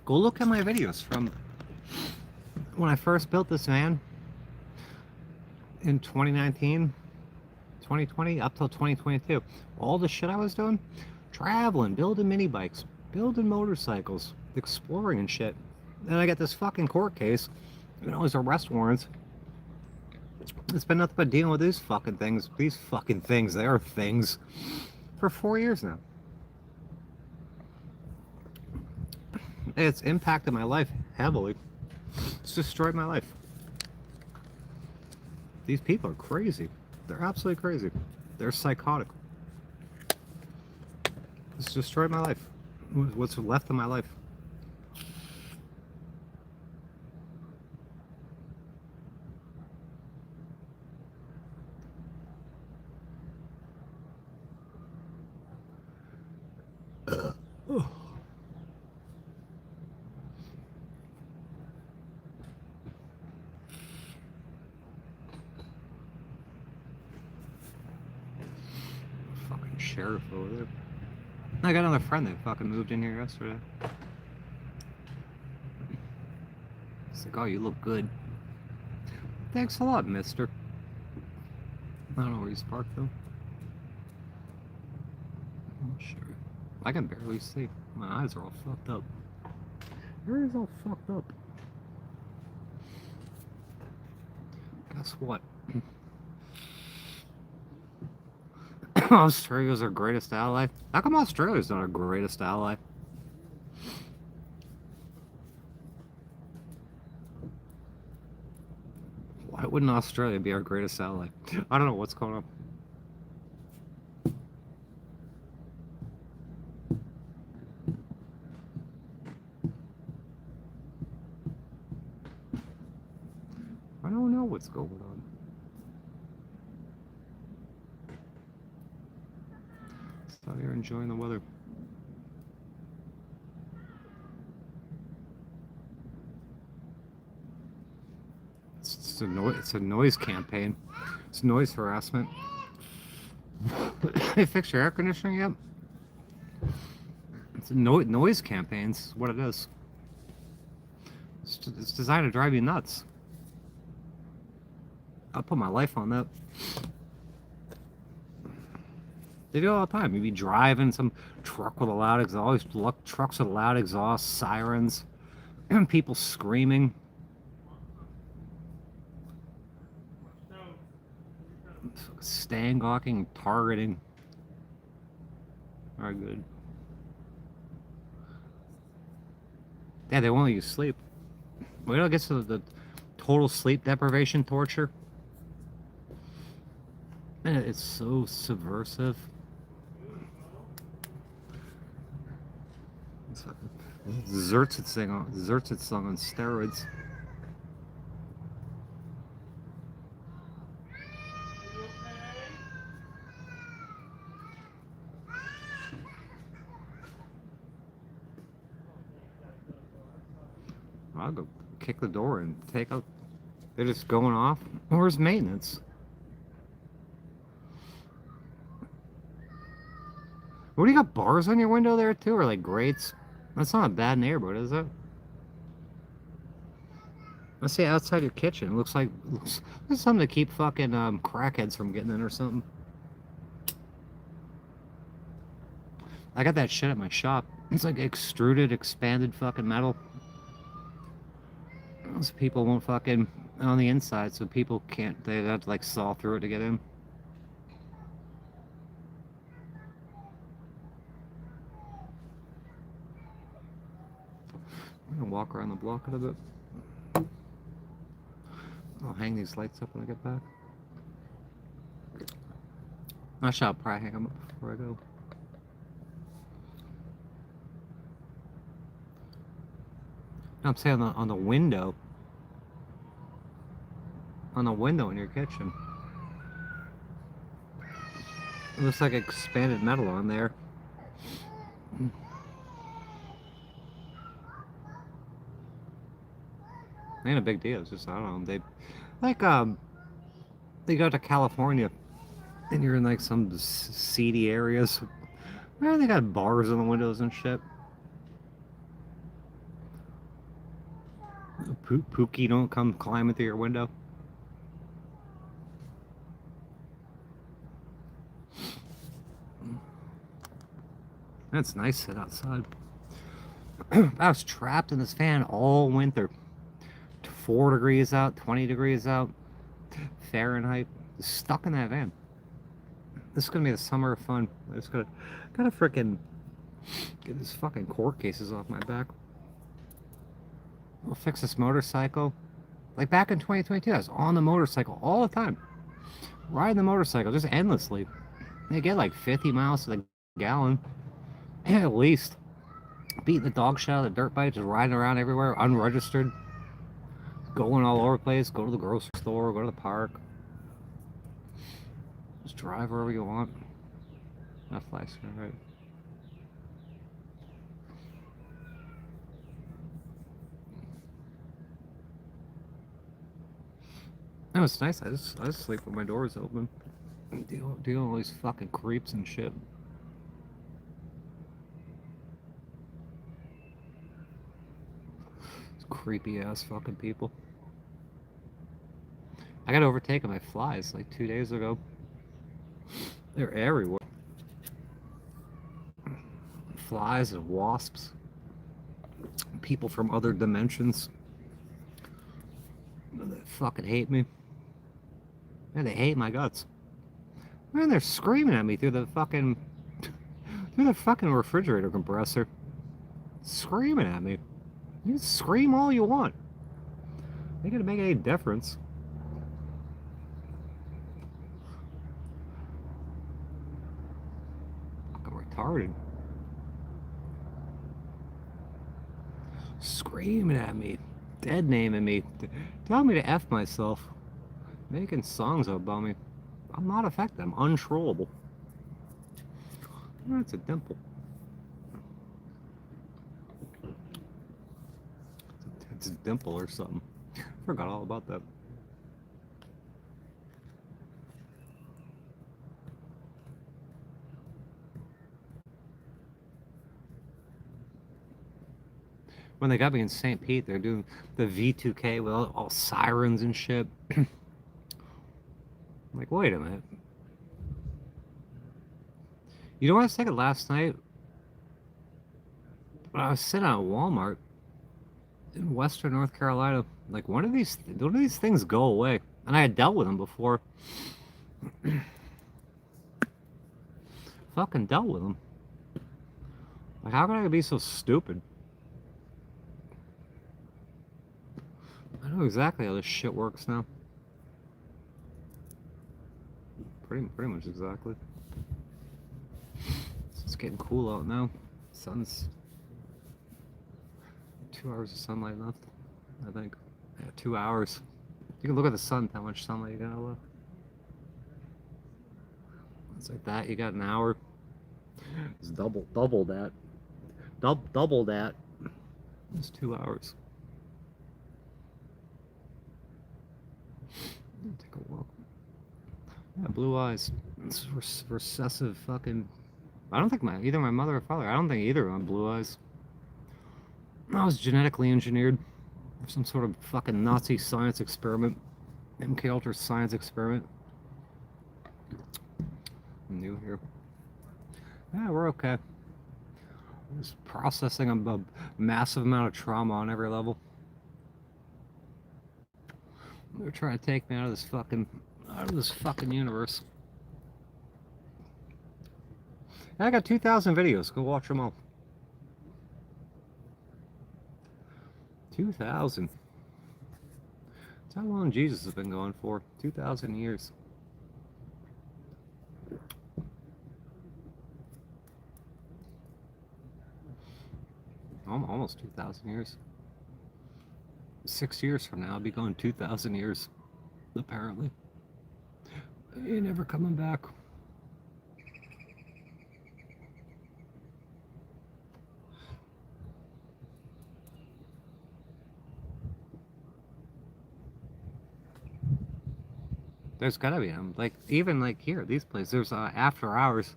Go look at my videos from when I first built this van in 2019, 2020, up till 2022. All the shit I was doing, traveling, building mini bikes, building motorcycles, exploring and shit. Then I got this fucking court case, and all these arrest warrants. It's been nothing but dealing with these fucking things. These fucking things, they are things, for 4 years now. It's impacted my life heavily. It's destroyed my life. These people are crazy. They're absolutely crazy. They're psychotic. It's destroyed my life. What's left of my life. Fucking sheriff over there. I got another friend that fucking moved in here yesterday. It's like, oh, you look good. Thanks a lot, mister. I don't know where he's parked though. I'm not sure. I can barely see. My eyes are all fucked up. Your eyes all fucked up. Guess what? Australia's our greatest ally. How come Australia's not our greatest ally? Why wouldn't Australia be our greatest ally? I don't know what's going on. I don't know what's going on. Just out here enjoying the weather. It's a noise campaign. It's noise harassment. They fixed your air conditioning yet? It's a noise campaigns. What it is. It's designed to drive you nuts. I'll put my life on that. They do it all the time. You'd be driving some truck with a loud exhaust, trucks with loud exhaust, sirens, and people screaming. Gangstalking, targeting. Alright, good. Yeah, they won't let you sleep. Wait till it gets to the total sleep deprivation torture. Man, it's so subversive. Zertzit song on steroids. I'll go kick the door and take out. They're just going off. Where's maintenance? What do you got, bars on your window there too, or like grates? That's not a bad neighborhood, is it? Let's see outside your kitchen. It looks like there's something to keep fucking crackheads from getting in or something. I got that shit at my shop. It's like extruded, expanded fucking metal. Those people won't fucking on the inside, so people can't. They have to like saw through it to get in. I'm gonna walk around the block a little bit. I'll hang these lights up when I get back. Actually, I'll probably hang them up before I go. I'm saying on the window. On the window in your kitchen. It looks like expanded metal on there. Ain't a big deal. It's just, I don't know. They like they go to California and you're in like some seedy areas. Man, they got bars on the windows and shit. Pookie don't come climbing through your window. That's nice sit outside. I was trapped in this fan all winter. 4 degrees out, 20 degrees out, Fahrenheit. Stuck in that van. This is gonna be the summer of fun. I just gotta freaking get these fucking court cases off my back. We'll fix this motorcycle. Like back in 2022, I was on the motorcycle all the time. Riding the motorcycle just endlessly. They get like 50 miles to the gallon. At least. Beating the dog shit out of the dirt bike, just riding around everywhere, unregistered. Going all over the place, go to the grocery store, go to the park. Just drive wherever you want. That flash, right? No, it's nice. I just sleep with my doors open. Deal with all these fucking creeps and shit. These creepy ass fucking people. I got overtaken by flies like 2 days ago. They're everywhere. Flies and wasps. People from other dimensions. They fucking hate me. Man, they hate my guts. Man, they're screaming at me through the fucking refrigerator compressor. Screaming at me. You scream all you want. Ain't gonna make any difference. Fucking retarded. Screaming at me. Dead naming me. Telling me to F myself. Making songs about me. I'm not affected. I'm untrollable. That's a dimple. It's a dimple or something. Forgot all about that. When they got me in St. Pete, they're doing the V2K with all sirens and shit. I'm like, wait a minute. You know what I was thinking last night? When I was sitting at Walmart in Western North Carolina, like one of these things go away? And I had dealt with them before. Fucking dealt with them. Like, how can I be so stupid? I know exactly how this shit works now. Pretty much exactly. It's getting cool out now. Sun's 2 hours of sunlight left, I think. Yeah, 2 hours. You can look at the sun, how much sunlight you got left. It's like that, you got an hour. It's double that. Double that. It's 2 hours. Take a walk. Yeah, blue eyes. This is recessive fucking. I don't think either my mother or father. I don't think either of them blue eyes. I was genetically engineered. Some sort of fucking Nazi science experiment. MK Ultra science experiment. I'm new here. Yeah, we're okay. Just processing a massive amount of trauma on every level. They're trying to take me out of this fucking universe. I got 2,000 videos. Go watch them all. 2,000. That's how long Jesus has been going for. 2,000 years. Almost 2,000 years. 6 years from now, I'll be going 2,000 years. Apparently. You're never coming back. There's gotta be them. Like, even like here, these places, there's after hours.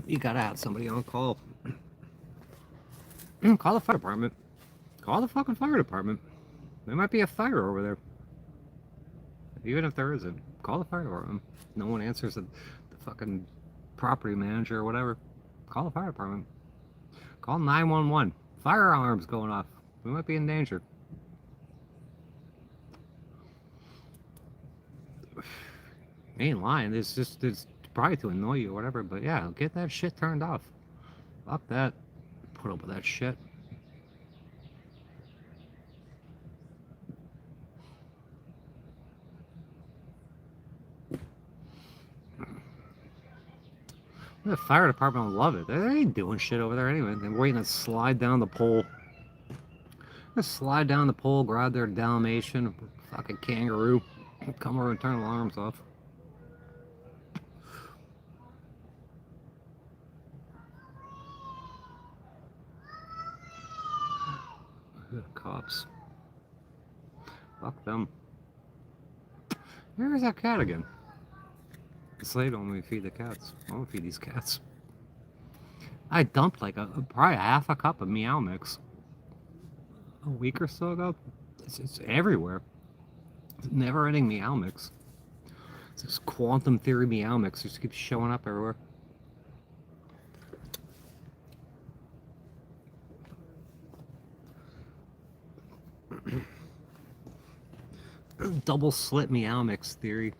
You gotta have somebody on call. Call the fire department. Call the fucking fire department. There might be a fire over there. Even if there isn't, call the fire department. No one answers the fucking property manager or whatever. Call the fire department. Call 911. Fire alarms going off. We might be in danger. Ain't lying. It's probably to annoy you or whatever, but yeah, get that shit turned off. Fuck that. Put up with that shit. The fire department will love it. They ain't doing shit over there anyway. They're waiting to slide down the pole. Just slide down the pole, grab their Dalmatian, fucking kangaroo, come over and turn the alarms off. Cops. Fuck them. Where's that cat again? This lady don't want me to feed the cats. I want to feed these cats. I dumped like probably half a cup of Meow Mix a week or so ago. It's everywhere. It's never-ending Meow Mix. It's this quantum theory Meow Mix. It just keeps showing up everywhere. Double slit Meow Mix theory.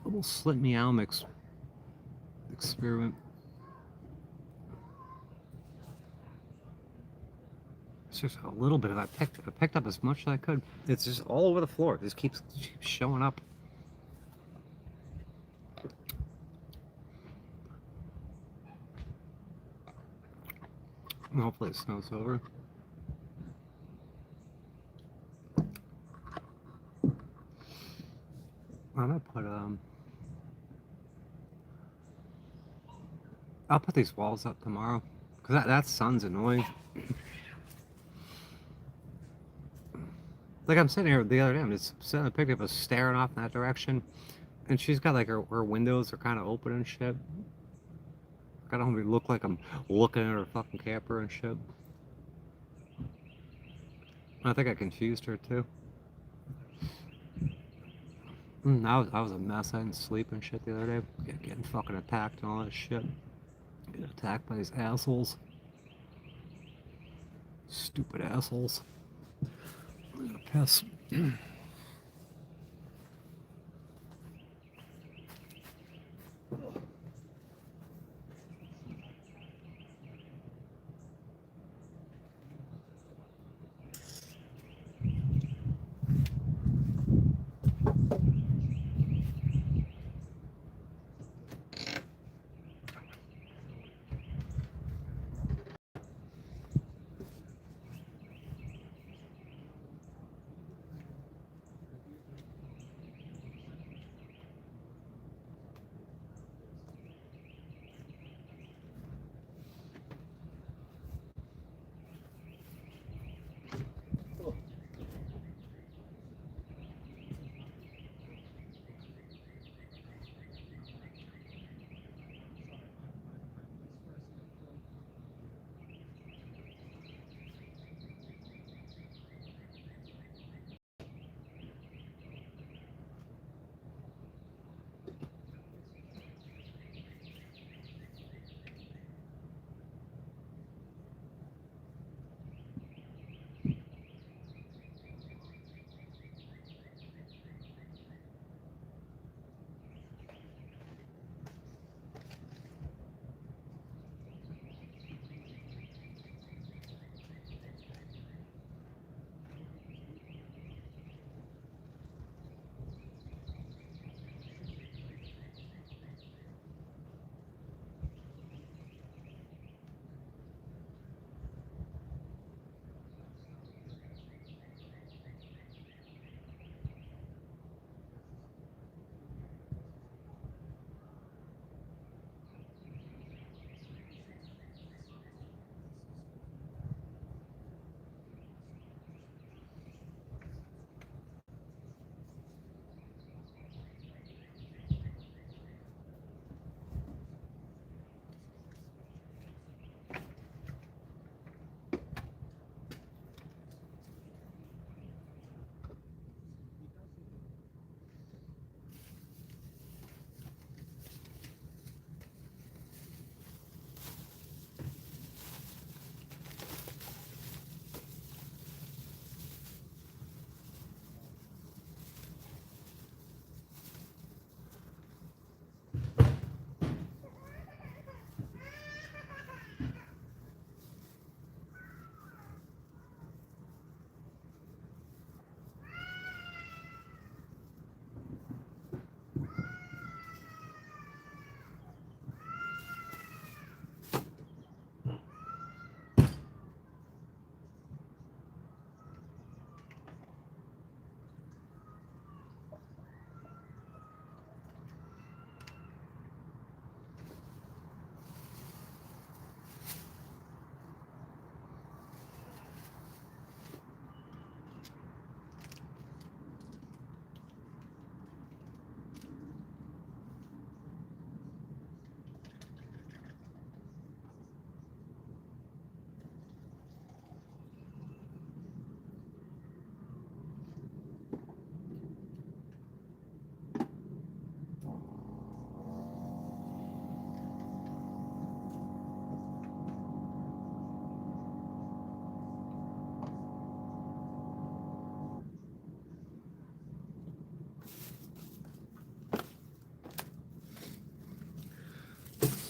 Double slit Meow Mix experiment. It's just a little bit of I picked up as much as I could. It's just all over the floor. It just keeps showing up. Hopefully it snows over. I'm gonna put I'll put these walls up tomorrow because that sun's annoying. Like I'm sitting here the other day, I'm just sitting, I picked up, staring off in that direction, and she's got like her windows are kind of open and shit. I don't really look like I'm looking at her fucking camper and shit. I think I confused her too. I was a mess. I didn't sleep and shit the other day. Getting fucking attacked and all that shit. Getting attacked by these assholes. Stupid assholes. I'm gonna piss.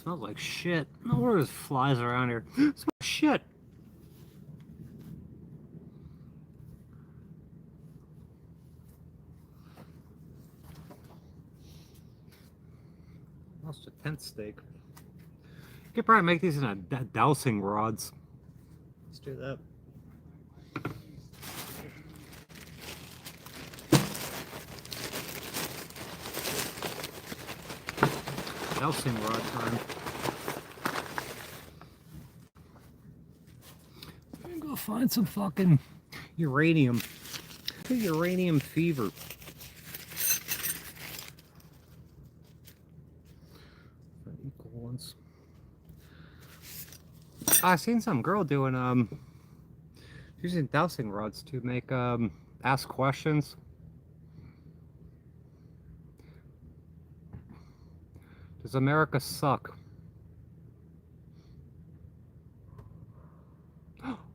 smells like shit. No wonder there's flies around here. It smells like shit. Lost a tent steak. You could probably make these in a dowsing rods. Let's do that. Dowsing rod time. I'm gonna go find some fucking uranium. Uranium fever. Equal ones. I seen some girl doing using dowsing rods to make ask questions. Does America suck?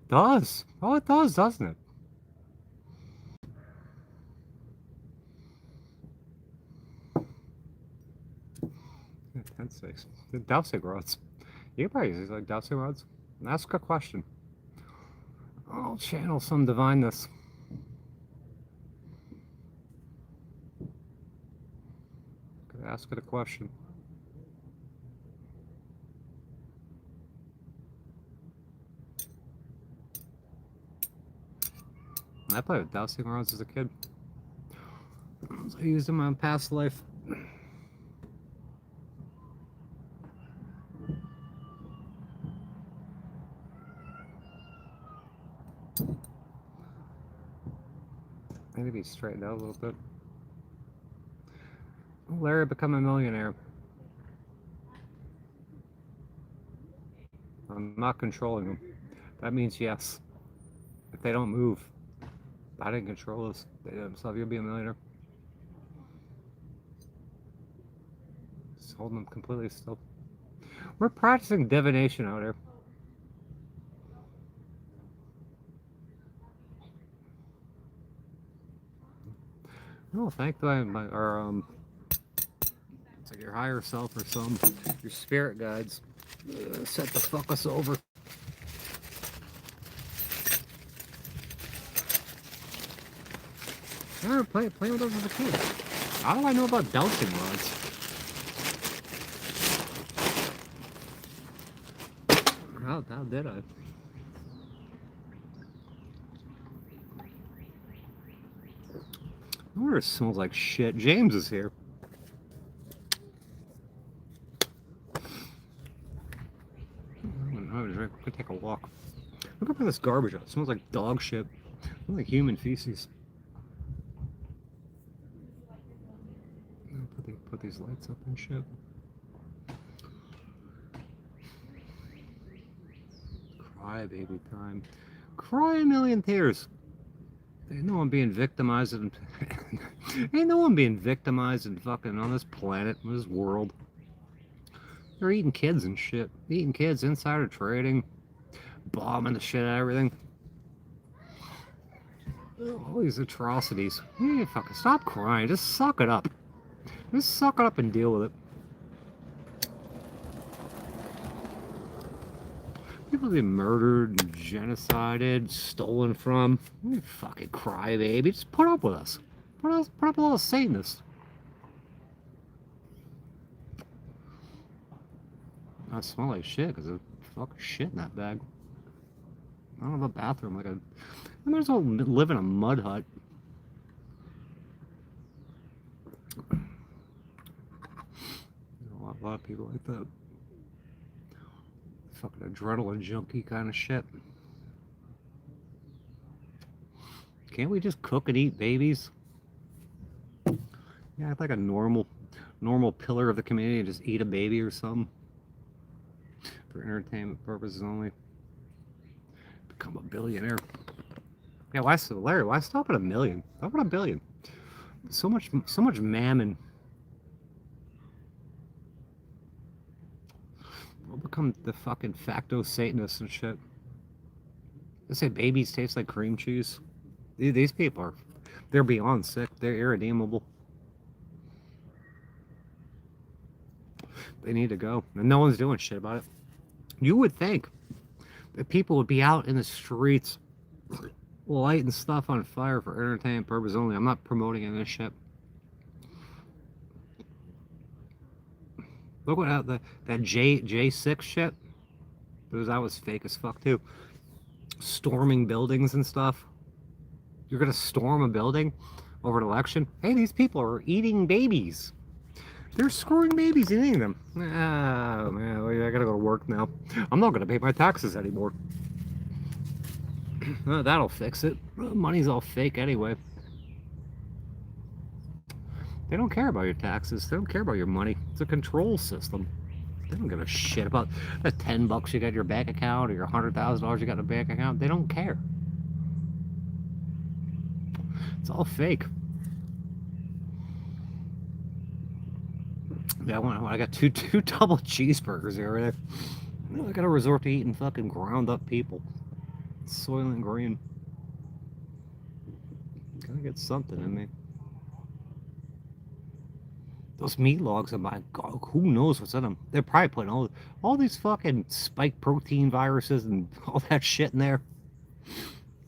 Does. Oh, it does, doesn't it? Yeah, 10-6. The dowsing rods. You can probably use like dowsing rods. Ask a question. I'll channel some divineness. Ask it a question. I played with dowsing rods as a kid. I used them in my past life. I need to be straightened out a little bit. Larry become a millionaire. I'm not controlling them. That means yes. If they don't move, I didn't control this. They themselves, you'll be a millionaire. Just holding them completely still. We're practicing divination out here. Oh, thank God, it's like your higher self or your spirit guides set the fuck us over. I remember playing with those as a kid. How do I know about dowsing rods? How did I? I wonder if it smells like shit. James is here. I'm gonna take a walk. Look up at this garbage. It smells like dog shit. It smells like human feces. Put these lights up and shit. Cry baby time. Cry a million tears. Ain't no one being victimized and ain't no one being victimized and fucking on this planet, in this world. They're eating kids and shit. Eating kids, insider trading, bombing the shit out of everything. All these atrocities. You fucking stop crying. Just suck it up. Just suck it up and deal with it. People being murdered, and genocided, stolen from. You fucking cry, baby. Just put up with us. Put up with all the Satanists. I smell like shit because there's fucking shit in that bag. I don't have a bathroom. I might as well live in a mud hut. A lot of people like that. Fucking adrenaline junkie kind of shit. Can't we just cook and eat babies? Yeah, act like a normal pillar of the community and just eat a baby or something. For entertainment purposes only. Become a billionaire. Yeah, Larry, why stop at $1 million? Stop at $1 billion. So much mammon. We'll become the fucking facto Satanists and shit. They say babies taste like cream cheese. These people they're beyond sick. They're irredeemable. They need to go. And no one's doing shit about it. You would think that people would be out in the streets lighting stuff on fire for entertainment purposes only. I'm not promoting any of this shit. Look what that J6 shit. That was fake as fuck too. Storming buildings and stuff. You're gonna storm a building over an election? Hey, these people are eating babies. They're screwing babies and eating them. Oh man, I gotta go to work now. I'm not gonna pay my taxes anymore. That'll fix it. Money's all fake anyway. They don't care about your taxes. They don't care about your money. It's a control system. They don't give a shit about the $10 you got in your bank account or your $100,000 you got in a bank account. They don't care. It's all fake. Yeah, I got two double cheeseburgers here. I gotta resort to eating fucking ground up people. Soylent Green. Gotta get something in me. Those meat logs, my God, who knows what's in them? They're probably putting all these fucking spike protein viruses and all that shit in there.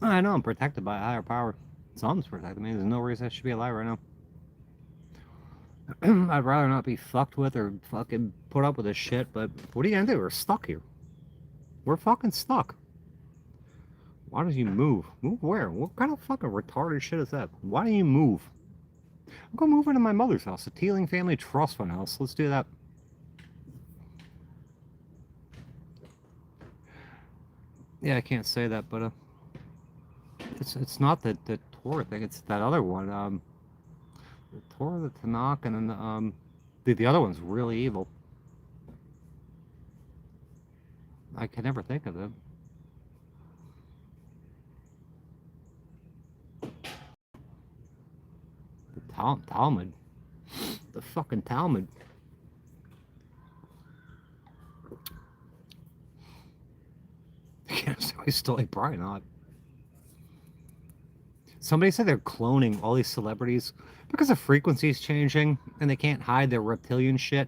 I know I'm protected by a higher power. Something's protecting me. There's no reason I should be alive right now. I'd rather not be fucked with or fucking put up with this shit, but what are you gonna do? We're stuck here. We're fucking stuck. Why don't you move? Move where? What kind of fucking retarded shit is that? Why don't you move? I'm gonna move into my mother's house, the Teeling Family Trust Fund house. Let's do that. Yeah, I can't say that, but it's not the Torah thing. It's that other one. The Torah, the Tanakh, and then the other one's really evil. I can never think of it. The Talmud. The fucking Talmud. He's still like, probably not. Somebody said they're cloning all these celebrities because the frequency's changing and they can't hide their reptilian shit.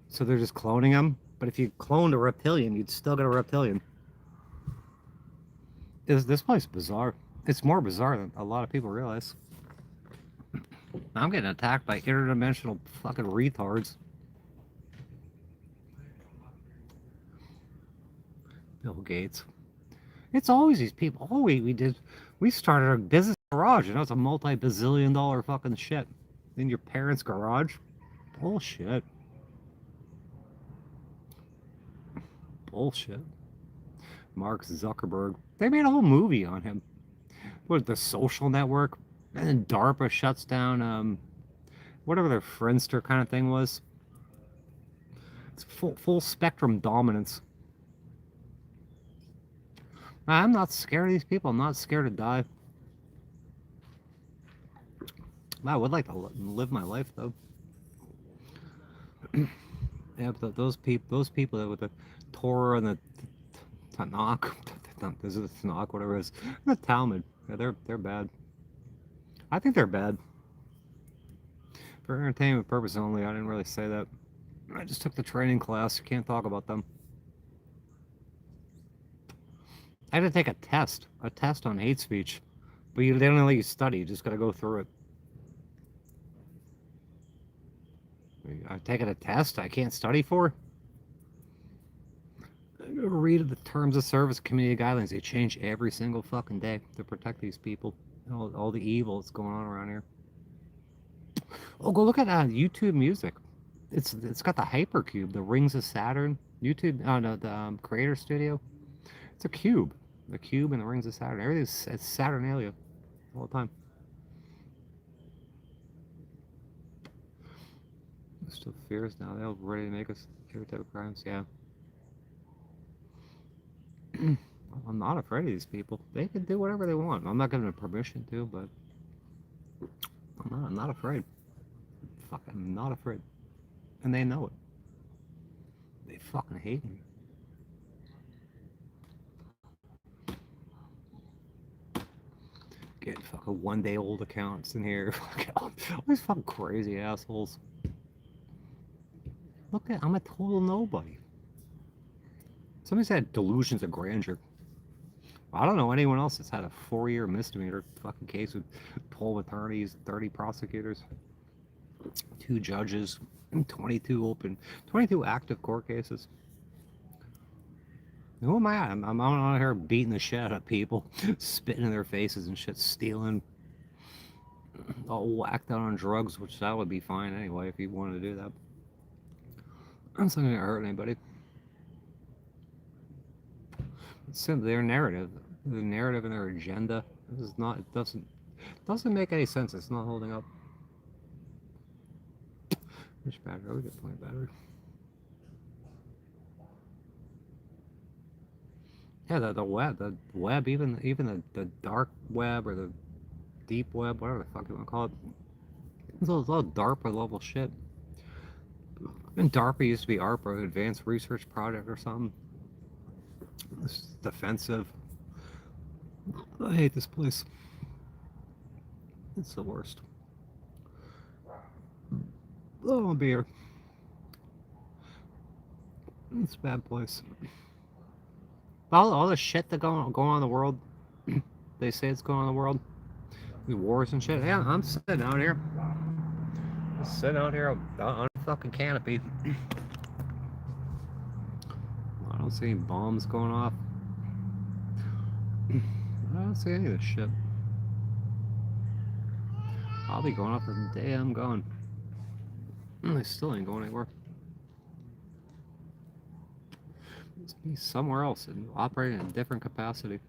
So they're just cloning them. But if you cloned a reptilian, you'd still get a reptilian. This place is bizarre. It's more bizarre than a lot of people realize. I'm getting attacked by interdimensional fucking retards. Bill Gates. It's always these people. Oh, we started a business garage, and it's a multi-bazillion-dollar fucking shit in your parents' garage. Bullshit. Bullshit. Mark Zuckerberg. They made a whole movie on him. What, The Social Network? And then DARPA shuts down whatever their Friendster kind of thing was. It's full spectrum dominance. I'm not scared of these people. I'm not scared to die. I would like to live my life though. Yeah, but those people that with the Torah and the Tanakh, this is the Tanakh, whatever it is, the Talmud. Yeah, they're bad. I think they're bad. For entertainment purposes only, I didn't really say that. I just took the training class. You can't talk about them. I had to take a test on hate speech, but they don't let you study. You just got to go through it. I've taken a test I can't study for. Read the terms of service community guidelines. They change every single fucking day to protect these people. All the evil that's going on around here. Oh, go look at YouTube Music. It's got the Hypercube, the Rings of Saturn. YouTube, no, the Creator Studio. It's a cube. The cube and the Rings of Saturn. Everything's it's Saturnalia all the time. Still fears now. They're ready to make us every type of crimes. Yeah. I'm not afraid of these people. They can do whatever they want. I'm not giving them permission to, but I'm not afraid. Fuck, I'm not afraid. And they know it. They fucking hate me. Get fucking one-day-old accounts in here. All these fucking crazy assholes. Look at, I'm a total nobody. Somebody said delusions of grandeur. I don't know anyone else that's had a 4-year misdemeanor fucking case with 12 attorneys, 30 prosecutors, 2 judges, and 22 active court cases. Who am I? I'm out here beating the shit out of people, spitting in their faces and shit, stealing, all whacked out on drugs, which that would be fine anyway if you wanted to do that. That's not gonna hurt anybody. It's simply their narrative, and their agenda. This is not. It doesn't make any sense. It's not holding up. Which battery? We get plenty of battery. Yeah, the web, even the dark web or the deep web, whatever the fuck you want to call it. It's all DARPA level shit. And DARPA used to be ARPA, Advanced Research Project or something. It's defensive. I hate this place. It's the worst. Oh, beer. It's a bad place. All the shit that going on in the world, they say it's going on in the world, the wars and shit. Yeah, I'm sitting out here. Just sitting out here on a fucking canopy. I don't see any bombs going off. I don't see any of this shit. I'll be going off the day I'm going. They still ain't going anywhere. Let's be somewhere else and operating in a different capacity.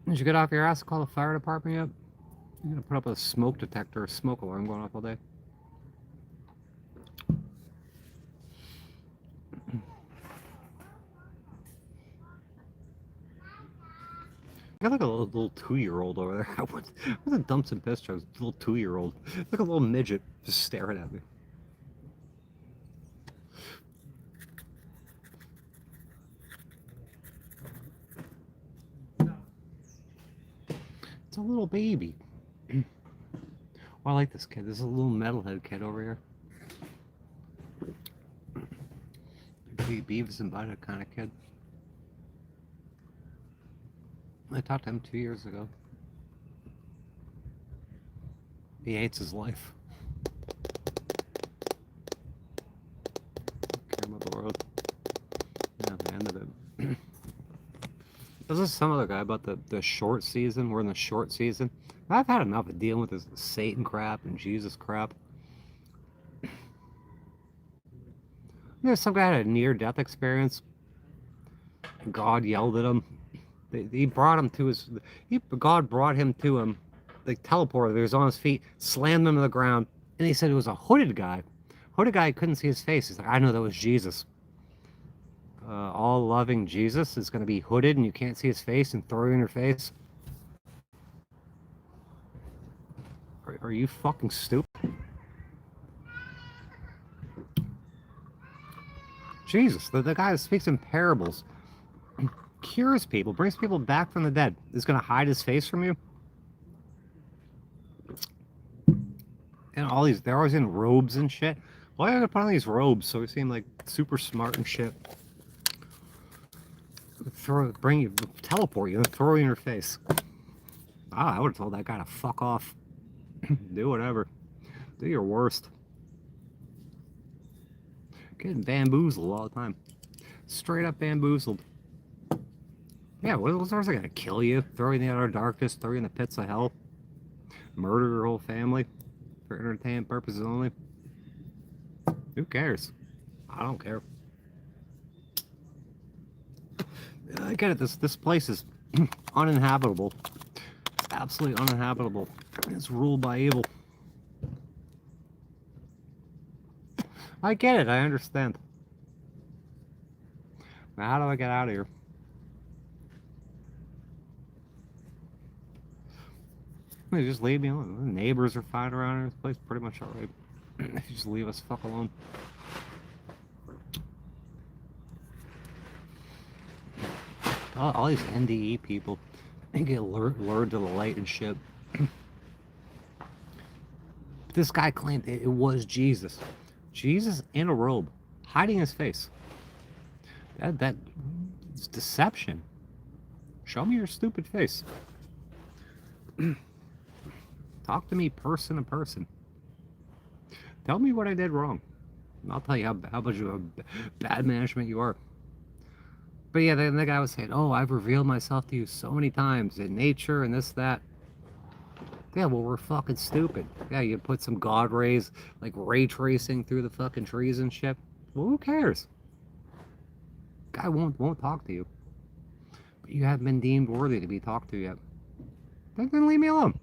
Did you get off your ass and call the fire department yet? You're gonna put up a smoke detector, a smoke alarm going off all day. I got like a little 2-year-old over there. I went to dump some piss trucks. Little 2-year-old, like a little midget, just staring at me. It's a little baby. Oh, I like this kid. This is a little metalhead kid over here. Beavis and Butthead kind of kid. I talked to him 2 years ago. He hates his life. Don't care about the world. Yeah, the end of it. This is some other guy about the short season. We're in the short season. I've had enough of dealing with this Satan crap and Jesus crap. There's some guy had a near-death experience. God yelled at him. He brought him to his. God brought him to him, like teleported. He was on his feet, slammed him to the ground, and he said it was a hooded guy. Hooded guy couldn't see his face. He's like, I know that was Jesus. All loving Jesus is going to be hooded, and you can't see his face and throw you in your face. Are you fucking stupid? Jesus, the guy that speaks in parables, cures people, brings people back from the dead, is going to hide his face from you? And all these, they're always in robes and shit. Why are they put on these robes so we seem like super smart and shit? Teleport you, and throw you in your face. I would have told that guy to fuck off. Do whatever. Do your worst. Getting bamboozled all the time. Straight up bamboozled. Yeah, what's ours gonna kill you? Throw you in the outer darkness, throw you in the pits of hell. Murder your whole family for entertainment purposes only. Who cares? I don't care. I get it, this place is uninhabitable. It's absolutely uninhabitable. It's ruled by evil. I get it, I understand. Now how do I get out of here? They just leave me alone. The neighbors are fine around here. This place is pretty much alright. If you just leave us fuck alone. All these NDE people, they get lured to the light and shit. This guy claimed it was Jesus. Jesus in a robe, hiding his face. That's deception. Show me your stupid face. Talk to me person to person. Tell me what I did wrong. And I'll tell you how much of a bad management you are. But yeah, then the guy was saying, oh, I've revealed myself to you so many times in nature and this, that. Yeah, well, we're fucking stupid. Yeah, you put some God rays, like ray tracing through the fucking trees and shit. Well, who cares? Guy won't talk to you. But you haven't been deemed worthy to be talked to yet. Then leave me alone.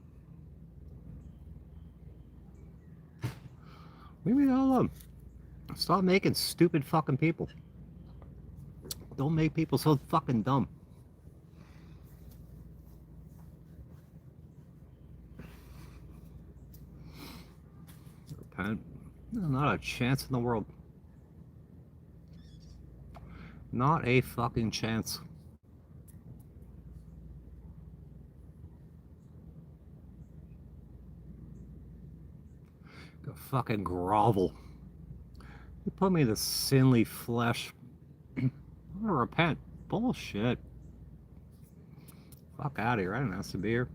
Leave me the hell alone. Stop making stupid fucking people. Don't make people so fucking dumb. Repent. Not a chance in the world. Not a fucking chance. Go fucking grovel. You put me in the sinly flesh. I'm gonna repent. Bullshit. Fuck out of here. I didn't ask to be here.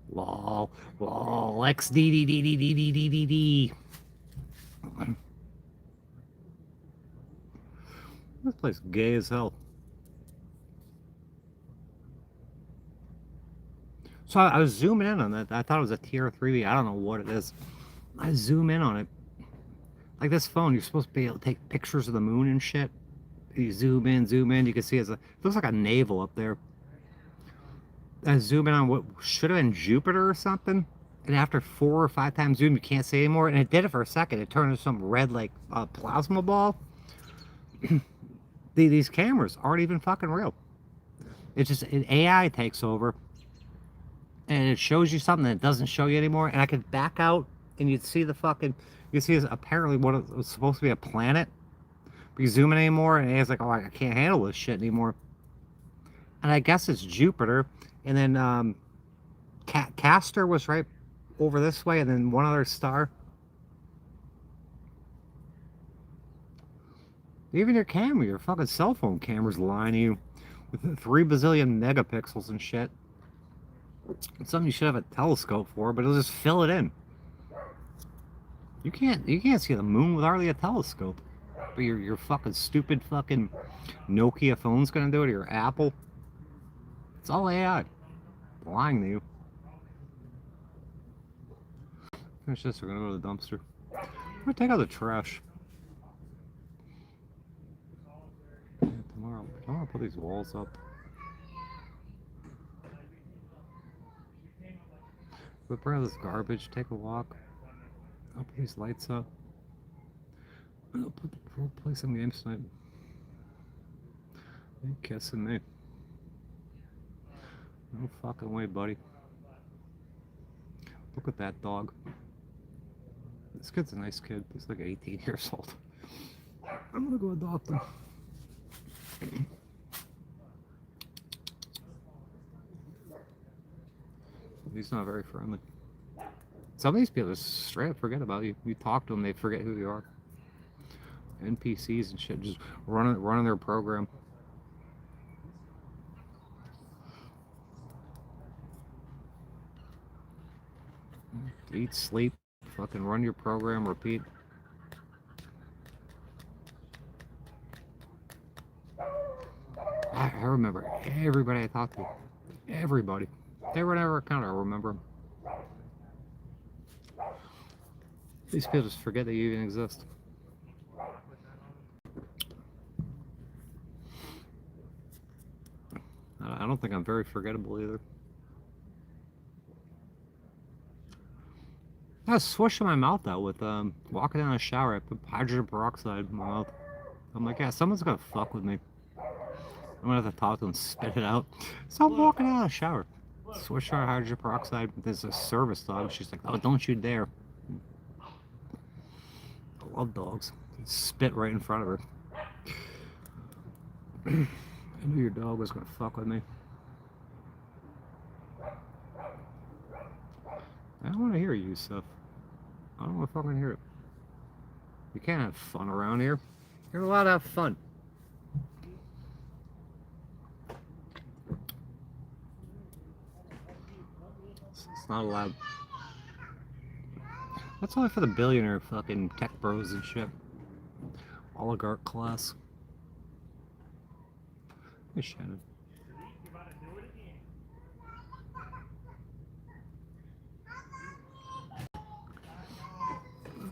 Lol. Lol. XDDDDDDDD. This place is gay as hell. So I was zooming in on that. I thought it was a tier 3B. I don't know what it is. I zoom in on it. Like this phone, you're supposed to be able to take pictures of the moon and shit. You zoom in, you can see it looks like a navel up there. I zoom in on what should have been Jupiter or something. And after 4 or 5 times zoom, you can't see anymore. And it did it for a second. It turned into some red, like, plasma ball. These cameras aren't even fucking real. It's just an AI takes over. And it shows you something that it doesn't show you anymore. And I could back out and you'd see the fucking... You see apparently what it was supposed to be a planet. But you zoom in anymore and it's like, oh, I can't handle this shit anymore. And I guess it's Jupiter. And then Castor was right over this way. And then one other star. Even your camera, your fucking cell phone camera's lying to you. With 3 bazillion megapixels and shit. It's something you should have a telescope for, but it'll just fill it in. You can't see the moon with hardly a telescope. But your fucking stupid fucking Nokia phone's gonna do it, or your Apple. It's all AI. Lying to you. Finish this, we're gonna go to the dumpster. We're gonna take out the trash. Yeah, tomorrow I'll put these walls up. We'll bring out this garbage, take a walk. I'll put these lights up. And we'll play some games tonight. You kissing me. No fucking way, buddy. Look at that dog. This kid's a nice kid. He's like 18 years old. I'm gonna go adopt him. He's not very friendly. Some of these people just straight up forget about you. You talk to them, they forget who you are. NPCs and shit, just running their program. Eat, sleep, fucking run your program, repeat. I remember everybody I talked to. Everybody. They were never account, I remember them. These people just forget that you even exist. I don't think I'm very forgettable either. I was swishing my mouth out with walking down a shower. I put hydrogen peroxide in my mouth. I'm like, yeah, someone's gonna fuck with me. I'm gonna have to talk to them and spit it out. So I'm walking out of the shower. Swish our hydrogen peroxide. There's a service dog. She's like, oh, don't you dare. I love dogs. Spit right in front of her. I knew your dog was gonna fuck with me. I don't want to hear you stuff. I don't want to fucking hear it. You can't have fun around here. You're allowed to have fun. It's not allowed. That's only for the billionaire fucking tech bros and shit. Oligarch class. Hey, Shannon.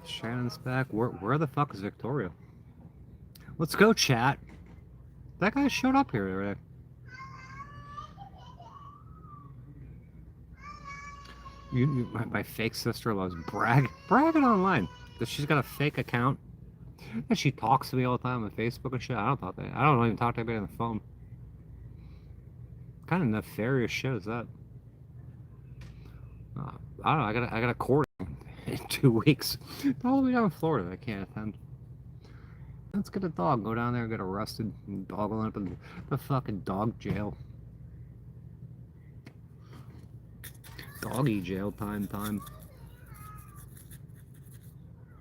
Shannon's back. Where the fuck is Victoria? Let's go, chat. That guy showed up here already. My fake sister loves bragging online that she's got a fake account and she talks to me all the time on Facebook and shit. I don't even talk to anybody on the phone. What kind of nefarious shit is that? I don't know. I got a court in 2 weeks. All the way down in Florida. I can't attend. Let's get a dog. Go down there and get arrested and dog up in the fucking dog jail. Doggy jail time. I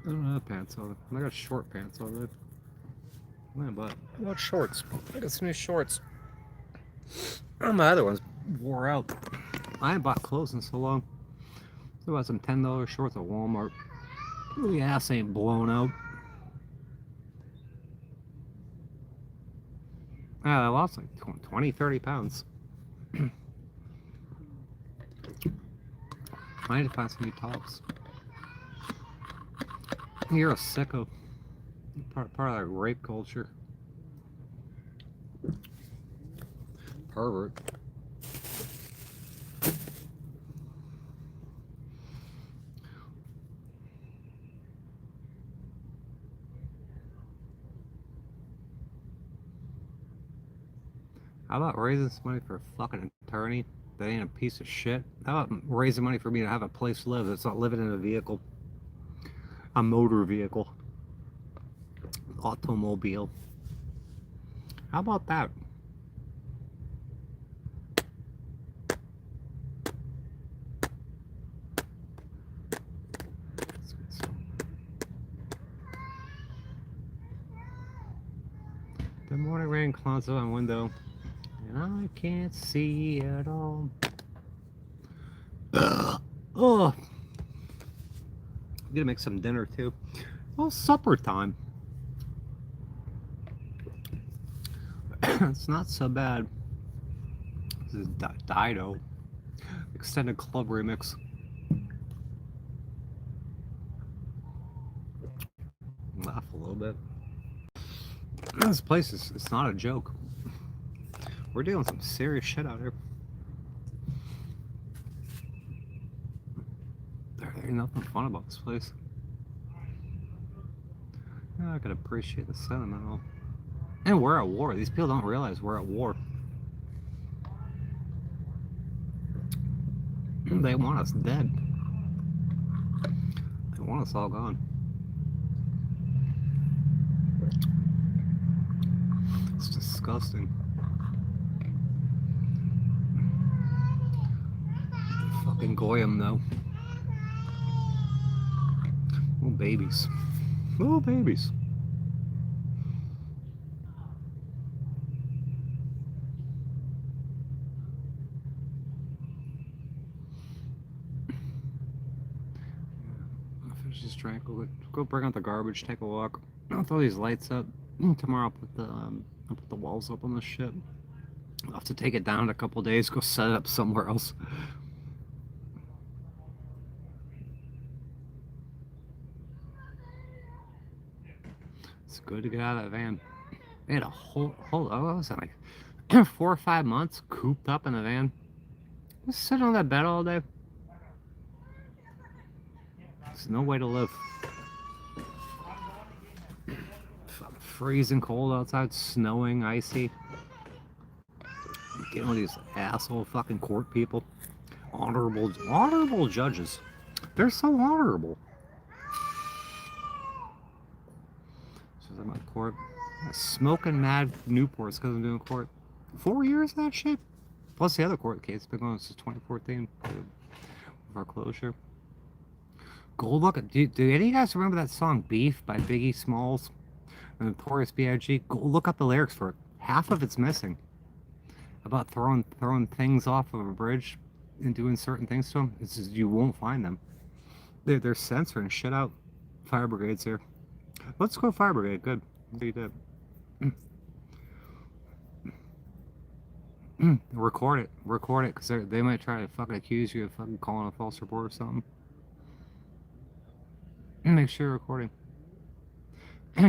don't have pants on. I got short pants on there. Man, but I got shorts. I got some new shorts. My other ones wore out. I haven't bought clothes in so long. I bought some $10 shorts at Walmart. The ass ain't blown out. I lost like 20, 30 pounds. I need to find some new tops. You're a sicko. Part of that rape culture. Pervert. How about raising some money for a fucking attorney that ain't a piece of shit? How about raising money for me to have a place to live that's not living in a vehicle? A motor vehicle. Automobile. How about that? The morning rain clouds on my window, and I can't see at all. Oh, I'm gonna make some dinner too. Well, supper time. It's not so bad. This is Dido extended club remix. Laugh a little bit. This place is, it's not a joke. We're doing some serious shit out here. There ain't nothing fun about this place. I could appreciate the sentimental. And we're at war. These people don't realize we're at war. They want us dead. They want us all gone. It's disgusting. Fucking Goyim, though. Little babies. Little babies. Just drank. Go bring out the garbage. Take a walk. I'll throw these lights up. Tomorrow I'll put the walls up on this shit. I'll have to take it down in a couple days. Go set it up somewhere else. It's good to get out of that van. They had a whole what was that, like 4 or 5 months cooped up in a van. Just sitting on that bed all day. There's no way to live. Freezing cold outside, snowing, icy. Getting all these asshole fucking court people. Honorable judges. They're so honorable. I'm at court. Smoking mad Newports because I'm doing court. 4 years of that shit? Plus the other court case been going since 2014. Foreclosure. Go look at. Do any of you guys remember that song "Beef" by Biggie Smalls and Notorious B.I.G.? Go look up the lyrics for it. Half of it's missing. About throwing things off of a bridge and doing certain things to them. It's just, you won't find them. They're censoring shit out. Fire brigade's here. Let's go fire brigade. Good. You did. Record it, because they might try to fucking accuse you of fucking calling a false report or something. Make sure you're recording.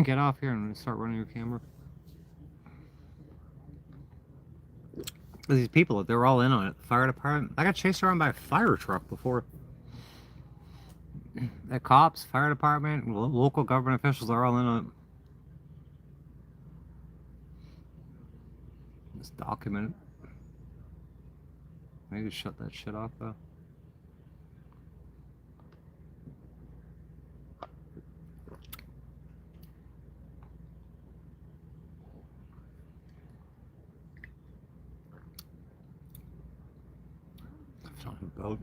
Get off here and start running your camera. These people, they're all in on it. Fire department. I got chased around by a fire truck before. The cops, fire department, local government officials are all in on it. Just document it. Maybe shut that shit off though. Boat.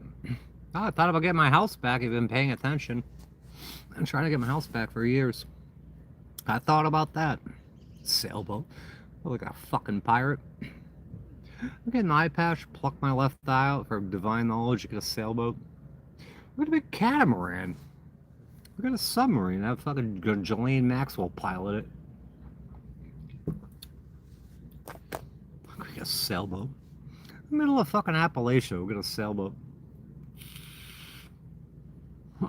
Oh, I thought about getting my house back if you've been paying attention. I'm trying to get my house back for years. I thought about that. Sailboat. Like a fucking pirate. I get an eye patch, pluck my left eye out for divine knowledge, get a sailboat. Look at a big catamaran. Look at a submarine. Have fucking Ghislaine Maxwell pilot it. Look at a sailboat. Middle of fucking Appalachia, we'll get a sailboat. I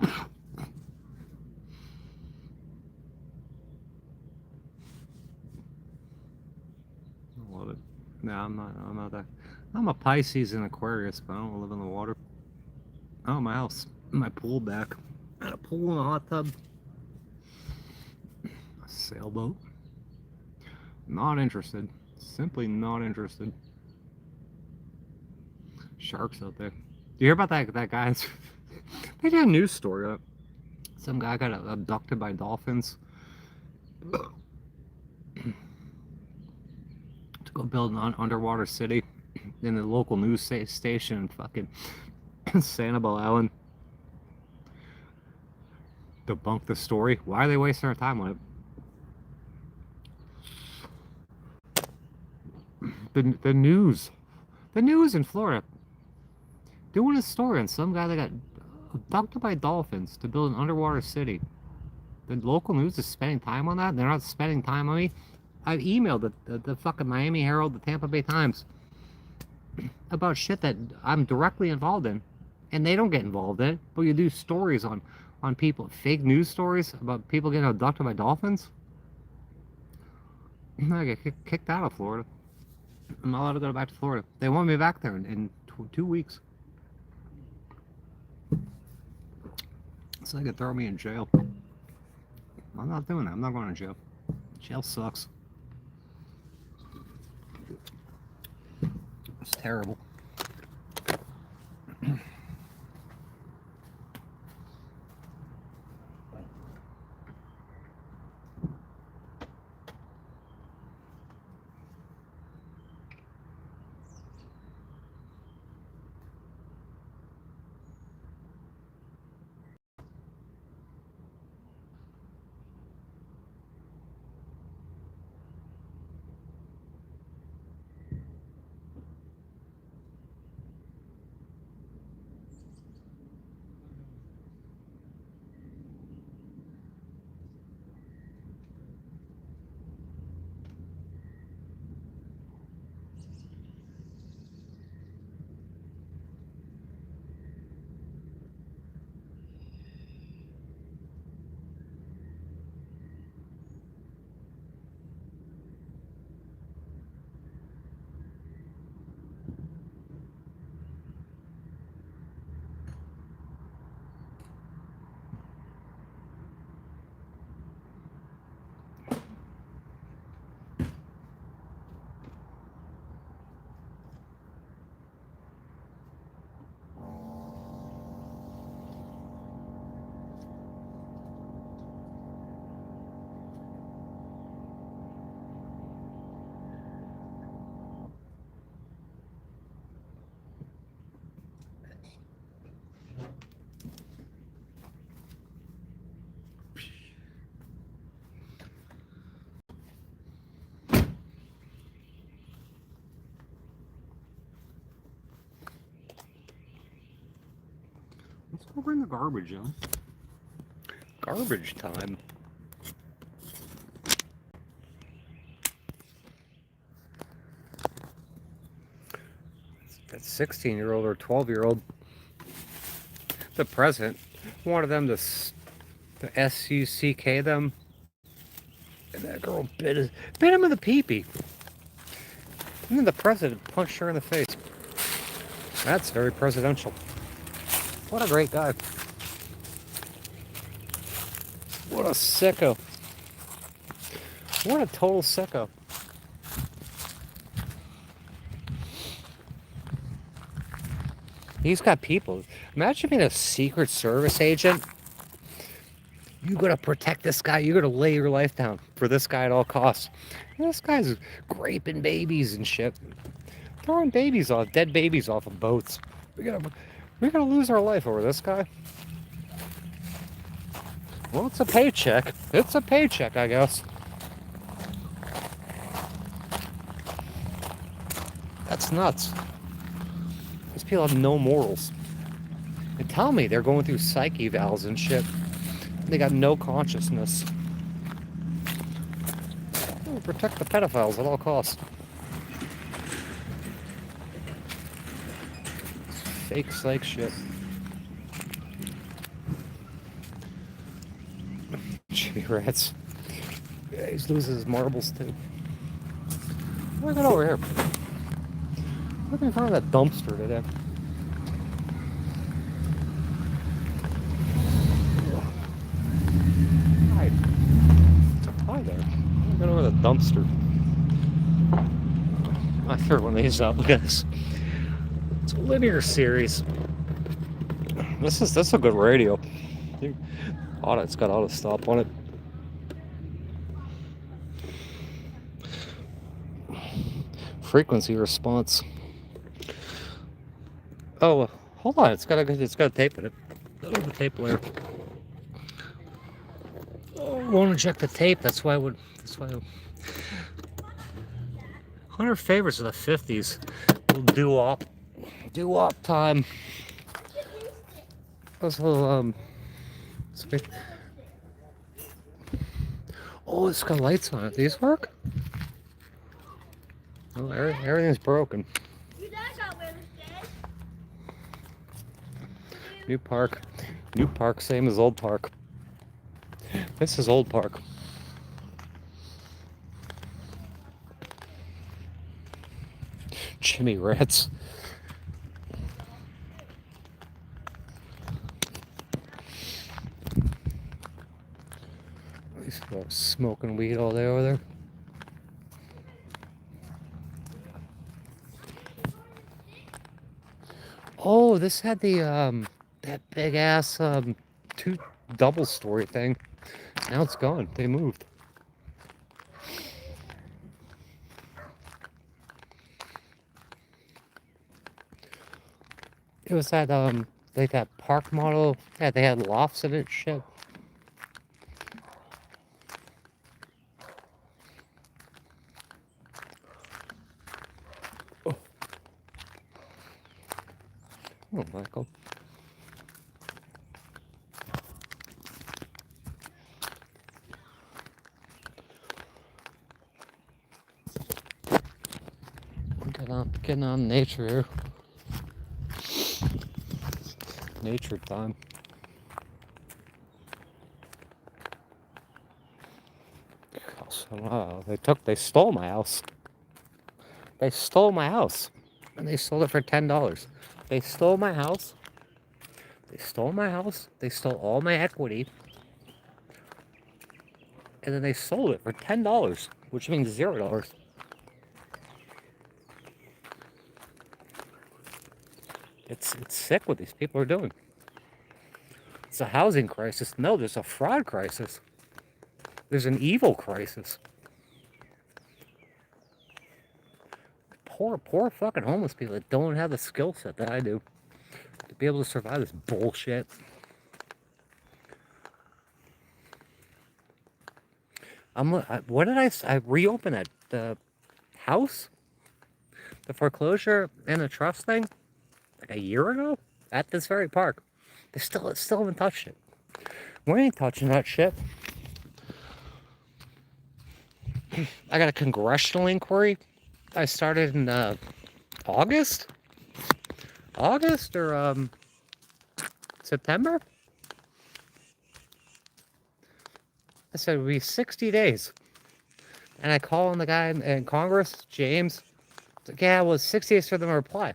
love it. No, I'm not that. I'm a Pisces and Aquarius, but I don't live in the water. Oh, my house, my pool back. I had a pool and a hot tub. A sailboat. Not interested. Simply not interested. Sharks out there. Do you hear about that guy? They did a news story up. Some guy got abducted by dolphins. To go build an underwater city in the local news station in fucking Sanibel Island. Debunk the story. Why are they wasting their time on it? The news in Florida doing a story on some guy that got abducted by dolphins to build an underwater city. The local news is spending time on that. They're not spending time on me. I've emailed the fucking Miami Herald, the Tampa Bay Times about shit that I'm directly involved in, and they don't get involved in it. But you do stories on people, fake news stories about people getting abducted by dolphins. I get kicked out of Florida. I'm not allowed to go back to Florida. They want me back there in 2 weeks. So they could throw me in jail. I'm not doing that. I'm not going to jail. Jail sucks. It's terrible. Let's go bring the garbage in. Garbage time. That 16-year-old or 12-year-old, the president wanted them to SUCK them, and that girl bit him in the pee-pee. And then the president punched her in the face. That's very presidential. What a great guy. What a sicko. What a total sicko. He's got people. Imagine being a Secret Service agent. You gotta protect this guy. You gotta lay your life down for this guy at all costs. And this guy's raping babies and shit. Throwing babies off, dead babies off of boats. We're gonna lose our life over this guy. Well, it's a paycheck. It's a paycheck, I guess. That's nuts. These people have no morals. They tell me they're going through psych evals and shit. They got no consciousness. Oh, protect the pedophiles at all costs. Fake psych shit. Jimmy Rats. Yeah, he's losing his marbles too. Look at over here. Look in front of that dumpster today. Hi. Hi there. Look at over the dumpster. I threw one of these up. Look at this. It's a linear series. This is a good radio. It's got auto stop on it. Frequency response. Oh, hold on. It's got a tape in it. Oh, the tape layer. Oh, I want to check the tape. That's why. 100 favorites of the 50s. Do-wop time. Also, oh, it's got lights on it. These work? Oh, everything's broken. New park, same as old park. This is old park. Jimmy Rats. These folks smoking weed all day over there. Oh, this had the that big ass two double story thing. Now it's gone. They moved. It was that like that park model. Yeah, they had lofts in it. Shit. Oh, Michael. Getting on nature here. Nature time. So, they stole my house. They stole my house. And they sold it for $10. They stole my house. They stole my house. They stole all my equity. And then they sold it for $10, which means $0. It's sick what these people are doing. It's a housing crisis. No, there's a fraud crisis. There's an evil crisis. Poor fucking homeless people that don't have the skill set that I do to be able to survive this bullshit. What did I reopened that the house, the foreclosure and the trust thing like a year ago at this very park. They still haven't touched it. We ain't touching that shit. I got a congressional inquiry. I started in August or September. I said it would be 60 days. And I call on the guy in Congress, James. It's like, yeah, well, it's 60 days for them to reply.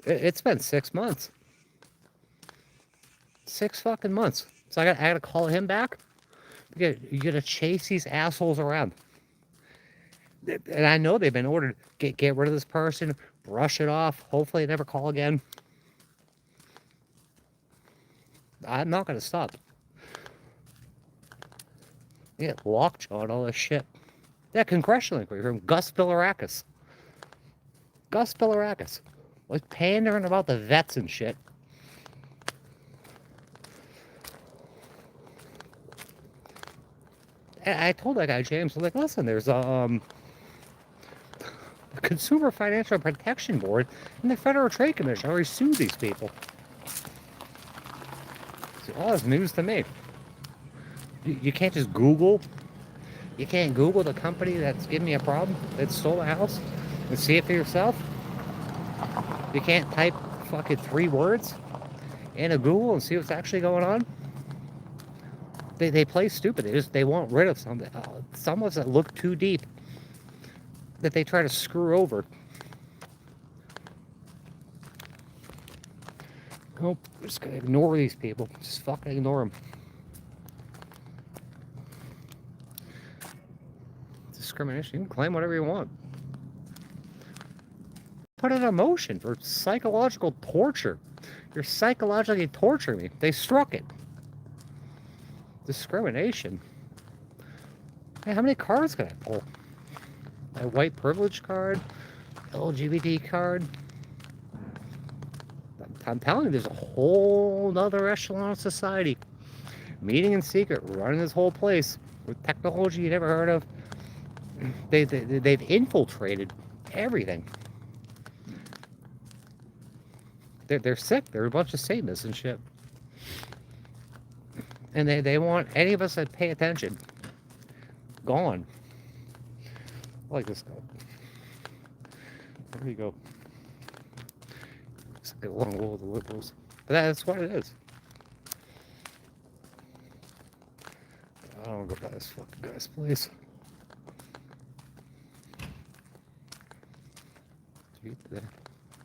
It's been 6 months. 6 fucking months. So I gotta call him back. You gotta chase these assholes around. And I know they've been ordered, get rid of this person, brush it off, hopefully never call again. I'm not gonna stop. Yeah, lockjaw and all this shit. Yeah, congressional inquiry from Gus Bilirakis. Gus Bilirakis. Like pandering about the vets and shit. And I told that guy, James, I'm like, listen, there's a Consumer Financial Protection Board and the Federal Trade Commission already sued these people. So all that's news to me. You can't just Google. You can't Google the company that's giving me a problem that stole a house and see it for yourself. You can't type fucking 3 words into Google and see what's actually going on. They play stupid. They want rid of some of us that look too deep that they try to screw over. Nope, we're just gonna ignore these people. Just fucking ignore them. Discrimination. You can claim whatever you want. Put it in motion for psychological torture. You're psychologically torturing me. They struck it. Discrimination. Hey, how many cards can I pull? My white privilege card, LGBT card. I'm telling you, there's a whole other echelon of society meeting in secret, running this whole place with technology you never heard of. They've infiltrated everything. They're sick. They're a bunch of Satanists and shit. And they want any of us that pay attention gone. I like this guy. There you go. It's like a long wall of the liberals. But that's what it is. I don't want to go by this fucking guy's place.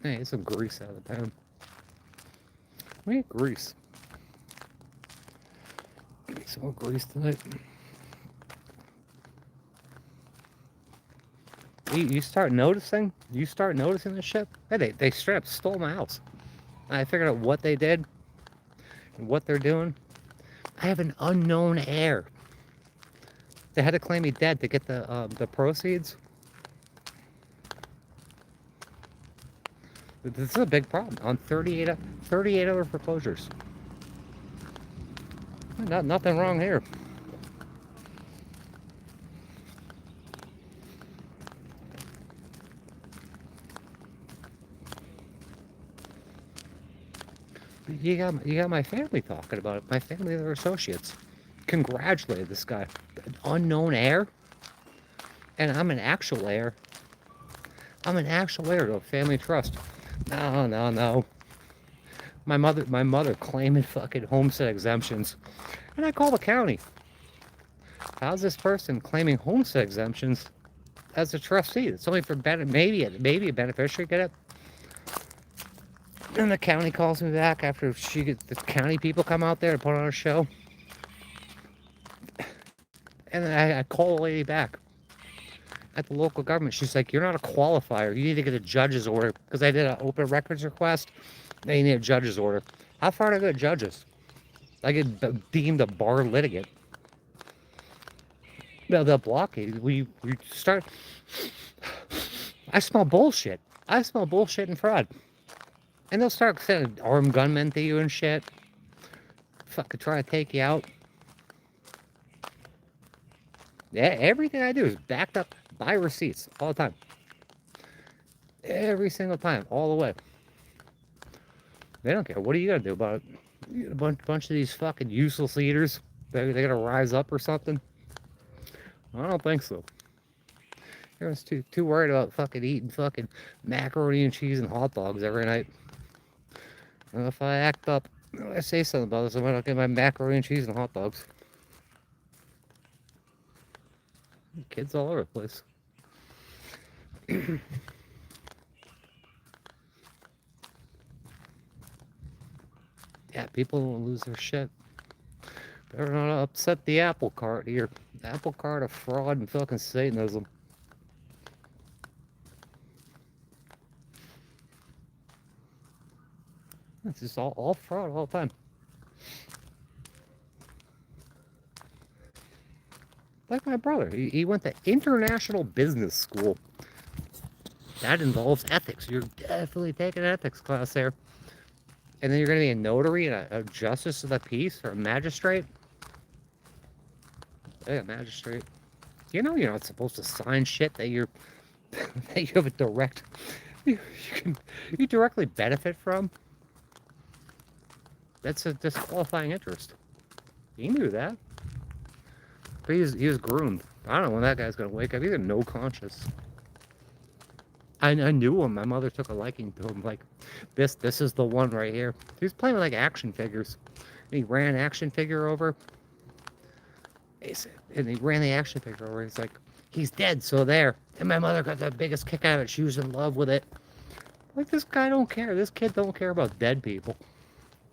Hey, get some grease out of the pan. We need grease. Give me some more grease tonight. You start noticing this shit? Hey, they straight up stole my house. And I figured out what they did and what they're doing. I have an unknown heir. They had to claim me dead to get the proceeds. This is a big problem on 38 other foreclosures. Nothing wrong here. You got my family talking about it. My family, their associates, congratulated this guy, an unknown heir, and I'm an actual heir. I'm an actual heir to a family trust. No. My mother claiming fucking homestead exemptions, and I call the county. How's this person claiming homestead exemptions as a trustee? It's only for maybe a beneficiary get it. And the county calls me back after the county people come out there and put on a show. And then I call the lady back at the local government. She's like, you're not a qualifier. You need to get a judge's order. Because I did an open records request. They need a judge's order. How far do I get judges? I get deemed a bar litigant. They'll block it. We start... I smell bullshit. I smell bullshit and fraud. And they'll start sending armed gunmen to you and shit. Fucking try to take you out. Yeah, everything I do is backed up by receipts all the time. Every single time, all the way. They don't care. What are you gonna do about it? You get a bunch of these fucking useless eaters. They gotta rise up or something. I don't think so. Everyone's too worried about fucking eating fucking macaroni and cheese and hot dogs every night. And if I act up, I say something about this, I might not get my macaroni and cheese and hot dogs. Kids all over the place. Yeah, people don't lose their shit. Better not upset the apple cart here. The apple cart of fraud and fucking Satanism. It's just all fraud all the time. Like my brother, he went to international business school. That involves ethics. You're definitely taking an ethics class there. And then you're going to be a notary and a justice of the peace or a magistrate. Hey, a magistrate. You know you're not supposed to sign shit that you're that you have a direct you directly benefit from. That's a disqualifying interest. He knew that. But he was groomed. I don't know when that guy's gonna wake up. He's got no conscience. I knew him. My mother took a liking to him. Like, this is the one right here. He was playing with like action figures. And he ran an action figure over. And he ran the action figure over. He's like, he's dead, so there. And my mother got the biggest kick out of it. She was in love with it. Like, this guy don't care. This kid don't care about dead people.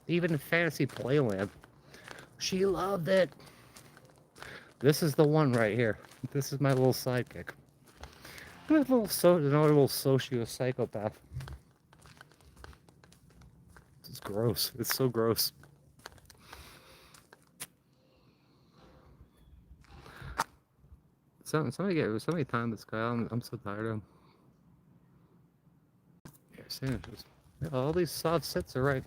Even in Fantasy Playland. She loved it. This is the one right here. This is my little sidekick. Another little socio-psychopath. It's gross. It's so gross. Somebody time this guy. I'm so tired of him. Yeah, sandwiches. Yeah, all these soft sits are right.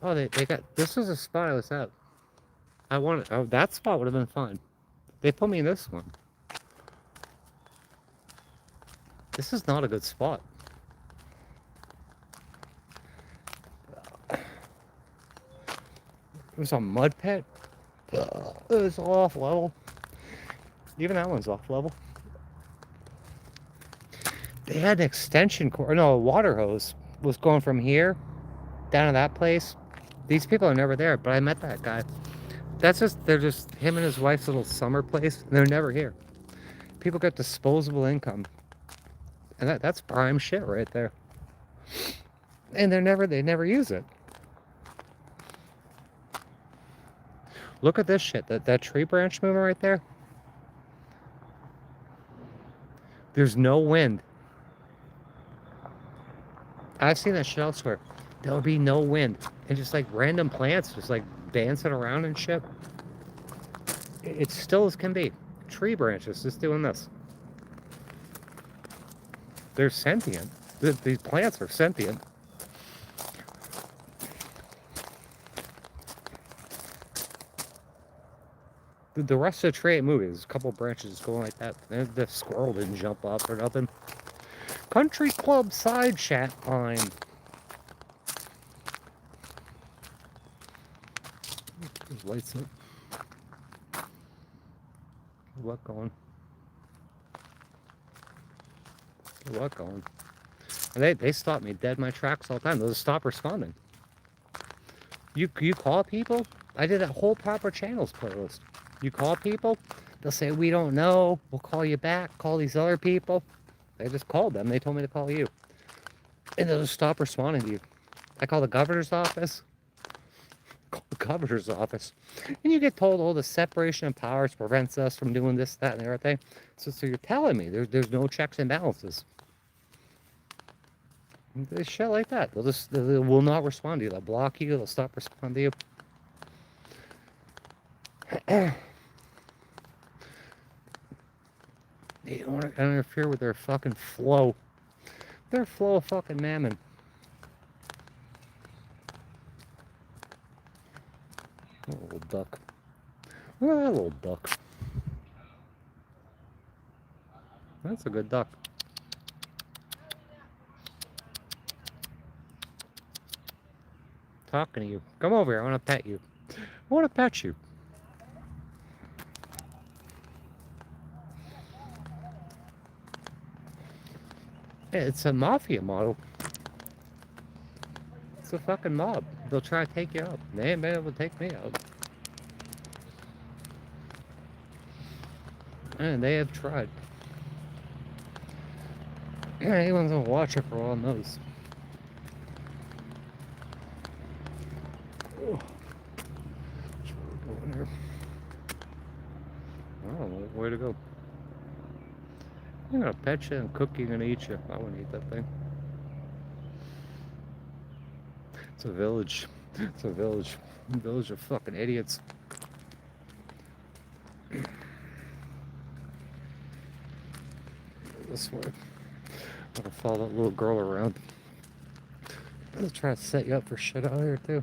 Oh, they got. This was a spot I was at. I wanted. Oh, that spot would have been fine. They put me in this one. This is not a good spot. It was a mud pit. It was off level. Even that one's off level. They had an extension cord. No, a water hose was going from here down to that place. These people are never there, but I met that guy. They're just him and his wife's little summer place. And they're never here. People get disposable income. And that's prime shit right there. And they never use it. Look at this shit. That tree branch moving right there. There's no wind. I've seen that shit elsewhere. There'll be no wind. And just like random plants just like dancing around and shit. It's still as can be. Tree branches just doing this. They're sentient. These plants are sentient. The rest of the tree ain't moving. There's a couple branches going like that. The squirrel didn't jump up or nothing. Country club side chat line. There's lights up. What going? What going? And they stop me dead in my tracks all the time. They'll just stop responding. You call people? I did a whole proper channels playlist. You call people, they'll say, we don't know, we'll call you back, call these other people. I just called them, they told me to call you. And they'll just stop responding to you. I call the governor's office. Call the governor's office. And you get told, oh, the separation of powers prevents us from doing this, that, and everything. So you're telling me there's no checks and balances. They shit like that. They will not respond to you. They'll block you, they'll stop responding to you. They don't want to interfere with their fucking flow. Their flow of fucking mammon. Little duck. Look at that little duck. That's a good duck. talking to you. Come over here. I want to pet you. I want to pet you. Yeah, it's a mafia model. It's a fucking mob. They'll try to take you out. They ain't been able to take me out. And they have tried. Anyone's gonna watch it for all knows. Oh, going here. Oh, way to go. I'm gonna pet you and cook you and eat you. I wouldn't eat that thing. It's a village. It's a village. A village of fucking idiots. This way. I'm gonna follow that little girl around. I'll try to set you up for shit out here too.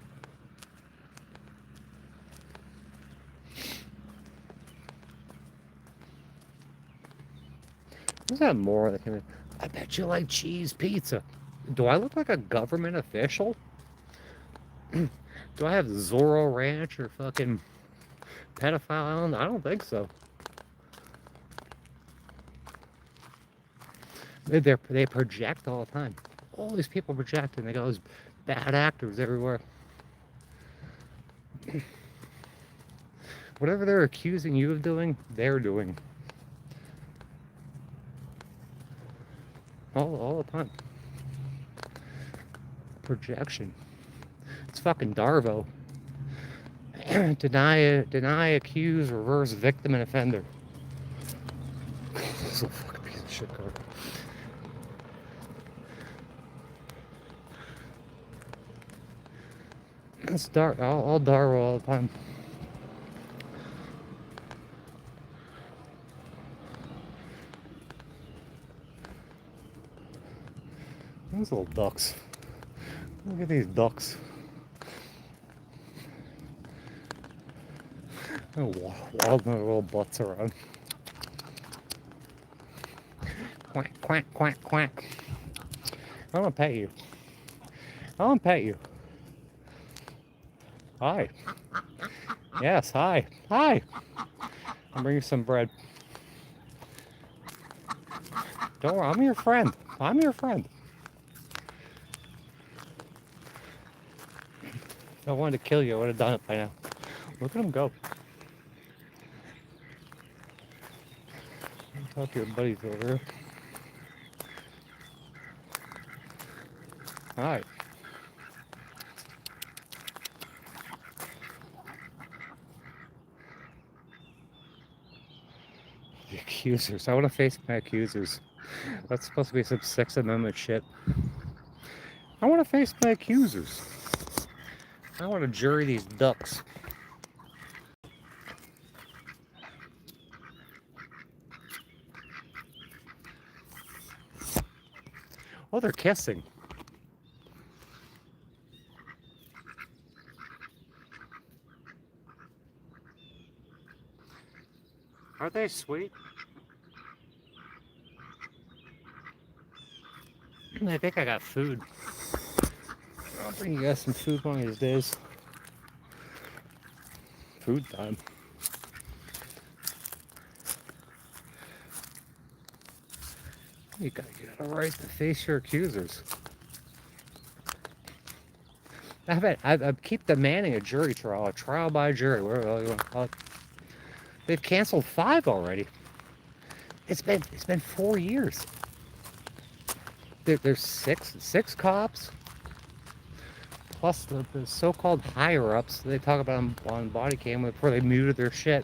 What's that more that came in? I bet you like cheese pizza. Do I look like a government official? Do I have Zorro Ranch or fucking Pedophile Island? I don't think so. They project all the time. All these people project, and they got those bad actors everywhere. Whatever they're accusing you of doing, they're doing. All the time. Projection. It's fucking Darvo. deny, accuse, reverse, victim, and offender. This is a fucking piece of shit card. It's dark. I'll Darvo all the time. These little ducks. Look at these ducks. They're wild their little butts around. Quack, quack, quack, quack. I want to pet you. I want to pet you. Hi. Yes, hi. Hi. I'll bring you some bread. Don't worry, I'm your friend. I'm your friend. If I wanted to kill you, I would have done it by now. Look at him go. Talk to your buddies over here. Alright. The accusers. I want to face my accusers. That's supposed to be some Sixth Amendment shit. I want to face my accusers. I want to jury these ducks. Oh, they're kissing. Aren't they sweet? I think I got food. I'll bring you guys some food one of these days. Food time. You gotta get a right to face your accusers. I keep demanding a jury trial, a trial by jury, whatever you want to call it. They've canceled 5 already. It's been 4 years. There's six cops, plus the so-called higher-ups. They talk about them on body cam before they muted their shit.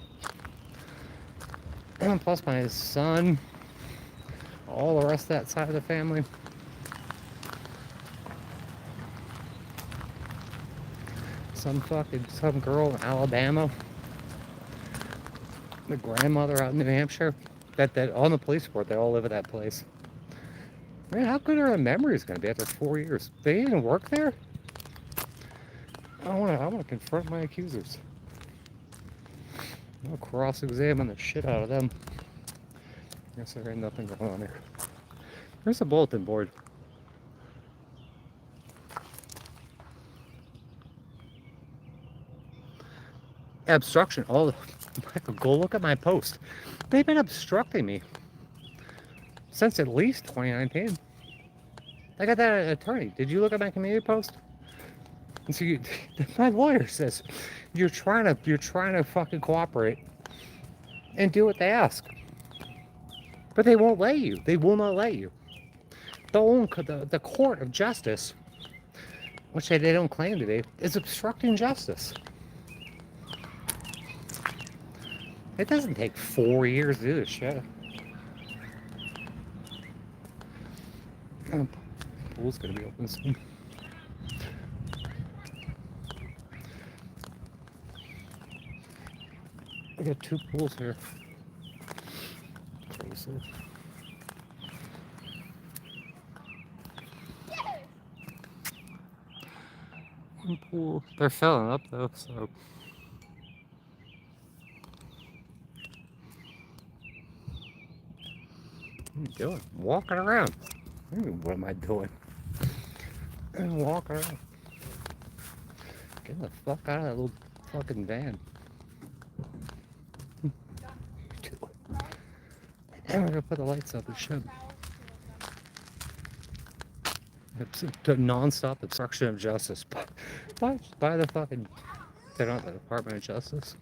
Plus my son, all the rest of that side of the family. Some girl in Alabama. The grandmother out in New Hampshire. That on the police report, they all live at that place. Man, how good are their memories going to be after 4 years? They even work there? I want to confront my accusers. I'll cross-examine the shit out of them. Guess there ain't nothing going on here. There's a bulletin board. Obstruction. Oh, Michael, go look at my post. They've been obstructing me since at least 2019. I got that attorney. Did you look at my community post? And so my lawyer says you're trying to fucking cooperate and do what they ask, but they won't let you. They will not let you. The court of justice, which they don't claim to be, is obstructing justice. It doesn't take 4 years to do this shit. The pool's gonna be open soon. I got 2 pools here. Crazy. One pool. They're filling up though, so. What am I doing? Walking around. What am I doing? I'm walking around. Get the fuck out of that little fucking van. And we're gonna put the lights up and shit. It's a non-stop obstruction of justice by the fucking, they're not the Department of Justice.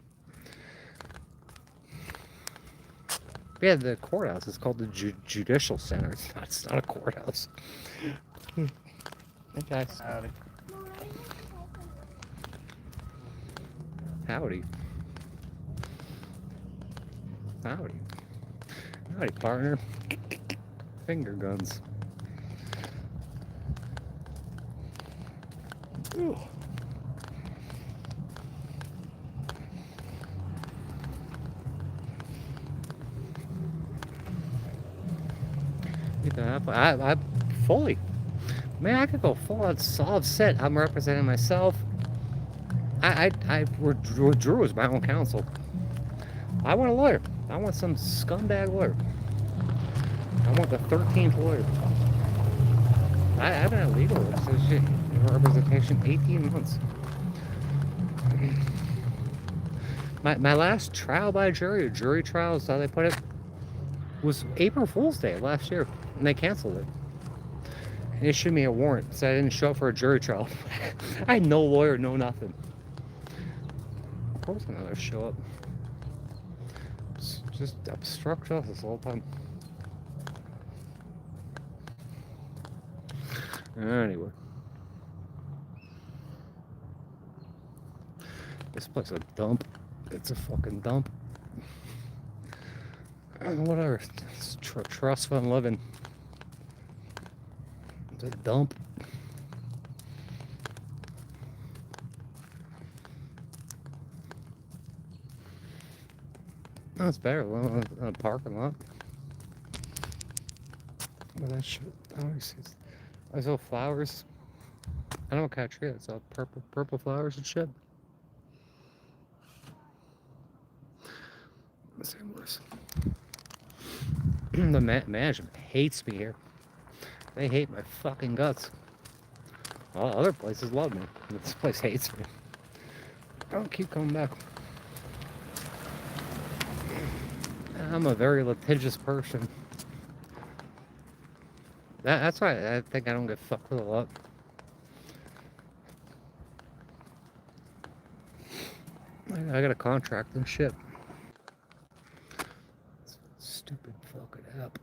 Yeah, the courthouse is called the Judicial Center. It's not a courthouse. Hey guys.
Howdy.
Howdy. Howdy. Howdy, partner. Finger guns. Ooh. I fully, man, I could go full on solid set. I'm representing myself. I withdrew as my own counsel. I want a lawyer. I want some scumbag lawyer. I want the 13th lawyer. I haven't had legal representation 18 months. My last trial by jury, or jury trial is how they put it, was April Fool's Day last year, and they canceled it. And they issued me a warrant, so I didn't show up for a jury trial. I had no lawyer, no nothing. Of course I'm not gonna show up. Just obstruct justice all the time. Anyway. This place is a dump. It's a fucking dump. Whatever. It's trust fund living. It's a dump. That's better than a parking lot. But that shit. I saw flowers. I don't know what kind of tree. It's all purple flowers and shit. Same worse. The management hates me here. They hate my fucking guts. All other places love me. This place hates me. I'll keep coming back. I'm a very litigious person. That's why I think I don't get fucked with a lot. I got a contract and shit. Stupid fucking app.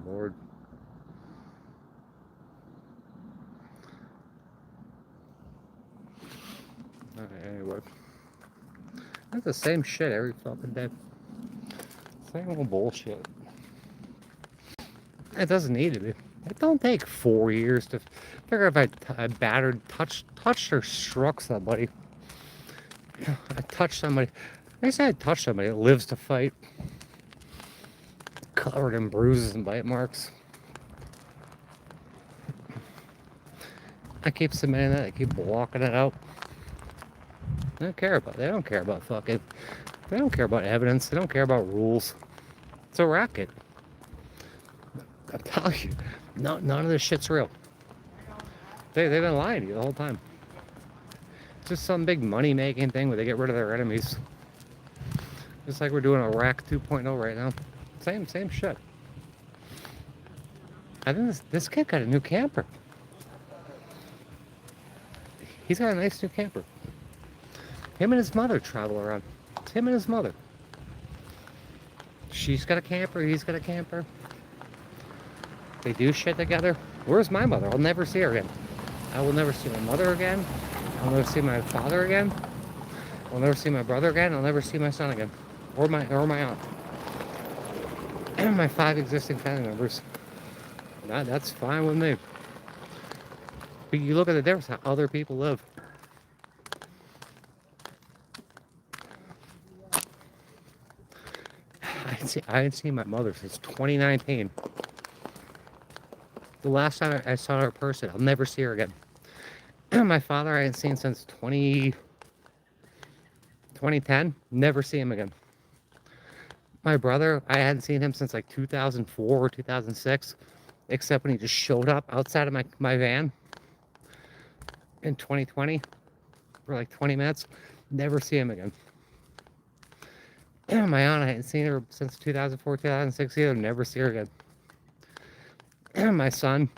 Lord. Okay, anyway. That's the same shit every fucking day. Same old bullshit. It doesn't need to be. It don't take 4 years to figure if I battered, touched or struck somebody. I touched somebody. They say I touched somebody that lives to fight. Covered in bruises and bite marks. I keep submitting that. I keep blocking it out. They don't care about fucking, they don't care about evidence. They don't care about rules. It's a racket. I'm telling you, none of this shit's real. They've been lying to you the whole time. It's just some big money-making thing where they get rid of their enemies. Just like we're doing Iraq 2.0 right now. Same shit. I think this kid got a new camper. He's got a nice new camper. Him and his mother travel around. It's him and his mother. She's got a camper, he's got a camper. They do shit together. Where's my mother? I'll never see her again. I will never see my mother again. I'll never see my father again. I'll never see my brother again. I'll never see my son again. Or my aunt. And my 5 existing family members. That's fine with me. But you look at the difference how other people live. I hadn't seen my mother since 2019. The last time I saw her in person, I'll never see her again. My father I hadn't seen since 2010. Never see him again. My brother, I hadn't seen him since like 2004 or 2006. Except when he just showed up outside of my van in 2020 for like 20 minutes. Never see him again. My aunt, I hadn't seen her since 2004, 2006 either. Never see her again. My son,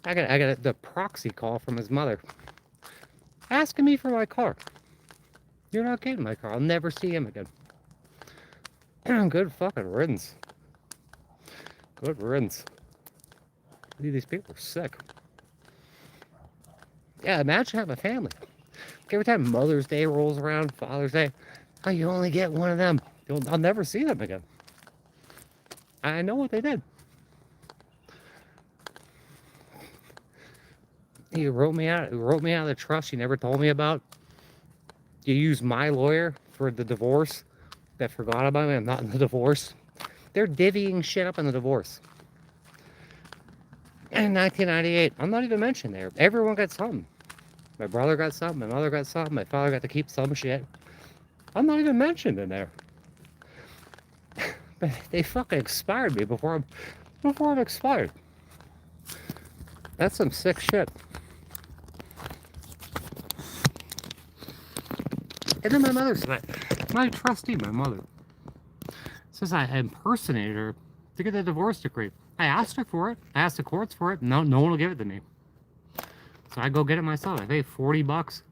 I got the proxy call from his mother asking me for my car. You're not getting my car. I'll never see him again. Good fucking riddance. Good riddance. Dude, these people are sick. Yeah, imagine having a family. Every time Mother's Day rolls around, Father's Day, oh, you only get one of them. I'll never see them again. I know what they did. You wrote me out of the trust you never told me about. You used my lawyer for the divorce that forgot about me. I'm not in the divorce. They're divvying shit up in the divorce. And in 1998, I'm not even mentioned there. Everyone got something. My brother got something, my mother got something, my father got to keep some shit. I'm not even mentioned in there. But they fucking expired me before I'm expired. That's some sick shit. And then my mother's my trustee, my mother, says I impersonated her to get the divorce decree. I asked her for it. I asked the courts for it. No one will give it to me. So I go get it myself. I pay $40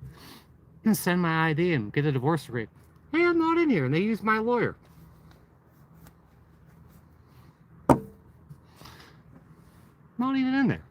and send my ID and get a divorce decree. Hey, I'm not in here. And they use my lawyer. Not even in there.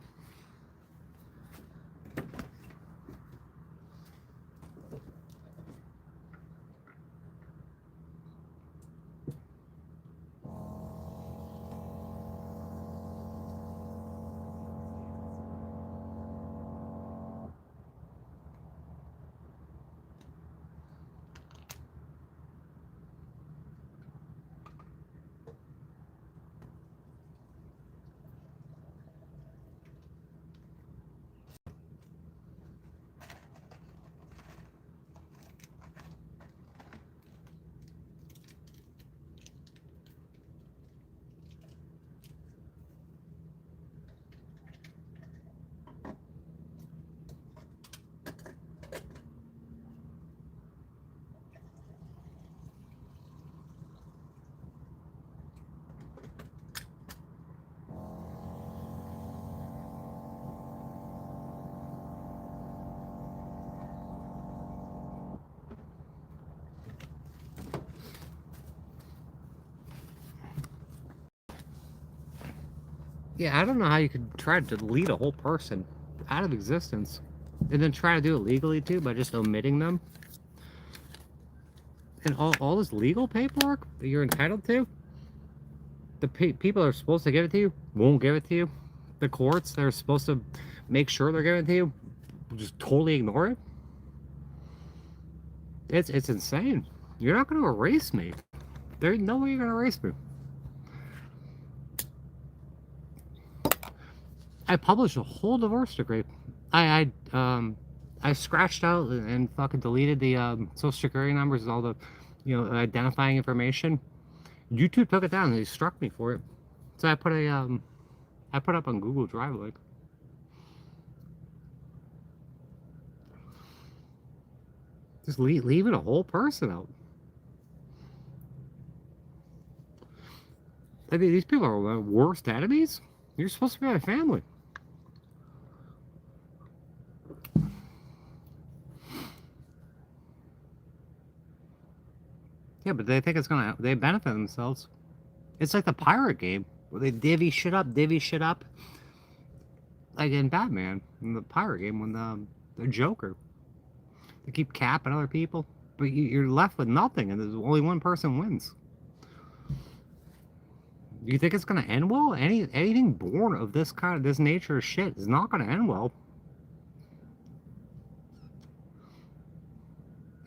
Yeah, I don't know how you could try to delete a whole person out of existence and then try to do it legally too by just omitting them. And all this legal paperwork that you're entitled to, the people that are supposed to give it to you won't give it to you. The courts that are supposed to make sure they're giving it to you just totally ignore it. It's insane. You're not going to erase me. There's no way you're going to erase me. I published a whole divorce decree. I I scratched out and fucking deleted the social security numbers, all the, identifying information. YouTube took it down and they struck me for it. So I put up on Google Drive, like. Just leaving a whole person out. I mean, these people are my worst enemies. You're supposed to be my family. Yeah, but they think they benefit themselves. It's like the pirate game where they divvy shit up. Like in Batman, in the pirate game, when the Joker. They keep capping other people, but you're left with nothing, and there's only one person wins. You think it's gonna end well? Anything born of this nature of shit is not gonna end well.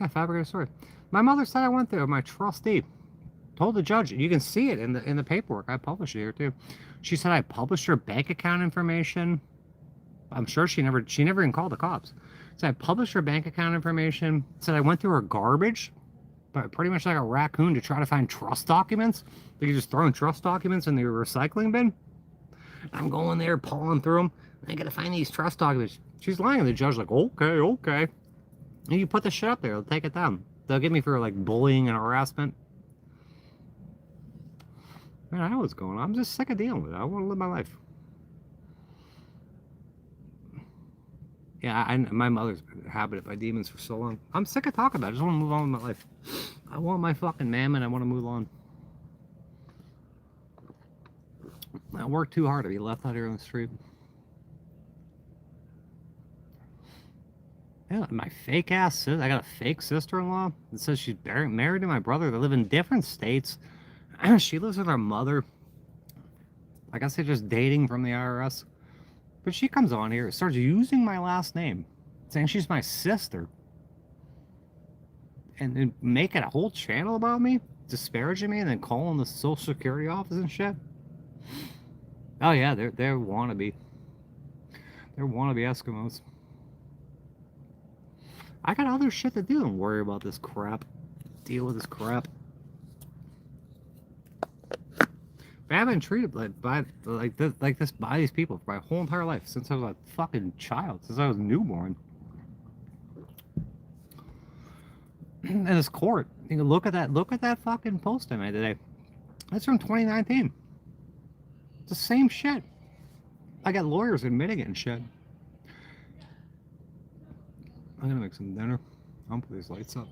Yeah, fabricated story. My mother said I went there. My trustee told the judge. You can see it in the paperwork. I published it here too. She said I published her bank account information. I'm sure she never even called the cops. So I published her bank account information. Said I went through her garbage, but pretty much like a raccoon to try to find trust documents. Like you're just throwing trust documents in the recycling bin. I'm going there, pulling through them. I gotta find these trust documents. She's lying to the judge, like, okay. And you put the shit up there, they'll take it down. They'll get me for like bullying and harassment. Man, I know what's going on. I'm just sick of dealing with it. I want to live my life. Yeah, my mother's been inhabited by demons for so long. I'm sick of talking about it. I just want to move on with my life. I want my fucking mammon. I want to move on. I work too hard to be left out here on the street. Yeah, my fake ass sister. I got a fake sister-in-law that says she's married to my brother. They live in different states. She lives with her mother. I guess they're just dating from the IRS. But she comes on here, starts using my last name, saying she's my sister, and making a whole channel about me, disparaging me, and then calling the Social Security office and shit. Oh yeah, they're wannabe. They're wannabe Eskimos. I got other shit to do than worry about this crap. Deal with this crap. But I've been treated by these people for my whole entire life, since I was a fucking child, since I was newborn. And this court, you can look at that fucking post I made today. That's from 2019. It's the same shit. I got lawyers admitting it and shit. I'm gonna make some dinner. I'll put these lights up.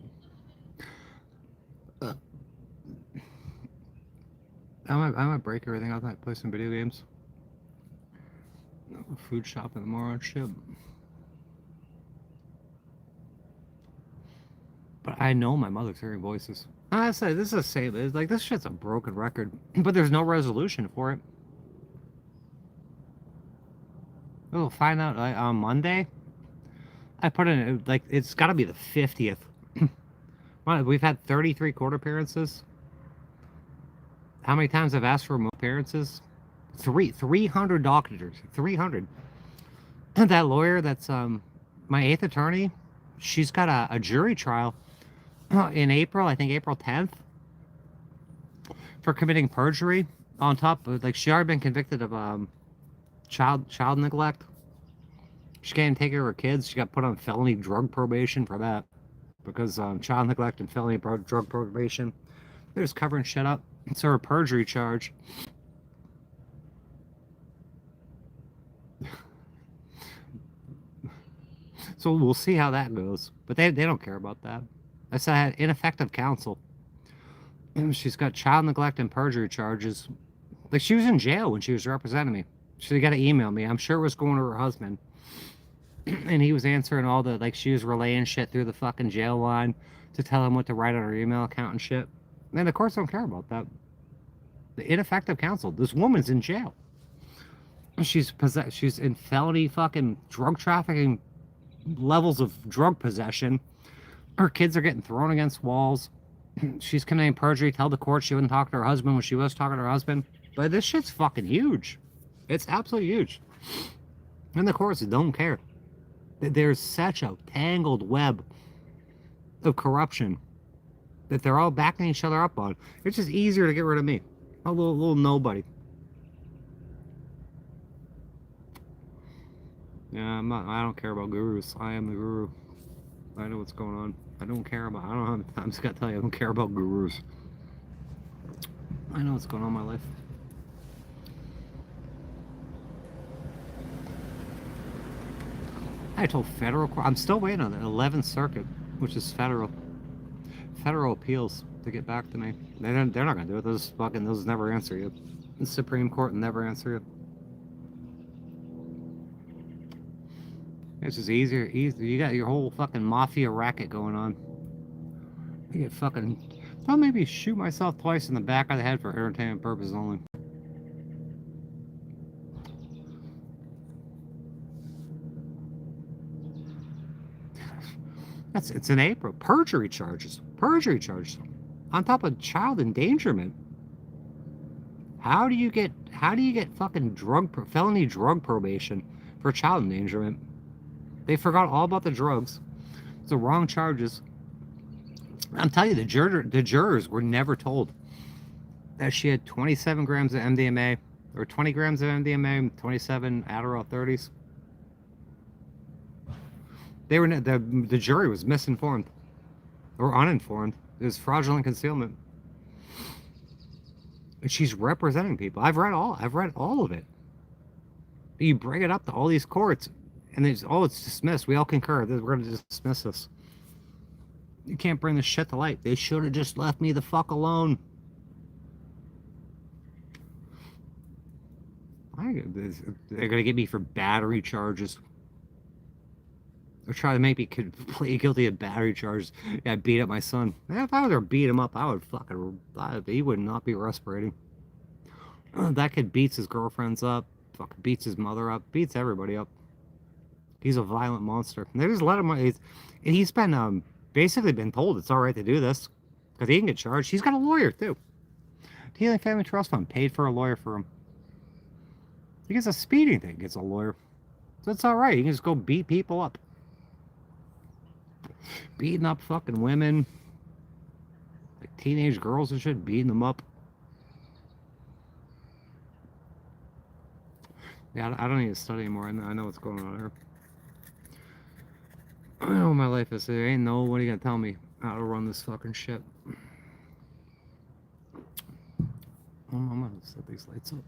I might break everything. I might play some video games. Food shopping tomorrow and shit. But I know my mother's hearing voices. I said this is the same. It's like this shit's a broken record, but there's no resolution for it. We'll find out on Monday. I put in like it's got to be the 50th. We've had 33 court appearances. How many times I've asked for remote appearances? 300 doctors. 300. And that lawyer that's my 8th attorney, she's got a jury trial in April, I think April 10th, for committing perjury. On top of, like, she already been convicted of child neglect. She can't take care of her kids. She got put on felony drug probation for that, because child neglect and felony drug probation, they're just covering shit up. So her perjury charge. So we'll see how that goes. But they don't care about that. I said I had ineffective counsel. And she's got child neglect and perjury charges. Like, she was in jail when she was representing me. She got to email me. I'm sure it was going to her husband. And he was answering all the, like, she was relaying shit through the fucking jail line to tell him what to write on her email account and shit. And the courts don't care about that. The ineffective counsel. This woman's in jail. She's in felony fucking drug trafficking levels of drug possession. Her kids are getting thrown against walls. She's committing perjury. Tell the court she wouldn't talk to her husband when she was talking to her husband. But this shit's fucking huge. It's absolutely huge. And the courts don't care. There's such a tangled web of corruption that they're all backing each other up on. It's just easier to get rid of me, a little nobody. Yeah, I'm not. I don't care about gurus. I am the guru. I know what's going on. I don't care about. I don't know. I'm just gotta tell you, I don't care about gurus. I know what's going on in my life. I told federal court. I'm still waiting on the 11th Circuit, which is federal appeals, to get back to me. They're not gonna do it. Those never answer you. The Supreme Court never answer you. It's just easier. You got your whole fucking mafia racket going on. You get fucking. I'll maybe shoot myself twice in the back of the head for entertainment purposes only. It's in April. Perjury charges. On top of child endangerment. How do you get fucking felony drug probation for child endangerment? They forgot all about the drugs. It's the wrong charges. I'm telling you, the jurors were never told that she had 27 grams of MDMA, or 20 grams of MDMA, 27 Adderall 30s. The jury was misinformed or uninformed. It was fraudulent concealment. And she's representing people. I've read all of it. You bring it up to all these courts, and it's dismissed. We all concur that we're going to dismiss this. You can't bring this shit to light. They should have just left me the fuck alone. They're going to get me for battery charges. They're trying to make me completely guilty of battery charges. Yeah, I beat up my son. If I were to beat him up, he would not be respirating. That kid beats his girlfriends up, fucking beats his mother up, beats everybody up. He's a violent monster. And they just let him. He's been basically been told it's all right to do this because he can get charged. He's got a lawyer too. The Healing Family Trust Fund paid for a lawyer for him. He gets a speeding thing, gets a lawyer, so it's all right. He can just go beat people up, beating up fucking women, like teenage girls and shit, beating them up. Yeah, I don't need to study anymore. I know what's going on here. I know what my life is. There ain't nobody gonna tell me how to run this fucking shit. I'm gonna set these lights up.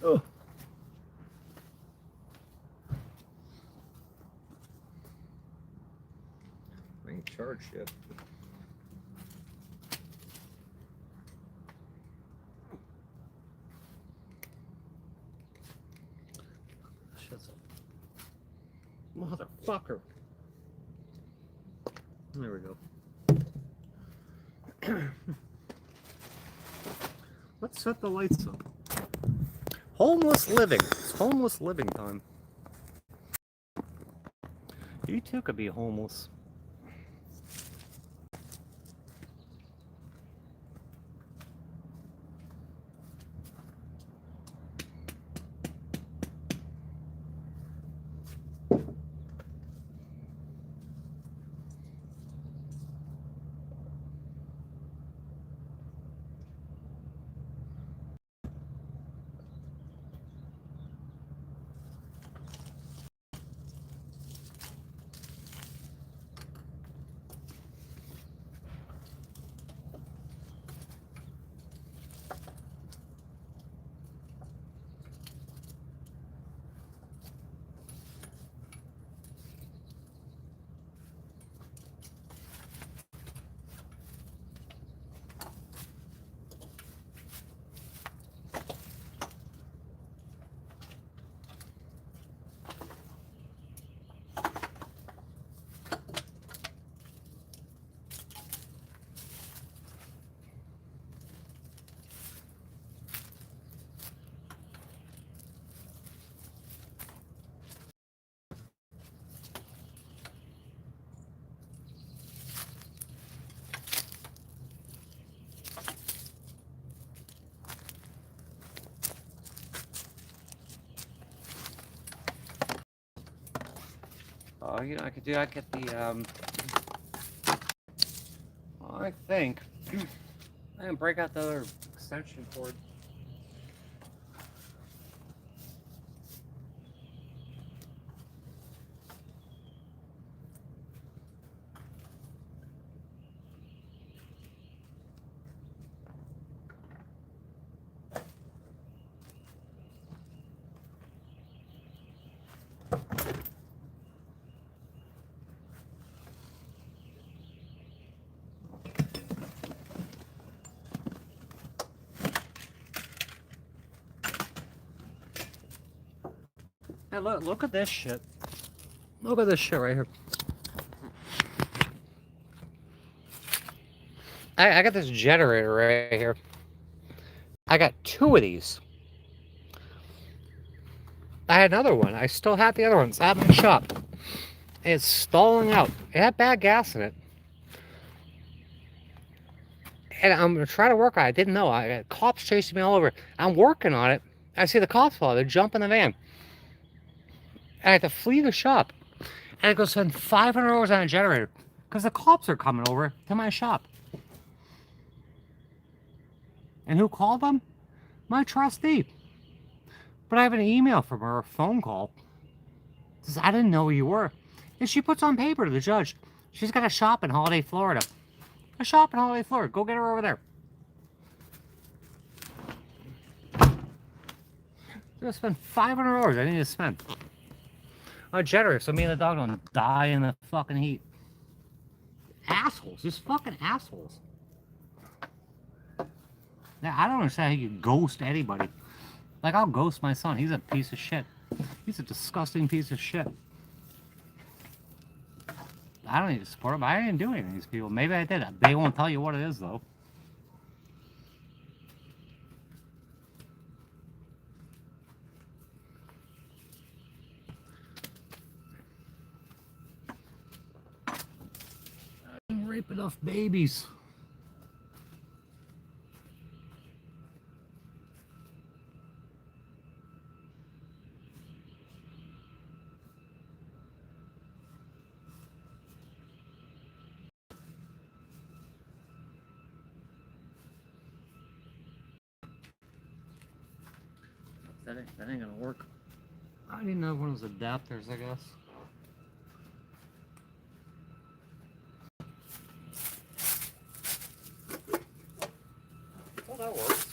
Ugh. I ain't charged yet. Shut up. Motherfucker. There we go. Let's set the lights up. Homeless living. It's homeless living time. You too could be homeless. Oh, you know, I could get the, I think, I can break out the other extension cord. Hey, look at this shit. Look at this shit right here. I got this generator right here. I got 2 of these. I had another one. I still have the other one. It's at my shop. It's stalling out. It had bad gas in it. And I'm going to try to work on it. I didn't know. I got cops chasing me all over. I'm working on it. I see the cops follow. They jump in the van. I had to flee the shop. And I go spend $500 on a generator. Because the cops are coming over to my shop. And who called them? My trustee. But I have an email from her, a phone call. Says, I didn't know who you were. And she puts on paper to the judge. She's got a shop in Holiday, Florida. A shop in Holiday, Florida. Go get her over there. Just spend $500 I need to spend. On a generator so me and the dog don't die in the fucking heat. Assholes. Just fucking assholes. Now, I don't understand how you ghost anybody. Like, I'll ghost my son. He's a piece of shit. He's a disgusting piece of shit. I don't need to support him. I didn't do anything to these people. Maybe I did. They won't tell you what it is, though. I didn't rape enough babies. That ain't gonna work. I didn't know one of those adapters, I guess. Well, that works.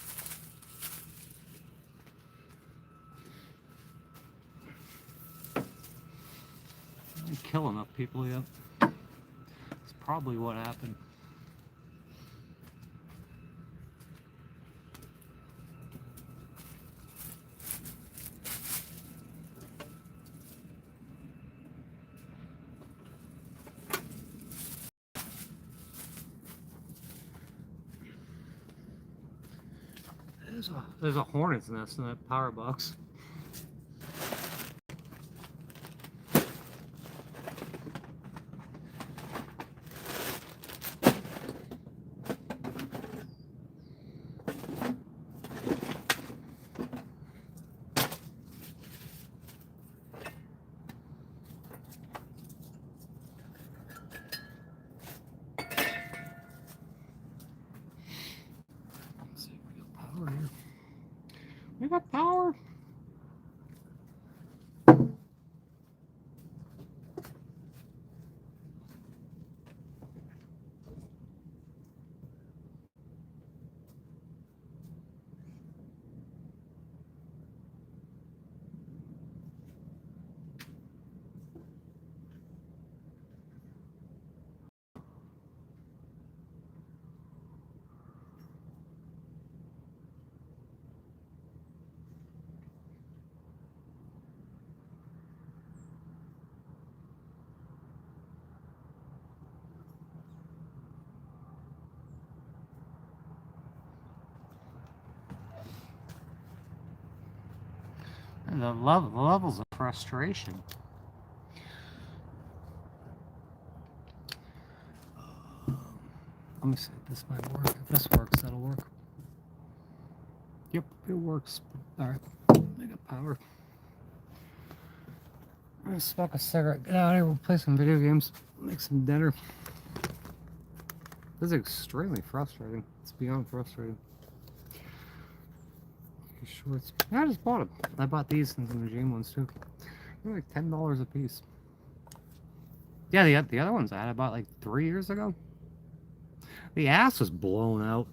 I didn't kill enough people yet. That's probably what happened. There's a hornet's nest in that power box. Let's see, we got power here. We got power. And the levels of frustration. Let me see if this might work. If this works, that'll work. Yep, it works. Alright, I got power. I'm gonna smoke a cigarette, get out of here, we'll play some video games, make some dinner. This is extremely frustrating. It's beyond frustrating. Shorts. Yeah, I just bought them. I bought these and some Jane ones too. They're like $10 a piece. Yeah, the other ones I bought like 3 years ago. The ass was blown out.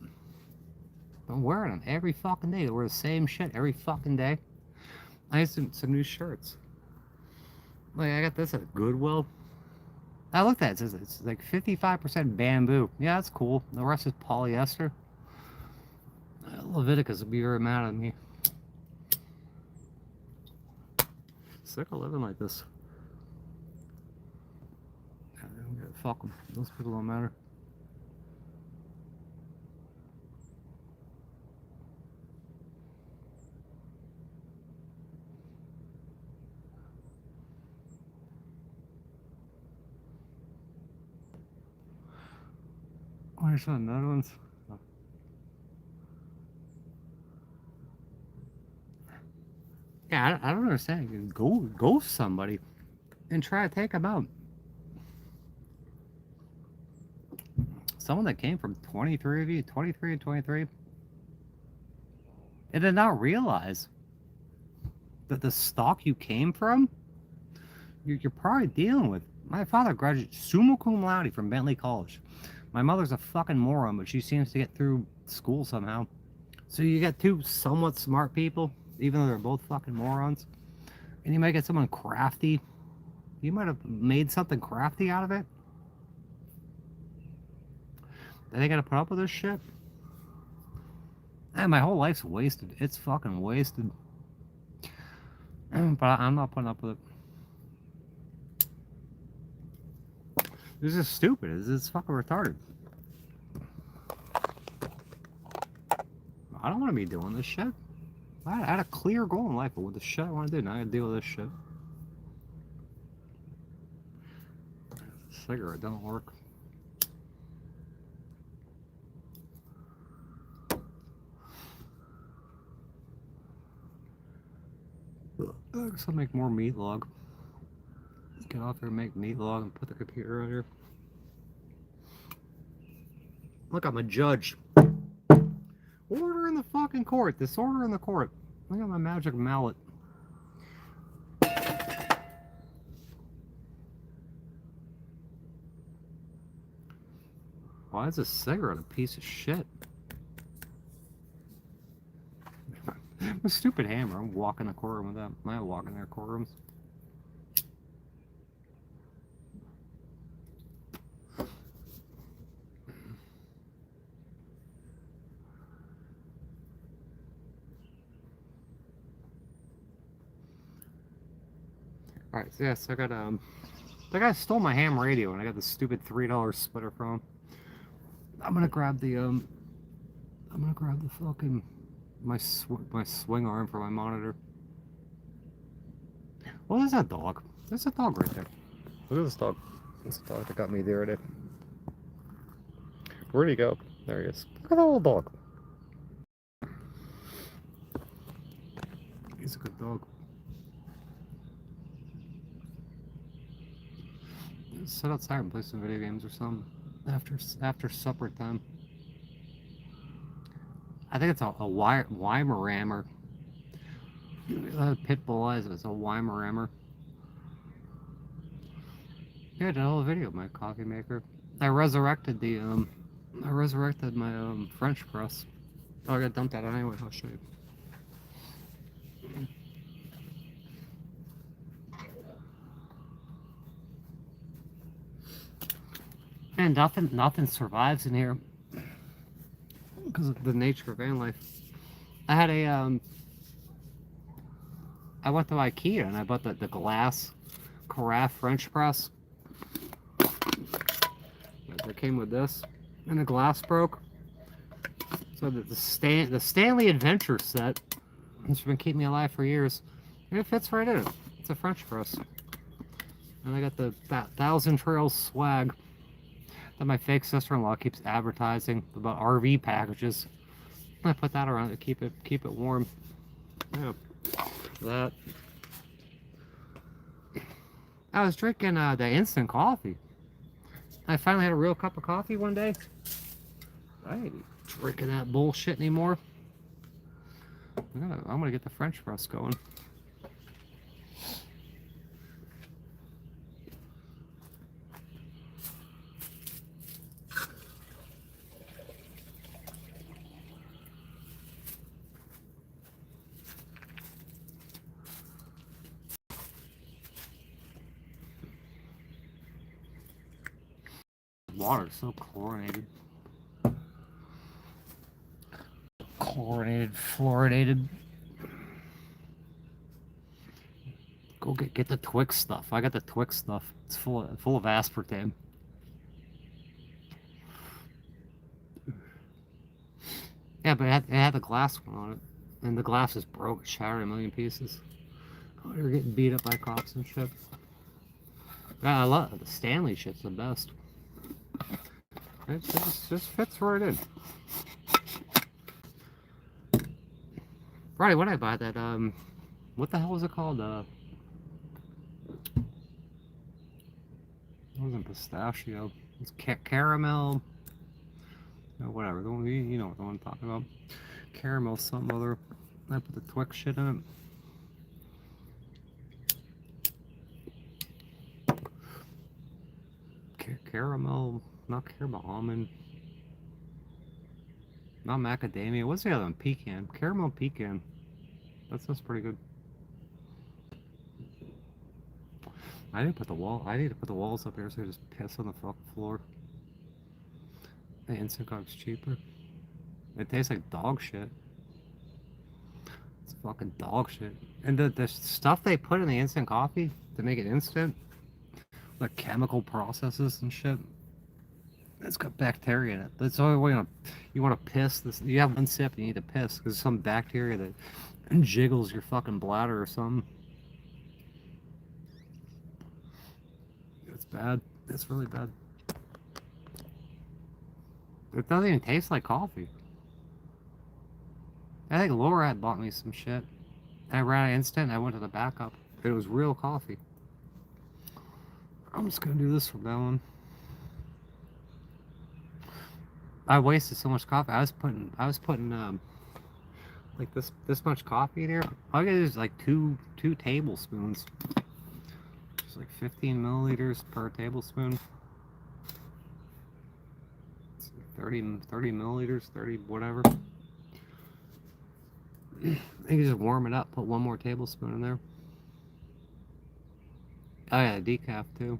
I'm wearing them every fucking day. They wear the same shit every fucking day. I had some new shirts. Like I got this at Goodwill. I looked at it. It's like 55% bamboo. Yeah, that's cool. The rest is polyester. Leviticus would be very mad at me. Sick of living like this. Fuck them. Those people don't matter. Oh, there's some other ones. Oh. Yeah, I don't understand. Go somebody and try to take them out. Someone that came from 23 of you, 23 and 23, and did not realize that the stock you came from, you're probably dealing with. My father graduated summa cum laude from Bentley College. My mother's a fucking moron, but she seems to get through school somehow. So you get two somewhat smart people, even though they're both fucking morons, and you might get someone crafty. You might have made something crafty out of it. They gotta put up with this shit. And my whole life's wasted. It's fucking wasted. But I'm not putting up with it. This is stupid. It's fucking retarded. I don't want to be doing this shit. I had a clear goal in life, but with the shit I want to do, now I gotta deal with this shit. Cigarette don't work. I guess I'll make more meat log. Get off here and make meat log and put the computer on here. Look, I'm a judge. Order in the fucking court. Disorder in the court. Look at my magic mallet. Why is a cigarette a piece of shit? My stupid hammer. I'm walking the courtroom with that. Am I walking their courtrooms? Alright, so yes, I got that guy stole my ham radio and I got the stupid $3 splitter from him. I'm gonna grab the fucking my swing arm for my monitor. What is that dog? There's a dog right there. Look at this dog. This dog that got me the other day. Where'd he go? There he is. Look at that little dog. He's a good dog. Sit outside and play some video games or something after supper time. I think it's a Weimarammer. Pit bull eyes. It's a Weimarammer. Yeah, I did a whole video of my coffee maker. I resurrected my French press. Oh, I got dumped out anyway. I'll show you. And nothing survives in here because of the nature of van life. I had I went to IKEA and I bought the glass carafe French press. That came with this, and the glass broke. So the Stanley Adventure set, it's been keeping me alive for years, and it fits right in. It's a French press, and I got the Thousand Trails swag that my fake sister-in-law keeps advertising about RV packages. I put that around to keep it warm. Yeah, that. I was drinking the instant coffee. I finally had a real cup of coffee one day. I ain't drinking that bullshit anymore. I'm gonna get the French press going. Water's so chlorinated. Chlorinated, fluoridated. Go get the Twix stuff. I got the Twix stuff. It's full of aspartame. Yeah, but it had the glass one on it, and the glass is broke, shattered in a million pieces. Oh, you're getting beat up by cops and shit. Yeah, I love the Stanley shit's the best. It just fits right in. Friday, what did I buy that? What the hell was it called? It wasn't pistachio. It's caramel. No, whatever. The one, you know what the one I'm talking about. Caramel, something other. I put the Twix shit in it. Caramel, not caramel, almond, not macadamia. What's the other one? Pecan. Caramel pecan. That sounds pretty good. I need to put the walls up here so I just piss on the fucking floor. The instant coffee's cheaper. It tastes like dog shit. It's fucking dog shit. And the stuff they put in the instant coffee to make it instant, like chemical processes and shit, it's got bacteria in it. That's the only way you want to piss. You have one sip and you need to piss because there's some bacteria that jiggles your fucking bladder or something. It's bad. It's really bad. It doesn't even taste like coffee. I think Laura had bought me some shit. I ran an instant and I went to the backup. It was real coffee. I'm just gonna do this from now on. I wasted so much coffee. I was putting like this much coffee in here. All I gotta do is like two tablespoons. It's like 15 milliliters per tablespoon. It's 30 milliliters, 30 whatever. You can just warm it up, put one more tablespoon in there. Oh yeah, decaf too.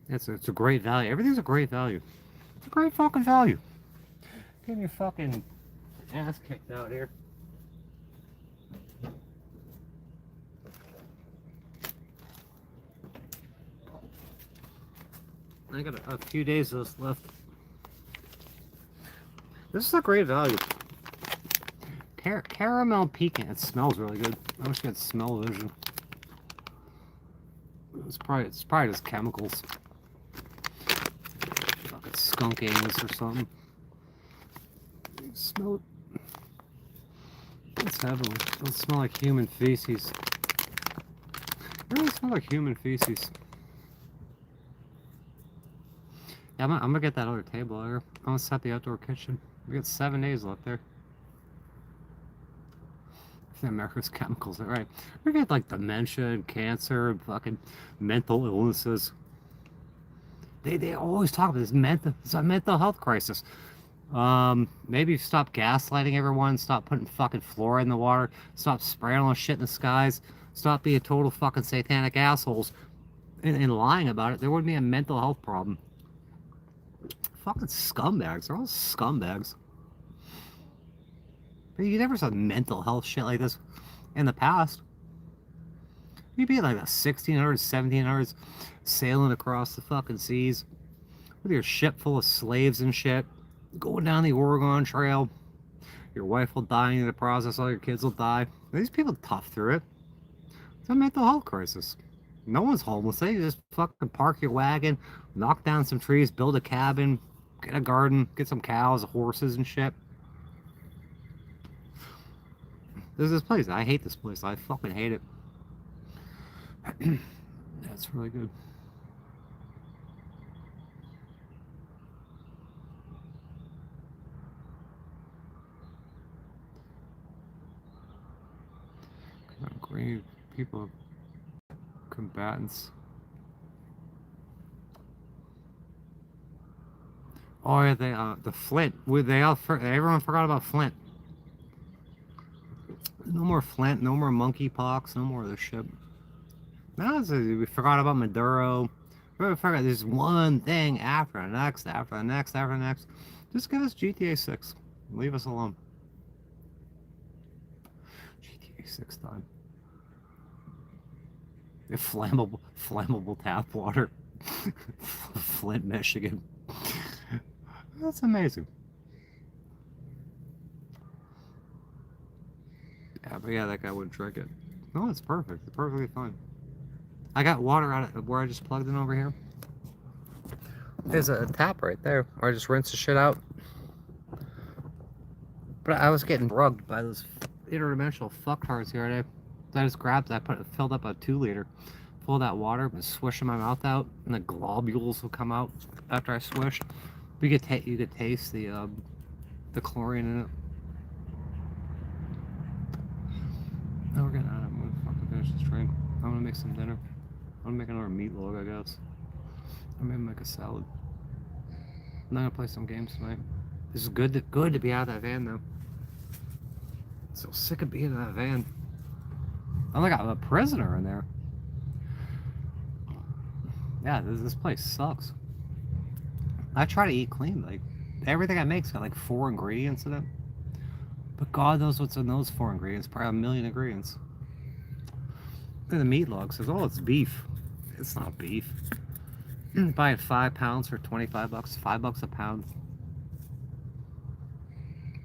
It's a great value. Everything's a great value. It's a great fucking value. Getting your fucking ass kicked out here. I got a few days of this left. This is a great value. Caramel pecan. It smells really good. I wish you had smell vision. It's probably just chemicals. Fucking skunk anus or something. You smell it. It's heavenly. It doesn't smell like human feces. It really smells like human feces. Yeah, I'm gonna get that other table there. I'm gonna set the outdoor kitchen. We got 7 days left there. America's chemicals, right? We get like dementia and cancer and fucking mental illnesses. They always talk about it's a mental health crisis. Maybe stop gaslighting everyone, stop putting fucking fluoride in the water, stop spraying all the shit in the skies, stop being total fucking satanic assholes and lying about it. There wouldn't be a mental health problem. Fucking scumbags. They're all scumbags. But you never saw mental health shit like this in the past. You'd be like the 1600s, 1700s, sailing across the fucking seas with your ship full of slaves and shit, going down the Oregon Trail. Your wife will die in the process, all your kids will die. These people tough through it. It's a mental health crisis. No one's homeless. They just fucking park your wagon, knock down some trees, build a cabin, get a garden, get some cows, horses and shit. There's this place. I hate this place. I fucking hate it. That's really good. Green people, combatants. Oh yeah, the Flint. Everyone forgot about Flint. No more Flint. No more monkeypox. No more of this shit. No, we forgot about Maduro. We forgot there's one thing after the next, after the next, after the next. Just give us GTA 6. Leave us alone. GTA 6 time. Flammable tap water. Flint, Michigan. That's amazing. Yeah, but yeah, that guy wouldn't drink it. No, it's perfect. It's perfectly fine. I got water out of where I just plugged in over here. There's a tap right there where I just rinse the shit out. But I was getting rugged by those interdimensional fucktards the other day. So I just grabbed it, filled up a 2-liter, full of that water, and swishing my mouth out, and the globules will come out after I swished. But you could taste the chlorine in it. Now we're getting out of it. I'm gonna fucking finish this drink. I'm gonna make some dinner. I'm gonna make another meatloaf, I guess. I'm gonna make a salad. I'm not gonna play some games tonight. This is good to be out of that van though. So sick of being in that van. I'm like I'm a prisoner in there. Yeah, this place sucks. I try to eat clean. Like everything I make's got like 4 ingredients in it. But God knows what's in those 4 ingredients. Probably a million ingredients. And the meat log says, "Oh, it's beef." It's not beef. Buying 5 pounds for $25, $5 a pound.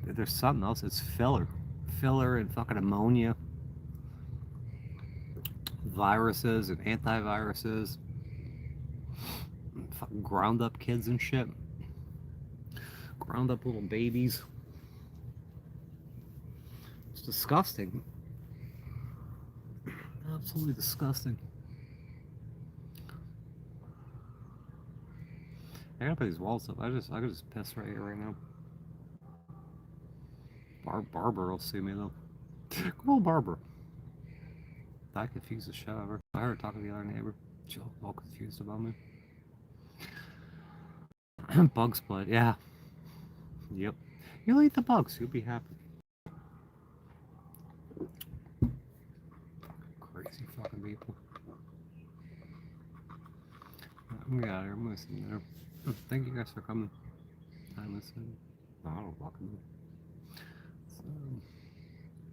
There's something else. It's filler and fucking ammonia, viruses and antiviruses, and fucking ground up kids and shit, ground up little babies. It's disgusting. Absolutely disgusting. I gotta put these walls up. I could just piss right here right now. Barbara will see me though. Good old Barbara. I confused the shit out of her. I heard her talking to the other neighbor. She was all confused about me. Bugs blood, yeah. Yep. You'll eat the bugs, you'll be happy. Crazy fucking people. I'm gonna get out of here. I'm gonna see you there. Thank you guys for coming. Time is I don't fucking know.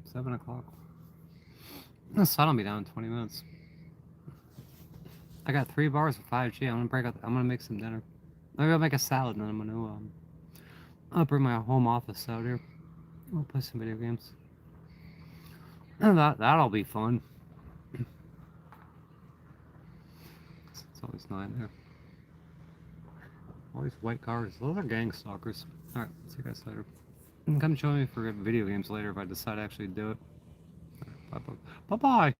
7 o'clock. The sun will be down in 20 minutes. I got 3 bars of 5G. I'm gonna make some dinner. Maybe I'll make a salad and then I'm gonna I'll bring my home office out here. We'll play some video games. And that'll be fun. It's always nice there. All these white cars. Those are Gangstalkers. Alright, see you guys later. Come join me for video games later if I decide to actually do it. Bye-bye.